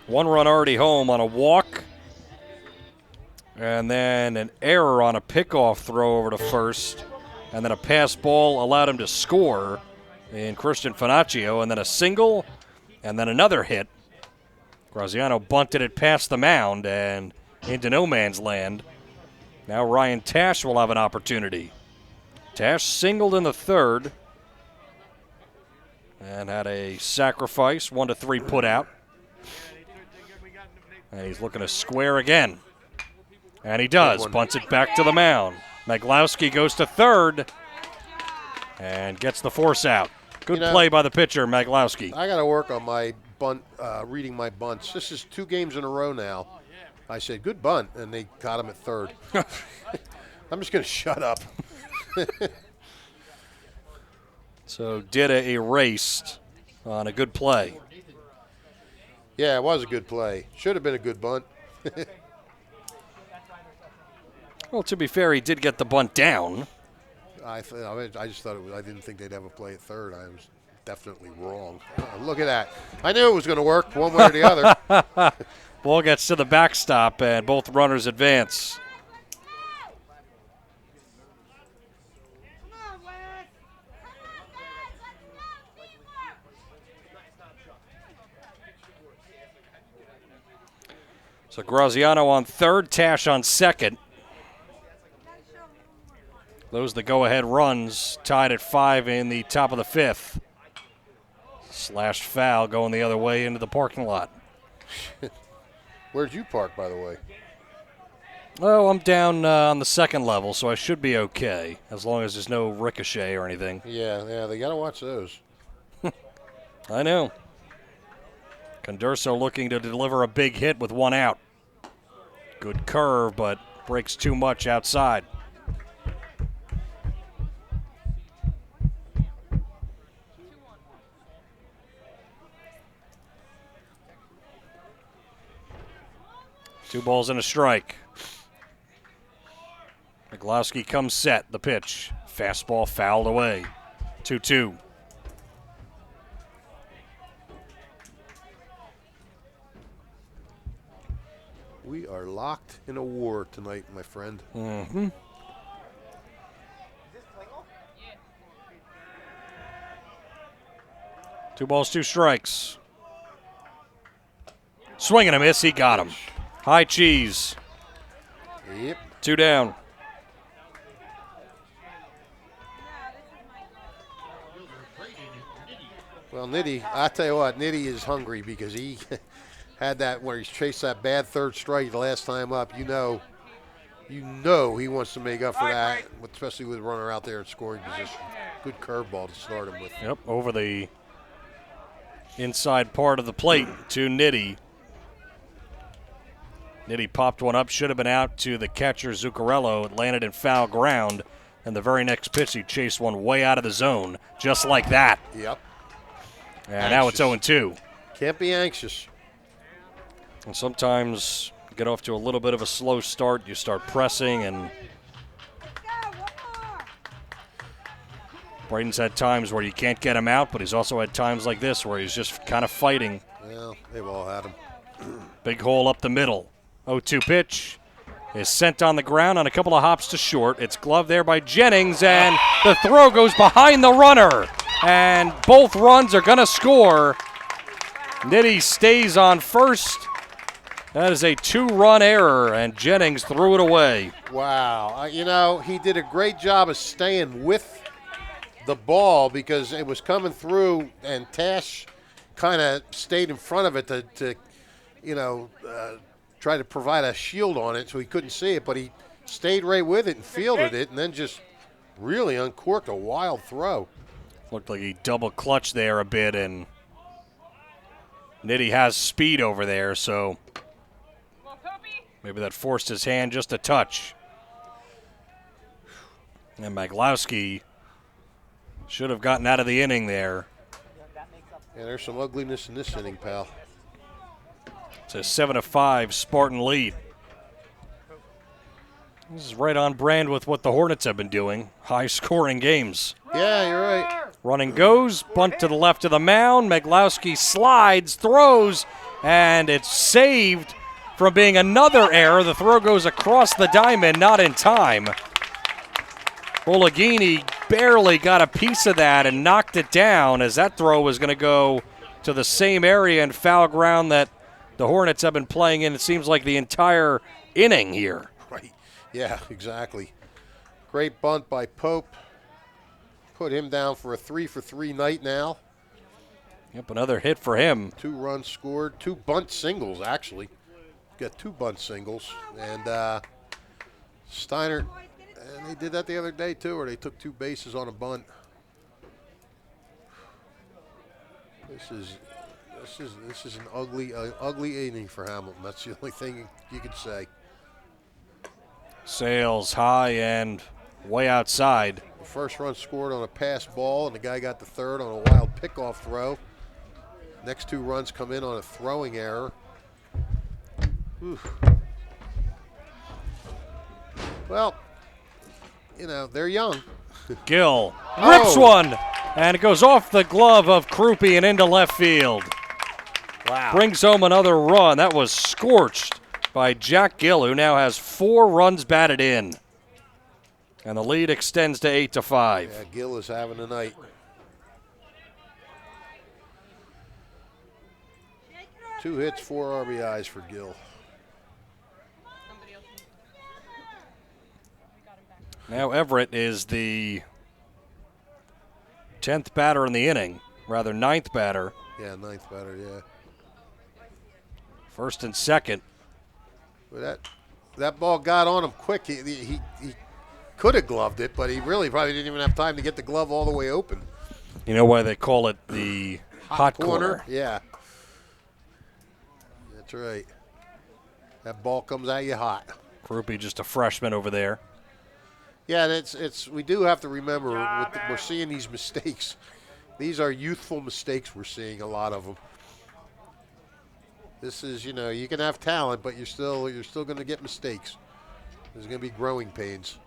1 run already home on a walk, and then an error on a pickoff throw over to first, and then a pass ball allowed him to score in Christian Finaccio, and then a single, and then another hit. Graziano bunted it past the mound and into no man's land. Now Ryan Tash will have an opportunity. Tash singled in the third and had a sacrifice, 1-3 put out. And he's looking to square again. And he does. Bunts it back to the mound. Maglowski goes to third and gets the force out. Good play by the pitcher, Maglowski. I got to work on my bunt, reading my bunts. This is 2 games in a row now. I said, good bunt, and they got him at third. I'm just going to shut up. So Dida erased on a good play. Yeah, it was a good play. Should have been a good bunt. Well, to be fair, he did get the bunt down. I just thought I didn't think they'd have a play at third. I was definitely wrong. Look at that. I knew it was going to work one way or the other. Ball gets to the backstop, and both runners advance. So Graziano on third, Tash on second. Those the go-ahead runs, tied at 5 in the top of the 5th. Slashed foul going the other way into the parking lot. Where'd you park, by the way? Oh, I'm down on the second level, so I should be okay, as long as there's no ricochet or anything. Yeah, they got to watch those. I know. Condurso looking to deliver a big hit with 1 out. Good curve, but breaks too much outside. Two balls and a strike. Maglowski comes set. The pitch. Fastball fouled away. 2-2. We are locked in a war tonight, my friend. Mm-hmm. 2 balls, 2 strikes. Swing and a miss. He got him. High cheese. Yep. 2 down. Well, Nitty, I tell you what, Nitty is hungry because he had that where he's chased that bad third strike the last time up, you know he wants to make up for that, especially with a runner out there in scoring position. Good curveball to start him with. Yep, over the inside part of the plate to Nitti. Nitti popped one up, should have been out to the catcher Zuccarello. It landed in foul ground, and the very next pitch he chased one way out of the zone, just like that. Yep. And now it's 0-2. Can't be anxious. And sometimes you get off to a little bit of a slow start, you start pressing, and Braden's had times where you can't get him out, but he's also had times like this where he's just kind of fighting. Well, they've all had him. Big hole up the middle. 0-2 pitch is sent on the ground on a couple of hops to short. It's gloved there by Jennings, and the throw goes behind the runner. And both runs are going to score. Nitti stays on first. That is a 2-run error, and Jennings threw it away. Wow. He did a great job of staying with the ball because it was coming through, and Tash kind of stayed in front of it to try to provide a shield on it so he couldn't see it, but he stayed right with it and fielded it and then just really uncorked a wild throw. Looked like he double clutched there a bit, and Nitti has speed over there, so maybe that forced his hand just a touch. And Maglowski should have gotten out of the inning there. Yeah, there's some ugliness in this inning, pal. It's a 7-5 Spartan lead. This is right on brand with what the Hornets have been doing. High-scoring games. Yeah, you're right. Running goes, bunt to the left of the mound. Maglowski slides, throws, and it's saved from being another error. The throw goes across the diamond, not in time. Bologhini barely got a piece of that and knocked it down as that throw was going to go to the same area and foul ground that the Hornets have been playing in, it seems like, the entire inning here. Right. Yeah, exactly. Great bunt by Pope. Put him down for a 3-for-3 night now. Yep, another hit for him. 2 runs scored. 2 bunt singles, actually. Got 2 bunt singles. And Steinert, and they did that the other day, too, where they took 2 bases on a bunt. This is an ugly inning for Hamilton. That's the only thing you could say. Sails high and way outside. The first run scored on a pass ball, and the guy got the third on a wild pickoff throw. Next 2 runs come in on a throwing error. Oof. Well, they're young. Gill rips one, and it goes off the glove of Krupe and into left field. Wow. Brings home another run. That was scorched by Jack Gill, who now has 4 runs batted in. And the lead extends to 8-5. Yeah, Gill is having a night. Two hits, 4 RBIs for Gill. Now Everett is the 10th batter in the inning, rather 9th batter. Yeah, 9th batter, yeah. First and second. Well, that ball got on him quick. He could have gloved it, but he really probably didn't even have time to get the glove all the way open. You know why they call it the hot corner? Yeah. That's right. That ball comes at you hot. Krupe just a freshman over there. Yeah, and we do have to remember we're seeing these mistakes. These are youthful mistakes we're seeing, a lot of them. This is, you can have talent, but you're still going to get mistakes. There's going to be growing pains.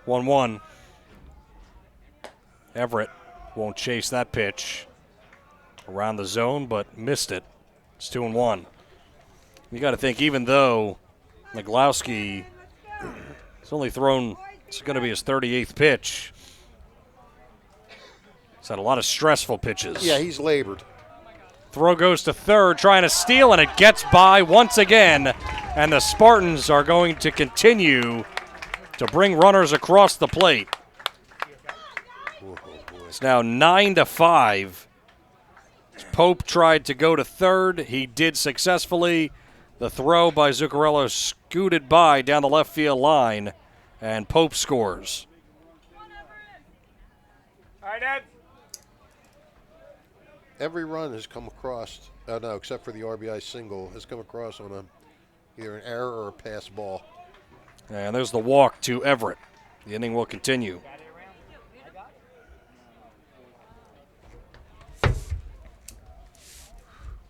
1-1. Everett won't chase that pitch around the zone, but missed it. It's 2-1. You got to think, even though Maglowski has only thrown, it's going to be his 38th pitch. He's had a lot of stressful pitches. Yeah, he's labored. Throw goes to third, trying to steal, and it gets by once again. And the Spartans are going to continue to bring runners across the plate. It's now 9-5. Pope tried to go to third. He did successfully. The throw by Zuccarello scooted by down the left field line, and Pope scores. All right, Ed. Every run has come across, no, except for the RBI single, has come across on either an error or a pass ball. And there's the walk to Everett. The inning will continue.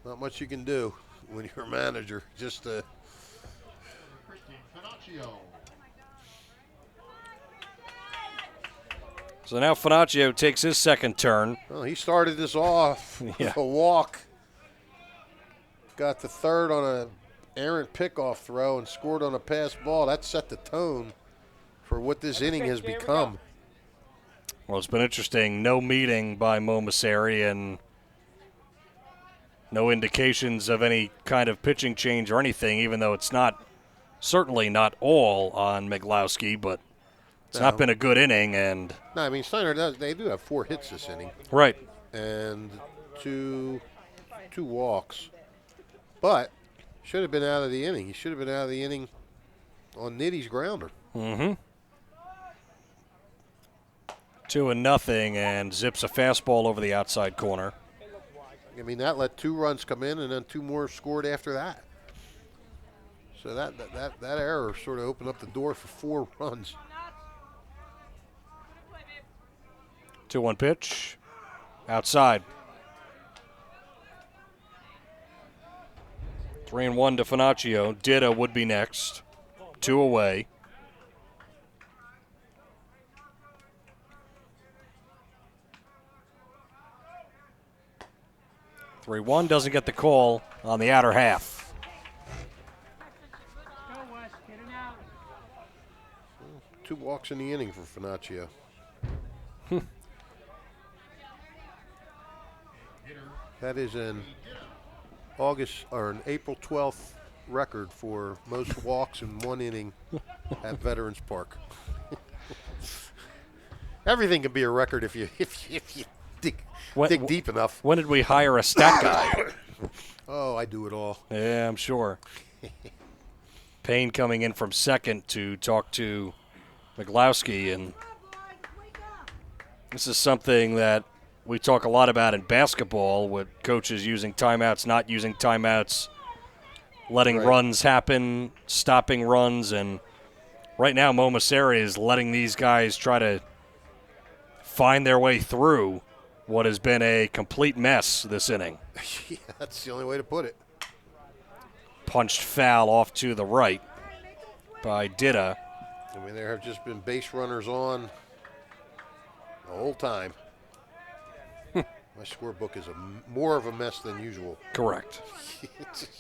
Not much you can do when you're a manager. Just So now Finaccio takes his second turn. Well, he started this off with a walk. Got the third on a errant pickoff throw and scored on a pass ball. That set the tone for what this inning has become. Well, it's been interesting. No meeting by Mo Masseri and no indications of any kind of pitching change or anything, even though it's certainly not all on Miglowski, but it's not been a good inning. And no, I mean, Steinert, they do have 4 hits this inning. Right. And two walks. But should have been out of the inning. He should have been out of the inning on Nitty's grounder. 2-0, and zips a fastball over the outside corner. I mean, that let 2 runs come in, and then 2 more scored after that. So that error sort of opened up the door for 4 runs. 2-1 pitch, outside. 3-1 to Finaccio. Dida would be next. 2 away. (3-1) doesn't get the call on the outer half. Go, Wes. Get him out. 2 walks in the inning for Finaccio. That is an April 12th record for most walks in 1 inning at Veterans Park. Everything can be a record if you dig deep enough. When did we hire a stat guy? Oh, I do it all. Yeah, I'm sure. Payne coming in from second to talk to Miglowski, and this is something that we talk a lot about in basketball with coaches using timeouts, not using timeouts, letting runs happen, stopping runs, and right now Mo Masseri is letting these guys try to find their way through what has been a complete mess this inning. Yeah, that's the only way to put it. Punched foul off to the right by Dida. I mean, there have just been base runners on the whole time. My scorebook is more of a mess than usual. Correct.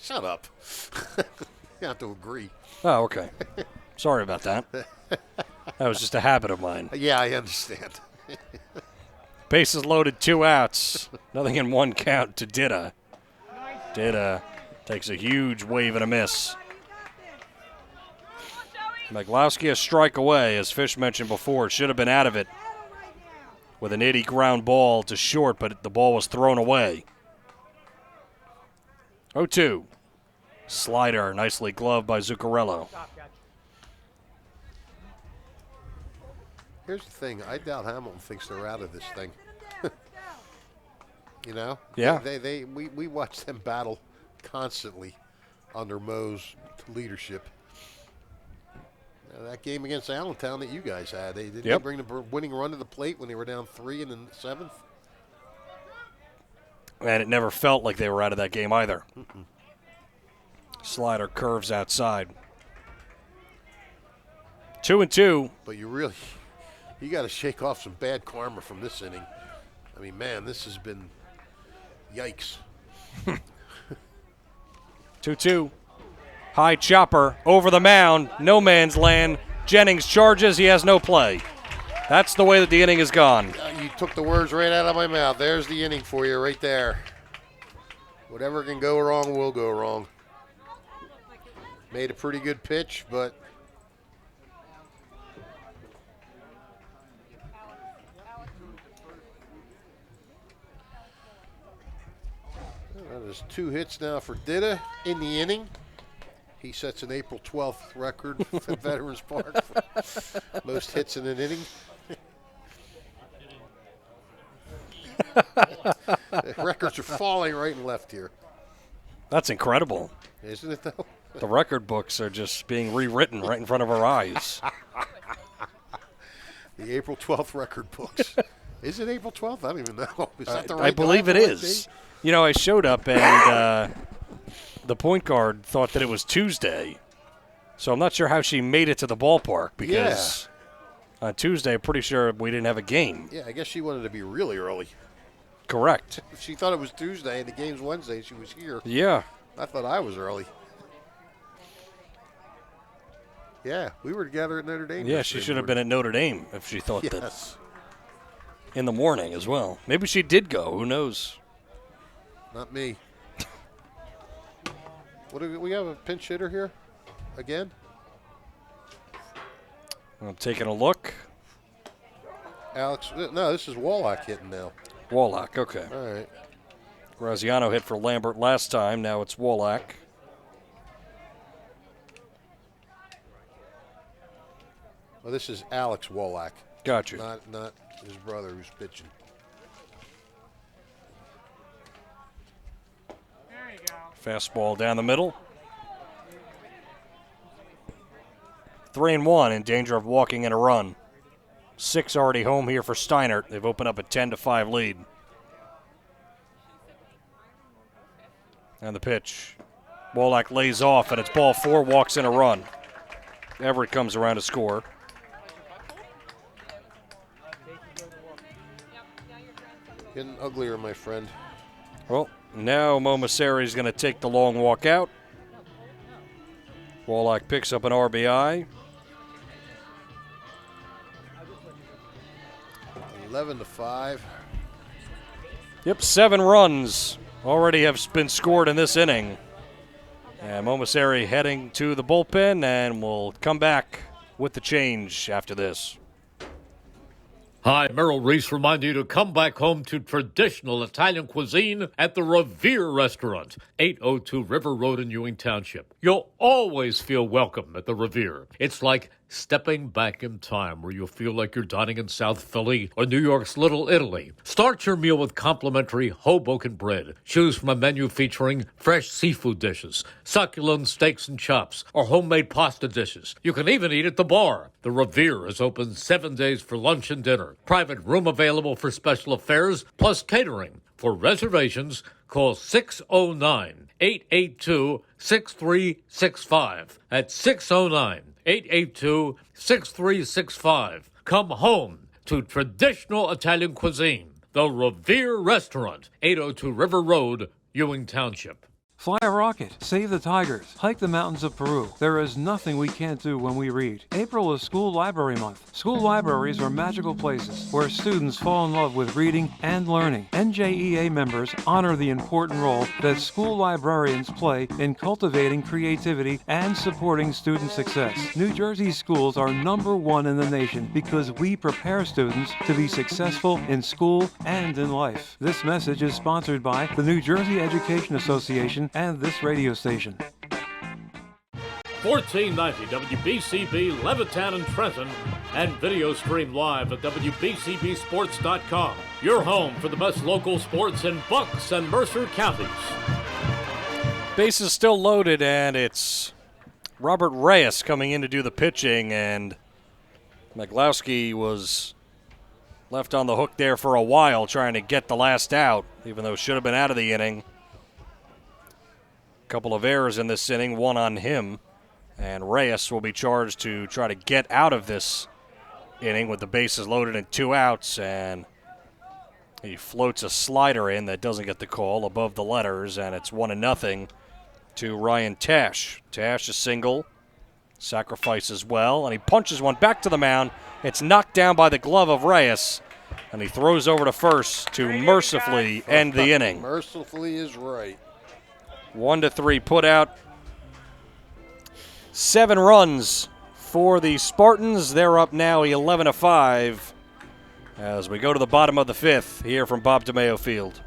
Shut up. You have to agree. Oh, okay. Sorry about that. That was just a habit of mine. Yeah, I understand. Bases loaded, 2 outs. Nothing in 1 count to Dida. Dida takes a huge wave and a miss. Miglowski a strike away, as Fish mentioned before. Should have been out of it with an 80 ground ball to short, but the ball was thrown away. 0-2. Slider, nicely gloved by Zuccarello. Here's the thing. I doubt Hamilton thinks they're out of this thing. You know? Yeah. We watch them battle constantly under Mo's leadership. That game against Allentown that you guys had, they bring the winning run to the plate when they were down 3 in the 7th. And it never felt like they were out of that game either. Slider curves outside. 2-2. But you got to shake off some bad karma from this inning. I mean, man, this has been yikes. 2-2. High chopper over the mound. No man's land. Jennings charges. He has no play. That's the way that the inning has gone. You took the words right out of my mouth. There's the inning for you right there. Whatever can go wrong will go wrong. Made a pretty good pitch, but There's 2 hits now for Dida in the inning. He sets an April 12th record at Veterans Park for most hits in an inning. The records are falling right and left here. That's incredible. Isn't it, though? The record books are just being rewritten right in front of our eyes. The April 12th record books. Is it April 12th? I don't even know. Is that the right I believe it is. You know, I showed up and the point guard thought that it was Tuesday. So I'm not sure how she made it to the ballpark because on Tuesday I'm pretty sure we didn't have a game. Yeah, I guess she wanted to be really early. Correct. If she thought it was Tuesday and the game's Wednesday, she was here. Yeah. I thought I was early. Yeah, we were together at Notre Dame. Yeah, she should have been at Notre Dame if she thought that in the morning as well. Maybe she did go. Who knows? Not me. What do we have a pinch hitter here again? I'm taking a look. Alex, no, this is Wallach hitting now. Wallach, okay. All right. Graziano hit for Lambert last time. Now it's Wallach. Well, this is Alex Wallach. Gotcha. Not his brother who's pitching. There you go. Fastball down the middle. 3-1, in danger of walking in a run. 6 already home here for Steinert. They've opened up a 10-5 lead. And the pitch. Wallach lays off, and it's ball 4, walks in a run. Everett comes around to score. Getting uglier, my friend. Well, now Momaseri is going to take the long walk out. Wallach picks up an RBI. 11-5. Yep, 7 runs already have been scored in this inning. And Momaseri heading to the bullpen, and we'll come back with the change after this. Hi, Merrill Reese remind you to come back home to traditional Italian cuisine at the Revere Restaurant, 802 River Road in Ewing Township. You'll always feel welcome at the Revere. It's like stepping back in time where you'll feel like you're dining in South Philly or New York's Little Italy. Start your meal with complimentary Hoboken bread. Choose from a menu featuring fresh seafood dishes, succulent steaks and chops, or homemade pasta dishes. You can even eat at the bar. The Revere is open 7 days for lunch and dinner. Private room available for special affairs, plus catering. For reservations, call 609-882-6365. That's 609-882-6365. Come home to traditional Italian cuisine. The Revere Restaurant, 802 River Road, Ewing Township. Fly a rocket, save the tigers, hike the mountains of Peru. There is nothing we can't do when we read. April is School Library Month. School libraries are magical places where students fall in love with reading and learning. NJEA members honor the important role that school librarians play in cultivating creativity and supporting student success. New Jersey schools are #1 in the nation because we prepare students to be successful in school and in life. This message is sponsored by the New Jersey Education Association and this radio station. 1490 WBCB Levittown and Trenton, and video stream live at WBCBsports.com. Your home for the best local sports in Bucks and Mercer counties. Base is still loaded, and it's Robert Reyes coming in to do the pitching, and Maglowski was left on the hook there for a while trying to get the last out, even though should have been out of the inning. Couple of errors in this inning, one on him, and Reyes will be charged to try to get out of this inning with the bases loaded and 2 outs, and he floats a slider in that doesn't get the call above the letters, and it's 1-0 to Ryan Tash. Tash a single, sacrifices well, and he punches one back to the mound. It's knocked down by the glove of Reyes, and he throws over to first to mercifully end the inning. Mercifully is right. 1-3 put out. 7 runs for the Spartans. They're up now 11-5 as we go to the bottom of the 5th here from Bob DeMeo Field.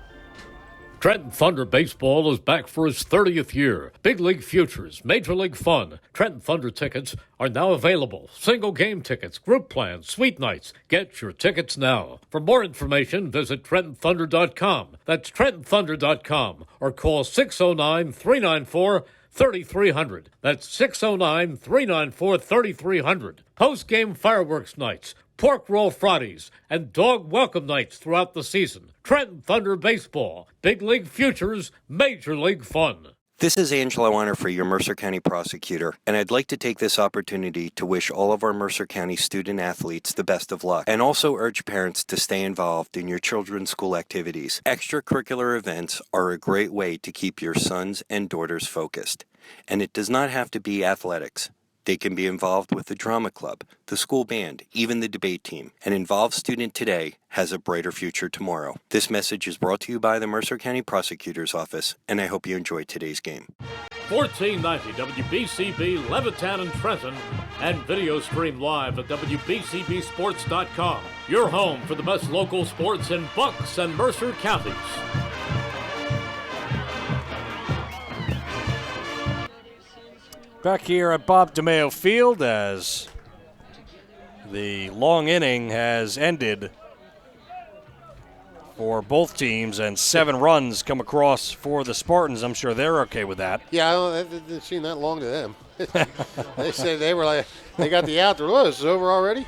Trenton Thunder Baseball is back for its 30th year. Big League Futures, Major League Fun. Trenton Thunder tickets are now available. Single game tickets, group plans, suite nights. Get your tickets now. For more information, visit TrentonThunder.com. That's TrentonThunder.com or call 609-394-3300. That's 609-394-3300. Post-game fireworks nights, pork roll Fridays, and dog welcome nights throughout the season. Trenton Thunder Baseball, Big League Futures, Major League Fun. This is Angelo Honor for your Mercer County prosecutor, and I'd like to take this opportunity to wish all of our Mercer County student athletes the best of luck, and also urge parents to stay involved in your children's school activities. Extracurricular events are a great way to keep your sons and daughters focused, and it does not have to be athletics. They can be involved with the drama club, the school band, even the debate team. An involved student today has a brighter future tomorrow. This message is brought to you by the Mercer County Prosecutor's Office, and I hope you enjoyed today's game. 1490 WBCB, Levittown and Trenton, and video stream live at WBCBsports.com. Your home for the best local sports in Bucks and Mercer counties. Back here at Bob DeMeo Field as the long inning has ended for both teams and 7 runs come across for the Spartans. I'm sure they're okay with that. Yeah, it didn't seem that long to them. They said they were like, they got the out. Oh, this is over already?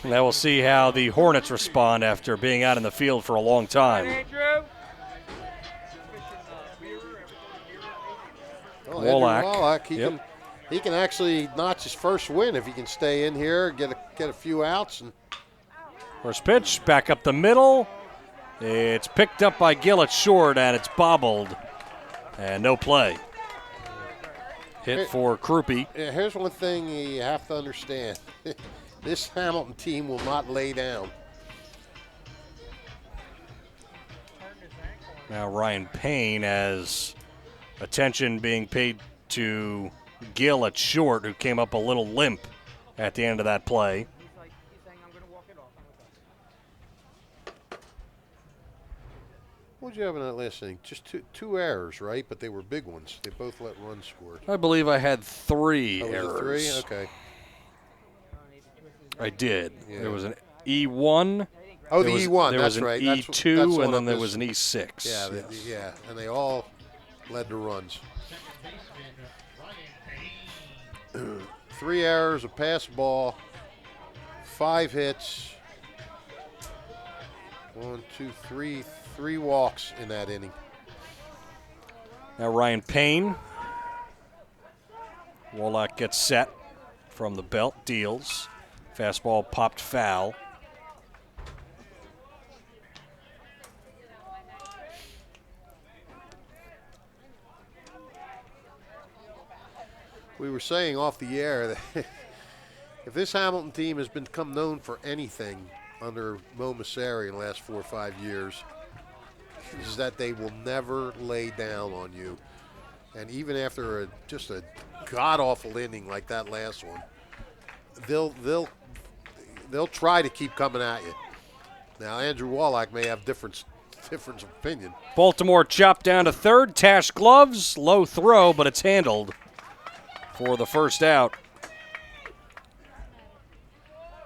Now we'll see how the Hornets respond after being out in the field for a long time. Wallach, he can actually notch his first win if he can stay in here, get a few outs. And first pitch, back up the middle. It's picked up by Gillett short, and it's bobbled. And no play. Hit for Krupe. Here's one thing you have to understand. This Hamilton team will not lay down. Now Ryan Payne has attention being paid to Gill at short, who came up a little limp at the end of that play. What did you have in that last inning? Just two errors, right? But they were big ones. They both let runs score. I believe I had 3 errors. 3? Okay. I did. Yeah. There was an E1. Oh, the E1, there that's was an right. E2, and then there was an E6. Yeah, yes. yeah, and they all led to runs. 3 errors, a pass ball, 5 hits, 1, 2, 3, 3 walks in that inning. Now Ryan Payne. Wallach gets set from the belt, deals. Fastball popped foul. We were saying off the air that if this Hamilton team has become known for anything under Mo Masseri in the last 4 or 5 years, is that they will never lay down on you. And even after just a god-awful inning like that last one, they'll try to keep coming at you. Now, Andrew Wallach may have different opinion. Baltimore chopped down to third. Tash gloves, low throw, but it's handled for the first out.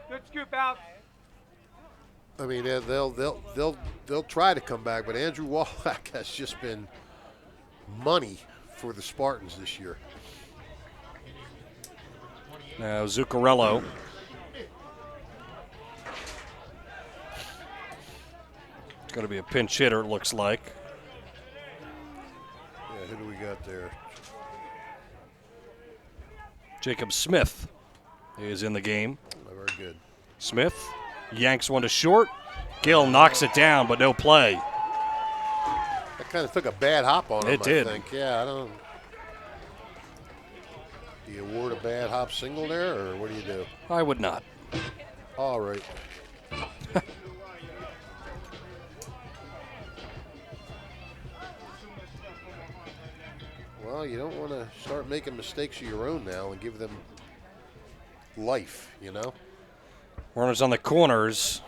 Good scoop out. I mean, they'll try to come back, but Andrew Wallach has just been money for the Spartans this year. Now Zuccarello. It's going to be a pinch hitter, it looks like. Yeah, who do we got there? Jacob Smith is in the game. Oh, very good. Smith yanks one to short. Gill knocks it down, but no play. That kind of took a bad hop on him, It did. I think. Yeah, I don't. Do you award a bad hop single there, or what do you do? I would not. All right. Well, you don't want to start making mistakes of your own now and give them life, you know? Runners on the corners,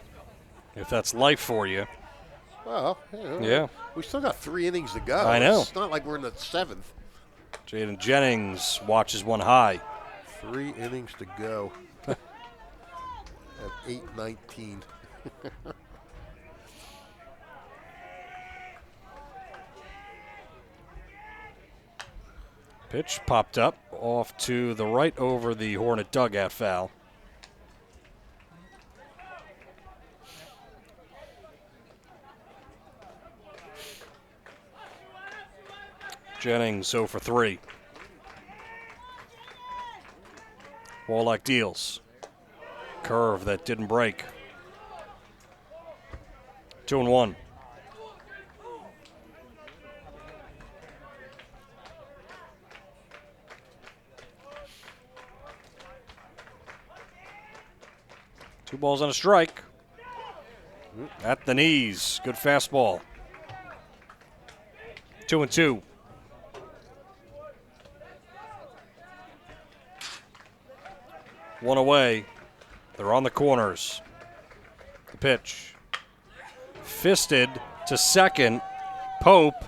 if that's life for you. Well, Yeah. we still got 3 innings to go. I know. It's not like we're in the 7th. Jaden Jennings watches one high. 3 innings to go. At 8:19. Pitch popped up off to the right over the Hornet dugout foul. Jennings 0 for 3. Wallach deals. Curve that didn't break. 2-1. Two balls and a strike. At the knees. Good fastball. 2-2. One away. They're on the corners. The pitch. Fisted to second. Pope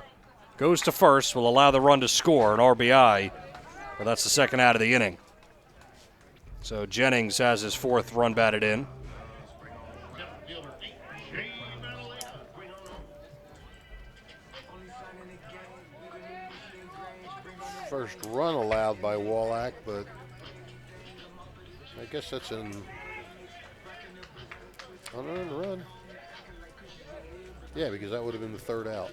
goes to first. Will allow the run to score, an RBI. But that's the second out of the inning. So Jennings has his 4th run batted in. First run allowed by Wallach, but I guess that's an unearned run. Yeah, because that would have been the 3rd out.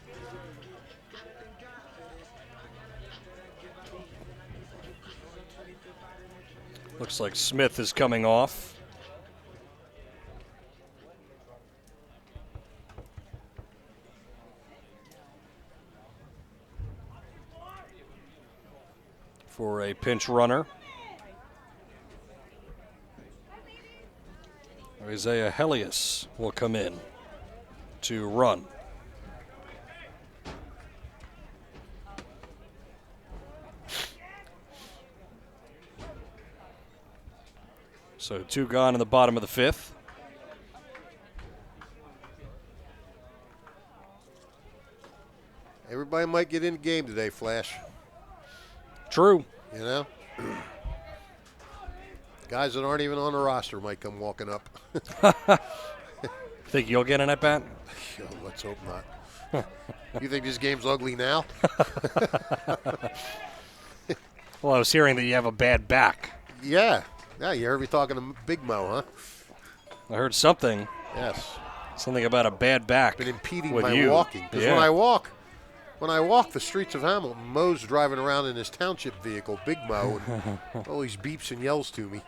Looks like Smith is coming off. For a pinch runner. Isaiah Helius will come in to run. So 2 gone in the bottom of the 5th. Everybody might get in the game today, Flash. True. You know? Guys that aren't even on the roster might come walking up. Think you'll get an at-bat? Let's hope not. You think this game's ugly now? Well, I was hearing that you have a bad back. Yeah. Yeah, you heard me talking to Big Mo, huh? I heard something. Yes. Something about a bad back. Been impeding with my you. walking. Because Yeah. when I walk the streets of Hamilton, Mo's driving around in his Township vehicle, Big Mo, and always beeps and yells to me.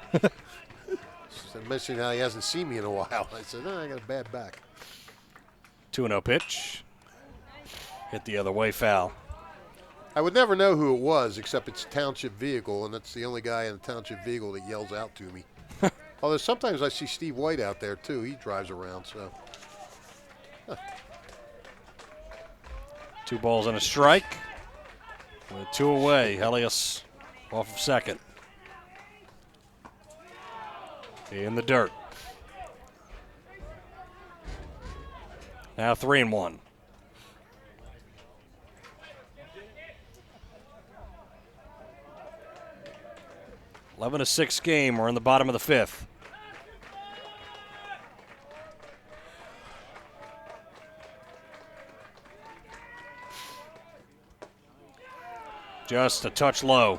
So mentioning how he hasn't seen me in a while. I said, I got a bad back. 2-0 pitch. Hit the other way, foul. I would never know who it was, except it's a Township vehicle, and that's the only guy in the Township vehicle that yells out to me. Although sometimes I see Steve White out there, too. He drives around, so. 2 balls and a strike. With 2 away, Helios off of second. In the dirt. Now 3-1. 11-6 game. We're in the bottom of the 5th. Just a touch low.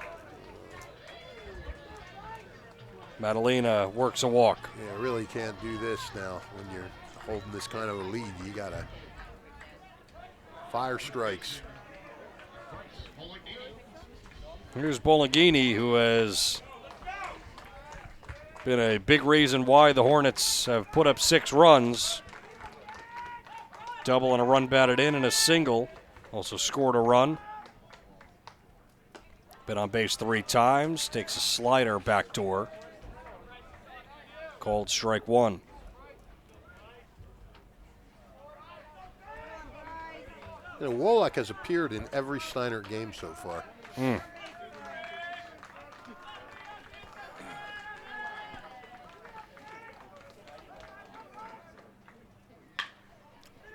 Madalena works a walk. Yeah, really can't do this now when you're holding this kind of a lead. You got to fire strikes. Here's Bologhini, who has been a big reason why the Hornets have put up 6 runs. Double and a run batted in and a single. Also scored a run. Been on base 3 times. Takes a slider backdoor. Called strike 1. You know, Wallach has appeared in every Steinert game so far.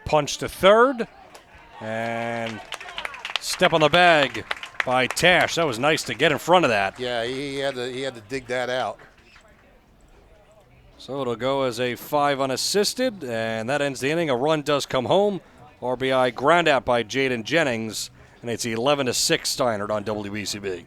punch to third. And step on the bag by Tash. That was nice to get in front of that. Yeah, he had to dig that out. So it'll go as a 5 unassisted, and that ends the inning. A run does come home. RBI ground out by Jaden Jennings, and it's 11-6 Steinert on WBCB.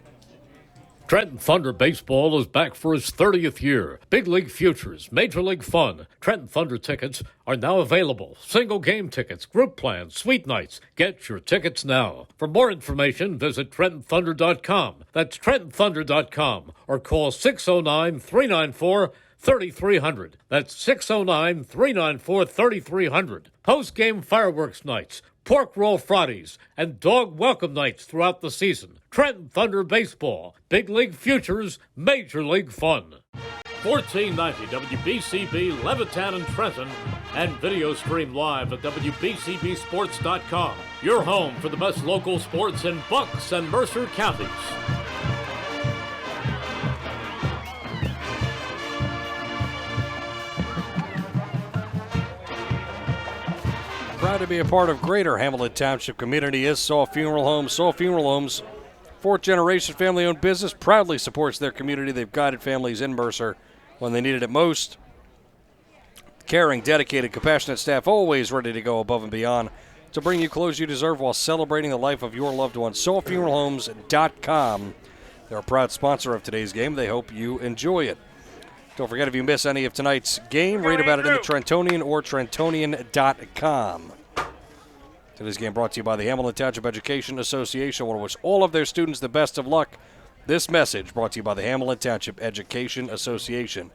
Trenton Thunder Baseball is back for its 30th year. Big League Futures, Major League Fun. Trenton Thunder tickets are now available. Single game tickets, group plans, suite nights. Get your tickets now. For more information, visit TrentonThunder.com. That's TrentonThunder.com or call 609-394-3300. That's 609-394-3300. Post-game fireworks nights, pork roll Fridays, and dog welcome nights throughout the season. Trenton Thunder Baseball, Big League Futures, Major League Fun. 1490 WBCB, Levittown and Trenton, and video stream live at WBCBSports.com. Your home for the best local sports in Bucks and Mercer counties. Proud to be a part of greater Hamilton Township community is Saw Funeral Homes. Saw Funeral Homes, fourth-generation family-owned business, proudly supports their community. They've guided families in Mercer when they needed it most. Caring, dedicated, compassionate staff, always ready to go above and beyond to bring you clothes you deserve while celebrating the life of your loved one. SawFuneralHomes.com. They're a proud sponsor of today's game. They hope you enjoy it. Don't forget, if you miss any of tonight's game, read about it in the Trentonian or Trentonian.com. Today's game brought to you by the Hamilton Township Education Association. I want to wish all of their students the best of luck. This message brought to you by the Hamilton Township Education Association.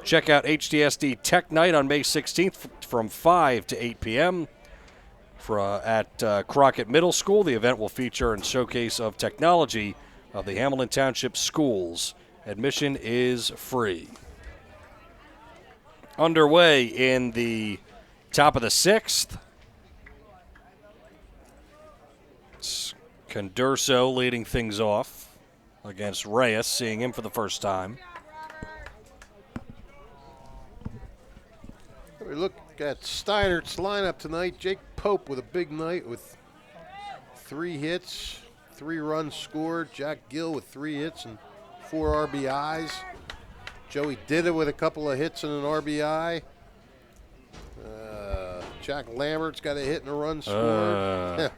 Check out HTSD Tech Night on May 16th from 5 to 8 p.m. At Crockett Middle School. The event will feature a showcase of technology of the Hamilton Township schools. Admission is free. Underway in the top of the sixth. It's Condurso leading things off against Reyes, seeing him for the first time. We look at Steinert's lineup tonight. Jake Pope with a big night with 3 hits, 3 runs scored. Jack Gill with 3 hits and 4 RBIs. Joey did it with a couple of hits and an RBI. Jack Lambert's got a hit and a run scored.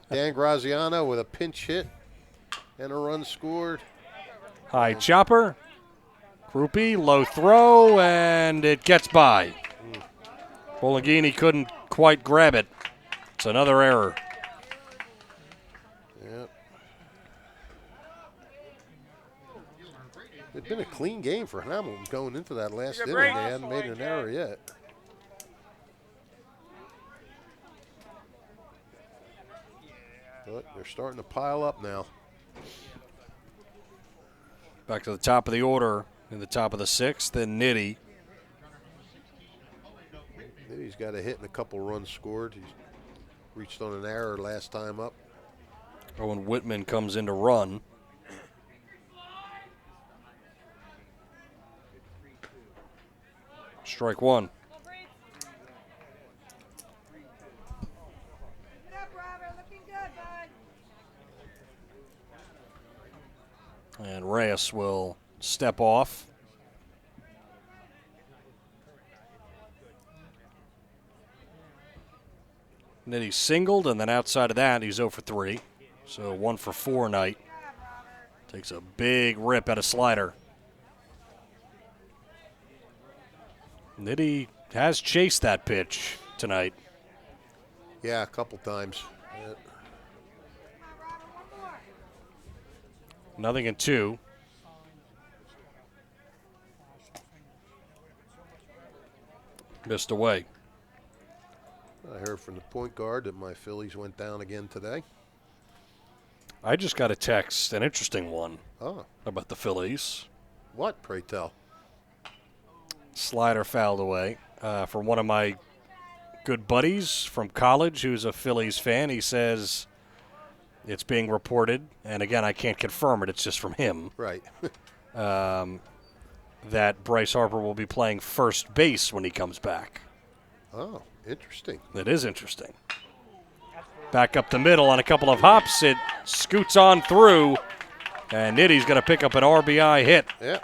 Dan Graziano with a pinch hit and a run scored. High chopper. Krupe, low throw, and it gets by. Bologhini couldn't quite grab it. It's another error. Yep. It's been a clean game for Hamilton going into that last inning. They hadn't made an error yet. But they're starting to pile up now. Back to the top of the order in the top of the sixth, then Nitty. Nitty's got a hit and a couple runs scored. He's reached on an error last time up. Owen Whitman comes in to run. Strike one. And Reyes will step off. Nitty singled, and then outside of that, he's 0 for 3. So 1 for 4 night. Takes a big rip at a slider. Nitty has chased that pitch tonight. Yeah, a couple times. 0-2. Missed away. I heard from the point guard that my Phillies went down again today. I just got a text, an interesting one, Oh, about the Phillies. what, pray tell? Slider fouled away from one of my good buddies from college who's a Phillies fan. He says it's being reported, and again, I can't confirm it, it's just from him, Right. that Bryce Harper will be playing first base when he comes back. Oh, interesting. That is interesting. Back up the middle on a couple of hops. It scoots on through, and Nitty's going to pick up an RBI hit. Yeah.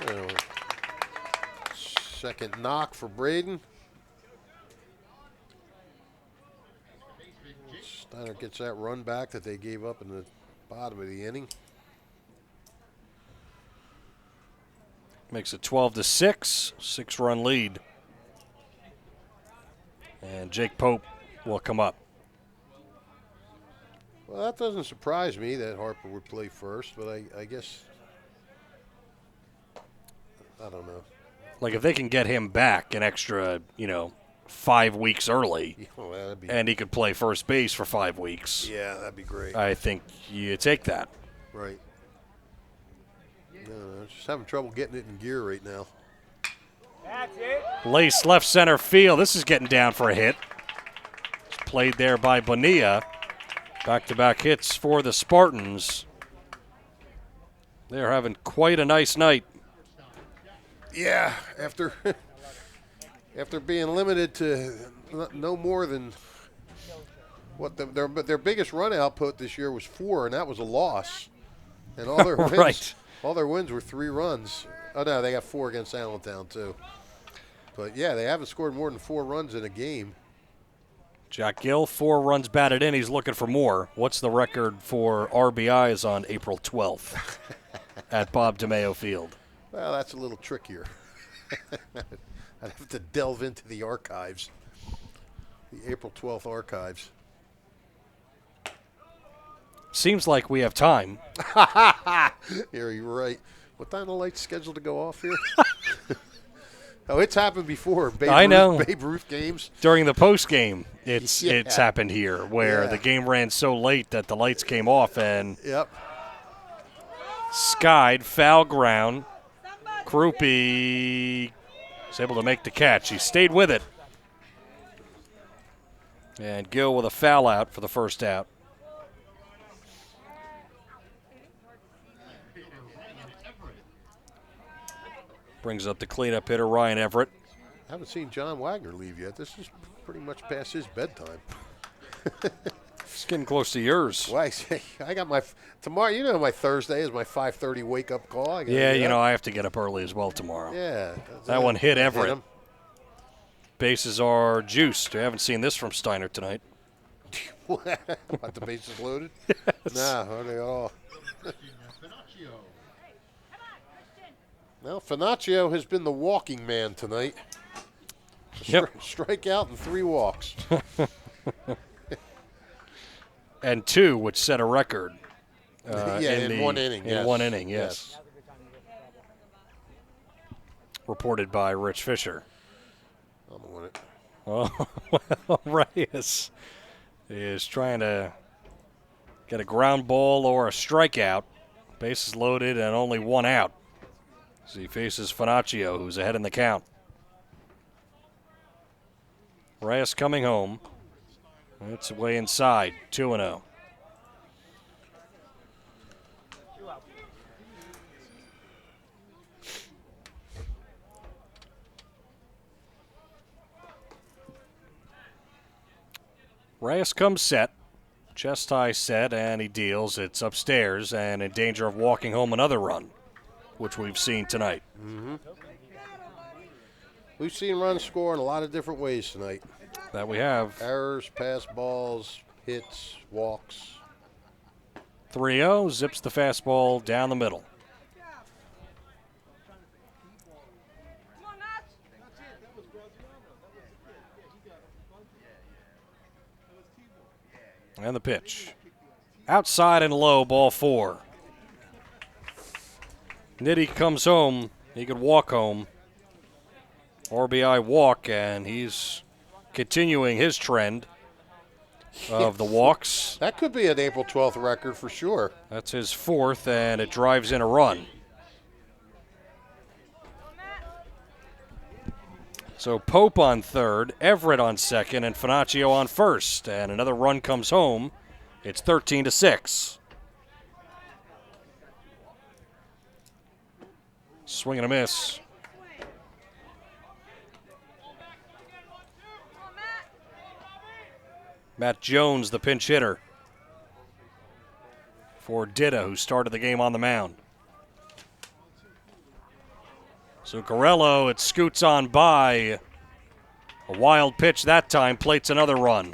Well, second knock for Braden. Steinert gets that run back that they gave up in the bottom of the inning. Makes it 12-6, 6-run lead. And Jake Pope will come up. Well, that doesn't surprise me that Harper would play first, but I guess, I don't know. Like, if they can get him back an extra, 5 weeks early, Well, that'd be, and he could play first base for 5 weeks, yeah, that'd be great. I think you take that. Right. No, just having trouble getting it in gear right now. That's it. Lace left center field. This is getting down for a hit. It's played there by Bonilla. Back-to-back hits for the Spartans. They're having quite a nice night. Yeah, after after being limited to no more than what their biggest run output this year was 4, and that was a loss. And all their wins, Right. all their wins were 3 runs. Oh no, they got 4 against Allentown too. But yeah, they haven't scored more than 4 runs in a game. Jack Gill, 4 runs batted in. He's looking for more. What's the record for RBIs on April 12th at Bob DeMeo Field? Well, that's a little trickier. I'd have to delve into the archives, the April 12th archives. Seems like we have time. Here, you're right. What time are the lights scheduled to go off here? Oh, it's happened before. I know. Babe Ruth games. During the post game, it's Yeah. happened here where Yeah. the game ran so late that the lights came off and Yep. skied, foul ground. Krupe was able to make the catch. He stayed with it. And Gill with a foul out for the first out. Brings up the cleanup hitter, Ryan Everett. I haven't seen John Wagner leave yet. This is pretty much past his bedtime. It's getting close to yours. Why? I got my tomorrow. You know, my Thursday is my 5:30 wake up call. I gotta Yeah, get you up. know, I have to get up early as well tomorrow. Yeah. That one hit Everett. him. Bases are juiced. I haven't seen this from Steinert tonight. What, the bases loaded? Nah, are they all? Well, Finaccio has been the walking man tonight. Yep. Strikeout and 3 walks. And 2, which set a record. Yeah, in one inning. In yes. one inning, yes. Reported by Rich Fisher. I'm on it. Oh, well, Reyes is trying to get a ground ball or a strikeout. Bases loaded and only 1 out. So he faces Finaccio, who's ahead in the count. Reyes coming home. It's way inside, 2-0. Reyes comes set, chest high set, and he deals. It's upstairs and in danger of walking home another run, which we've seen tonight. Mm-hmm. We've seen runs score in a lot of different ways tonight. That we have. Errors, pass balls, hits, walks. 3-0, zips the fastball down the middle. And the pitch. Outside and low, ball 4. Nitty comes home. He could walk home. RBI walk, and he's continuing his trend of the walks. That could be an April 12th record for sure. That's his 4th, and it drives in a run. So Pope on 3rd, Everett on 2nd, and Finaccio on 1st. And another run comes home. It's 13-6. Swing and a miss. Matt Jones, the pinch hitter for Ditta, who started the game on the mound. Zuccarello, it scoots on by. A wild pitch that time, plates another run.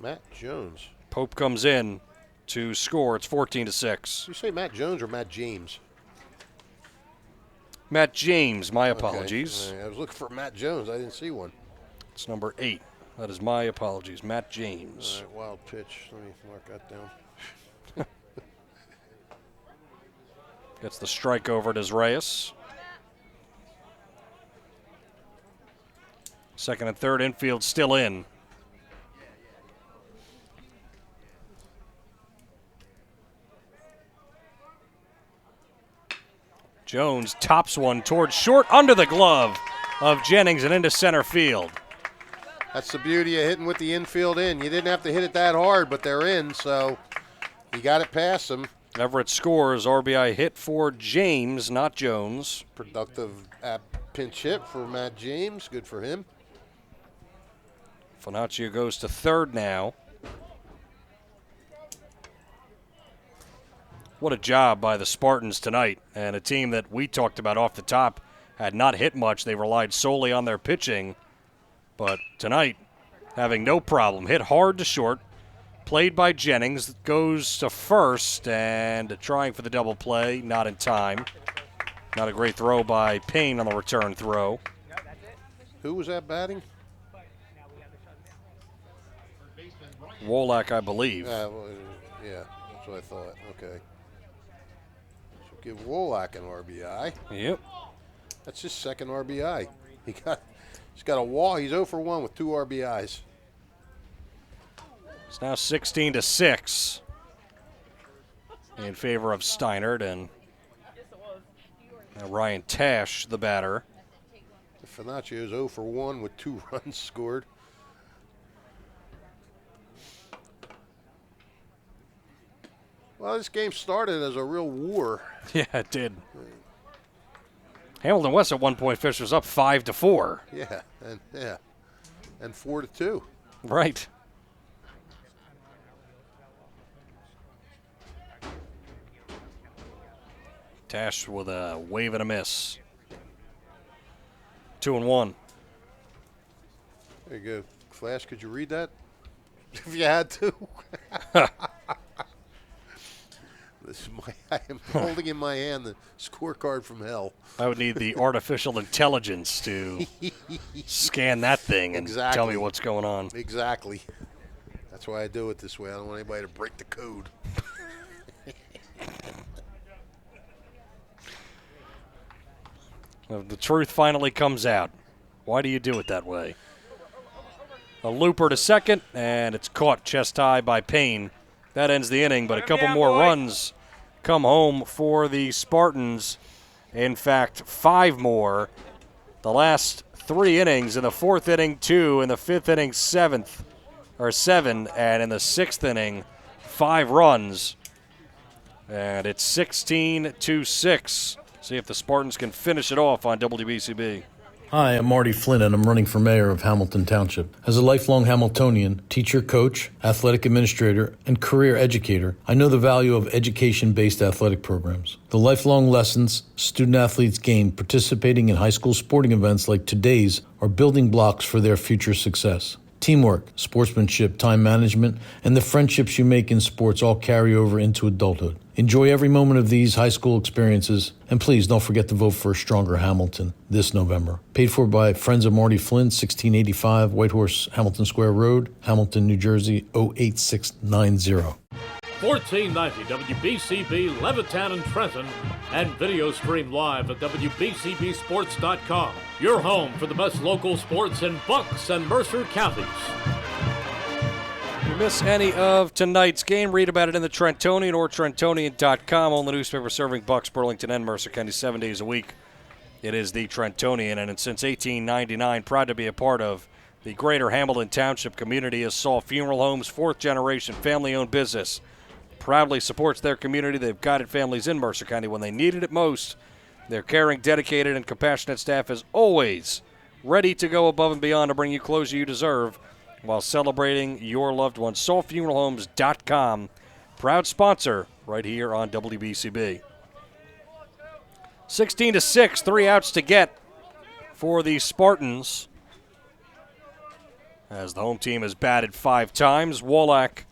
Matt Jones. Pope comes in to score. It's 14-6. You say Matt Jones or Matt James? Matt James, my Okay. apologies. I was looking for Matt Jones. I didn't see one. It's number 8. That is my apologies. Matt All James. right, wild pitch. Let me mark that down. Gets the strike over to Reyes. Second and third infield still in. Jones tops one towards short, under the glove of Jennings and into center field. That's the beauty of hitting with the infield in. You didn't have to hit it that hard, but they're in, so you got it past them. Everett scores. RBI hit for James, not Jones. Productive pinch hit for Matt James. Good for him. Finaccio goes to third now. What a job by the Spartans tonight, and a team that we talked about off the top had not hit much. They relied solely on their pitching, but tonight having no problem. Hit hard to short, played by Jennings, goes to first, and trying for the double play, not in time. Not a great throw by Payne on the return throw. Who was that batting? Wolak, I believe. Yeah, that's what I thought. Okay. So give Wolak an RBI. Yep. That's his second RBI. He's got a wall. He's 0 for 1 with 2 RBIs. It's now 16-6 in favor of Steinert, and now Ryan Tash, the batter. Finaccio is 0 for 1 with 2 runs scored. Well, this game started as a real war. Yeah, it did. Hamilton West at one point, Fisher's up 5-4. Yeah, and 4-2. Right. Tash with a wave and a miss. 2-1. There you go. Flash, could you read that? If you had to. I am holding in my hand the scorecard from hell. I would need the artificial intelligence to scan that thing and tell me what's going on. Exactly. That's why I do it this way. I don't want anybody to break the code. The truth finally comes out. Why do you do it that way? A looper to second, and it's caught chest high by Payne. That ends the inning, but a couple more runs come home for the Spartans. In fact, 5 more. The last 3 innings. In the 4th inning, 2. In the 5th inning, 7. And in the 6th inning, 5 runs. And it's 16-6. See if the Spartans can finish it off on WBCB. Hi, I'm Marty Flynn, and I'm running for mayor of Hamilton Township. As a lifelong Hamiltonian, teacher, coach, athletic administrator, and career educator, I know the value of education-based athletic programs. The lifelong lessons student-athletes gain participating in high school sporting events like today's are building blocks for their future success. Teamwork, sportsmanship, time management, and the friendships you make in sports all carry over into adulthood. Enjoy every moment of these high school experiences, and please don't forget to vote for a stronger Hamilton this November. Paid for by Friends of Marty Flynn, 1685 Whitehorse Hamilton Square Road, Hamilton, New Jersey, 08690. 1490 WBCB, Levittown and Trenton, and video stream live at WBCBsports.com. Your home for the best local sports in Bucks and Mercer counties. If you miss any of tonight's game, read about it in the Trentonian or Trentonian.com, on the newspaper serving Bucks, Burlington, and Mercer County 7 days a week. It is the Trentonian, and since 1899, proud to be a part of the greater Hamilton Township community. As Saul Funeral Homes, 4th-generation family-owned business, proudly supports their community. They've guided families in Mercer County when they needed it most. Their caring, dedicated, and compassionate staff has always ready to go above and beyond to bring you closure you deserve while celebrating your loved ones. SaulFuneralHomes.com, proud sponsor right here on WBCB. 16-6, 3 outs to get for the Spartans, as the home team has batted 5 times. Wallach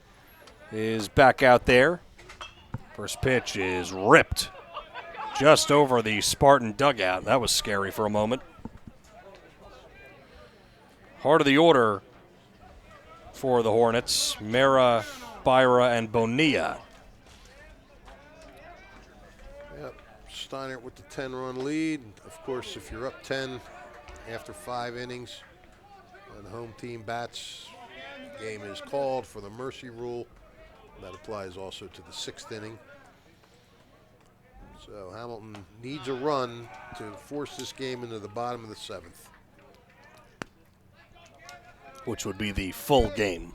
is back out there. First pitch is ripped just over the Spartan dugout. That was scary for a moment. Heart of the order for the Hornets, Mera, Byra, and Bonilla. Yep, Steinert with the 10-run lead. Of course, if you're up 10 after 5 innings and the home team bats, the game is called for the mercy rule. That applies also to the 6th inning. So Hamilton needs a run to force this game into the bottom of the 7th. Which would be the full game.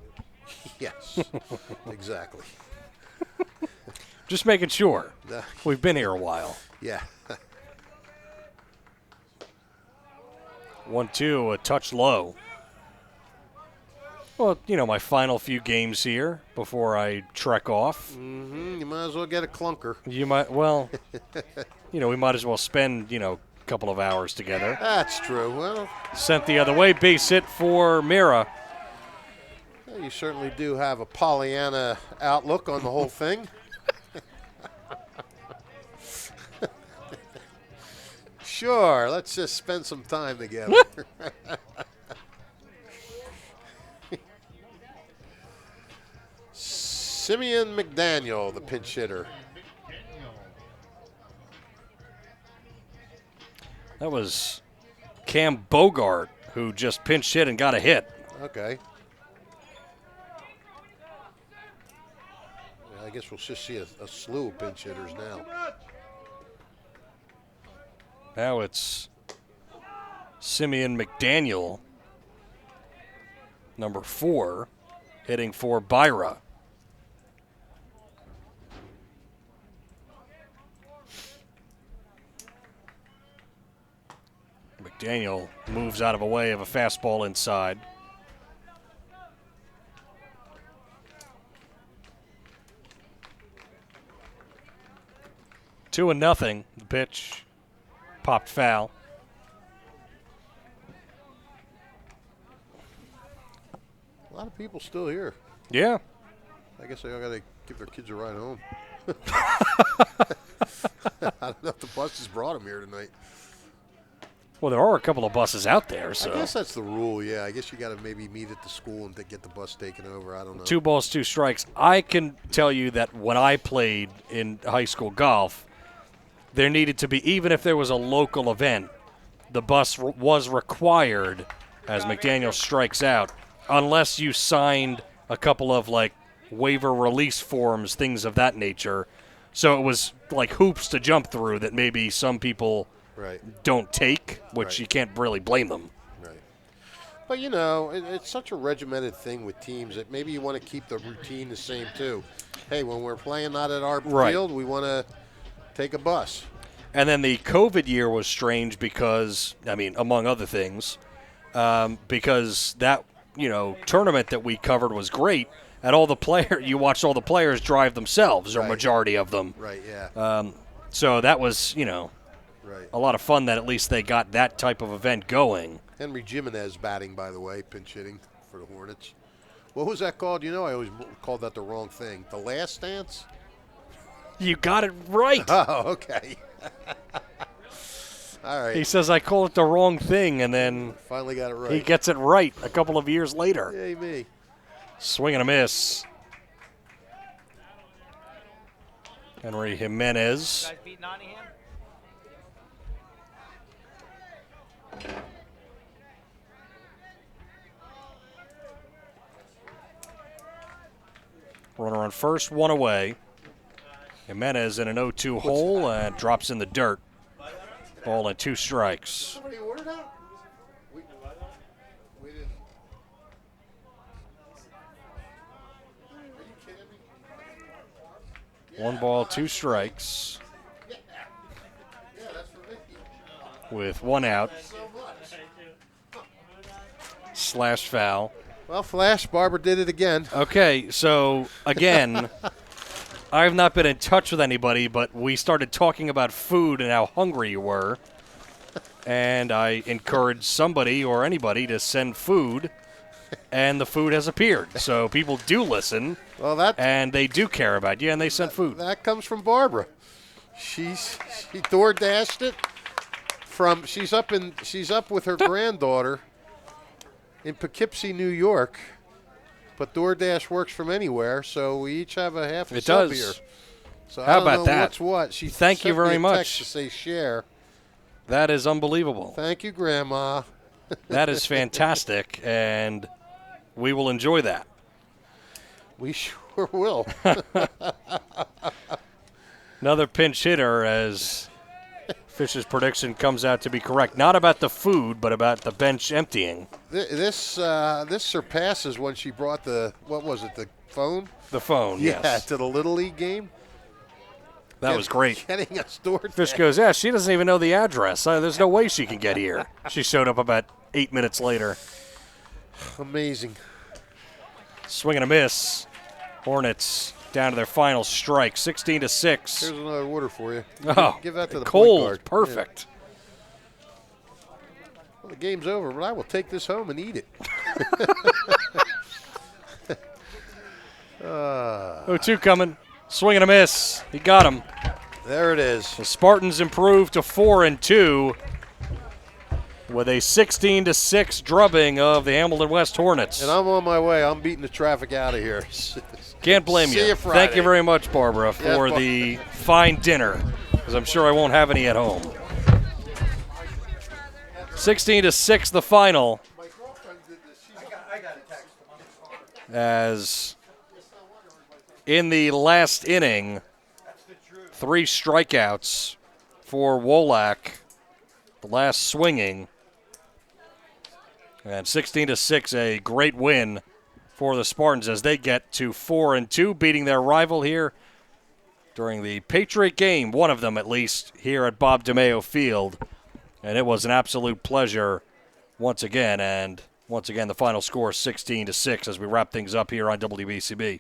Yes, exactly. Just making sure. We've been here a while. Yeah. 1-2, a touch low. Well, you know, my final few games here before I trek off. Mm-hmm. You might as well get a clunker. You might, well, you know, we might as well spend, you know, a couple of hours together. That's true. Well, sent the other way, base hit for Mera. You certainly do have a Pollyanna outlook on the whole thing. Sure, let's just spend some time together. Simeon McDaniel, the pinch hitter. That was Cam Bogart who just pinch hit and got a hit. Okay. I guess we'll just see a slew of pinch hitters now. Now it's Simeon McDaniel, number 4, hitting for Byra. McDaniel moves out of the way of a fastball inside. Two and nothing. The pitch popped foul. A lot of people still here. Yeah. I guess I got to give their kids a ride home. I don't know if the buses brought them here tonight. Well, there are a couple of buses out there, so. I guess that's the rule, yeah. I guess you got to maybe meet at the school and get the bus taken over. I don't know. 2 balls, 2 strikes. I can tell you that when I played in high school golf, there needed to be, even if there was a local event, the bus was required as McDaniel strikes out, unless you signed a couple of, like, waiver release forms, things of that nature. So it was like hoops to jump through that maybe some people don't take, which you can't really blame them. Right. But, you know, it's such a regimented thing with teams that maybe you want to keep the routine the same, too. Hey, when we're playing not at our field, we want to take a bus. And then the COVID year was strange because, I mean, among other things, because that, you know, tournament that we covered was great, and all the you watched all the players drive themselves, or majority of them. Right, yeah. So that was, you know, a lot of fun that at least they got that type of event going. Henry Jimenez batting, by the way, pinch hitting for the Hornets. What was that called? You know, I always called that the wrong thing. The last dance? You got it right. Oh, okay. All right. He says I call it the wrong thing, and then finally got it right. He gets it right a couple of years later. Yay me. Swing and a miss. Henry Jimenez. You guys beat Nottingham? Runner on first, 1 away. Jimenez in an 0-2 hole and drops in the dirt. Ball and 2 strikes. Somebody ordered that? We didn't. Are you kidding me? 1 ball, 2 strikes. Yeah, that's for me. With 1 out. So much. /foul. Well, Flash, Barbara did it again. Okay, so again, I have not been in touch with anybody, but we started talking about food and how hungry you were. And I encouraged somebody or anybody to send food, and the food has appeared. So people do listen, and they do care about you, and they sent food. That comes from Barbara. She door dashed it from. She's up with her granddaughter in Poughkeepsie, New York. But DoorDash works from anywhere, so we each have a half a sub here. So How I don't about know that? What's what? She Thank you sent me very a much. text to say share. That is unbelievable. Thank you, Grandma. That is fantastic, and we will enjoy that. We sure will. Another pinch hitter as Fish's prediction comes out to be correct. Not about the food, but about the bench emptying. This surpasses when she brought the phone? The phone, yeah, yes. to the Little League game. That was great. Getting us door Fish goes, yeah, she doesn't even know the address. There's no way she can get here. She showed up about 8 minutes later. Amazing. Swing and a miss. Hornets down to their final strike, 16-6. Here's another order for you. Oh, give that to the cold, point guard. perfect. Yeah. Well, the game's over, but I will take this home and eat it. 0-2 coming. Swing and a miss. He got him. There it is. The Spartans improved to 4-2 with a 16-6 drubbing of the Hamilton West Hornets. And I'm on my way. I'm beating the traffic out of here. Can't blame you. See you Friday. Thank you very much, Barbara, for the fine dinner, because I'm sure I won't have any at home. 16-6 the final. As in the last inning, 3 strikeouts for Wolak, the last swinging. And 16-6, a great win for the Spartans as they get to 4-2, beating their rival here during the Patriot game, one of them at least, here at Bob DeMeo Field. And it was an absolute pleasure once again. And once again, the final score 16-6 as we wrap things up here on WBCB.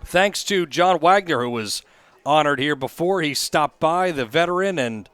Thanks to John Wagner, who was honored here before. He stopped by, the veteran and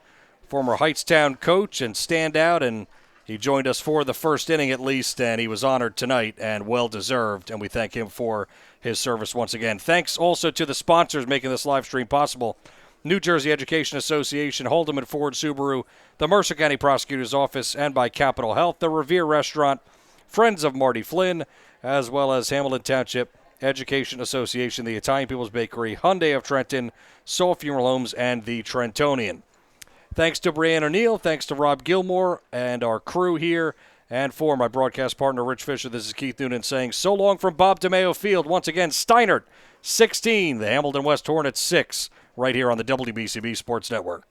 former Heightstown coach and standout, and he joined us for the first inning at least, and he was honored tonight and well-deserved, and we thank him for his service once again. Thanks also to the sponsors making this live stream possible. New Jersey Education Association, Haldeman Ford Subaru, the Mercer County Prosecutor's Office, and by Capital Health, the Revere Restaurant, Friends of Marty Flynn, as well as Hamilton Township Education Association, the Italian People's Bakery, Hyundai of Trenton, Soul Funeral Homes, and the Trentonian. Thanks to Brianne O'Neill, thanks to Rob Gilmore and our crew here, and for my broadcast partner, Rich Fisher, this is Keith Noonan saying so long from Bob DeMeo Field. Once again, Steinert, 16, the Hamilton West Hornets, 6, right here on the WBCB Sports Network.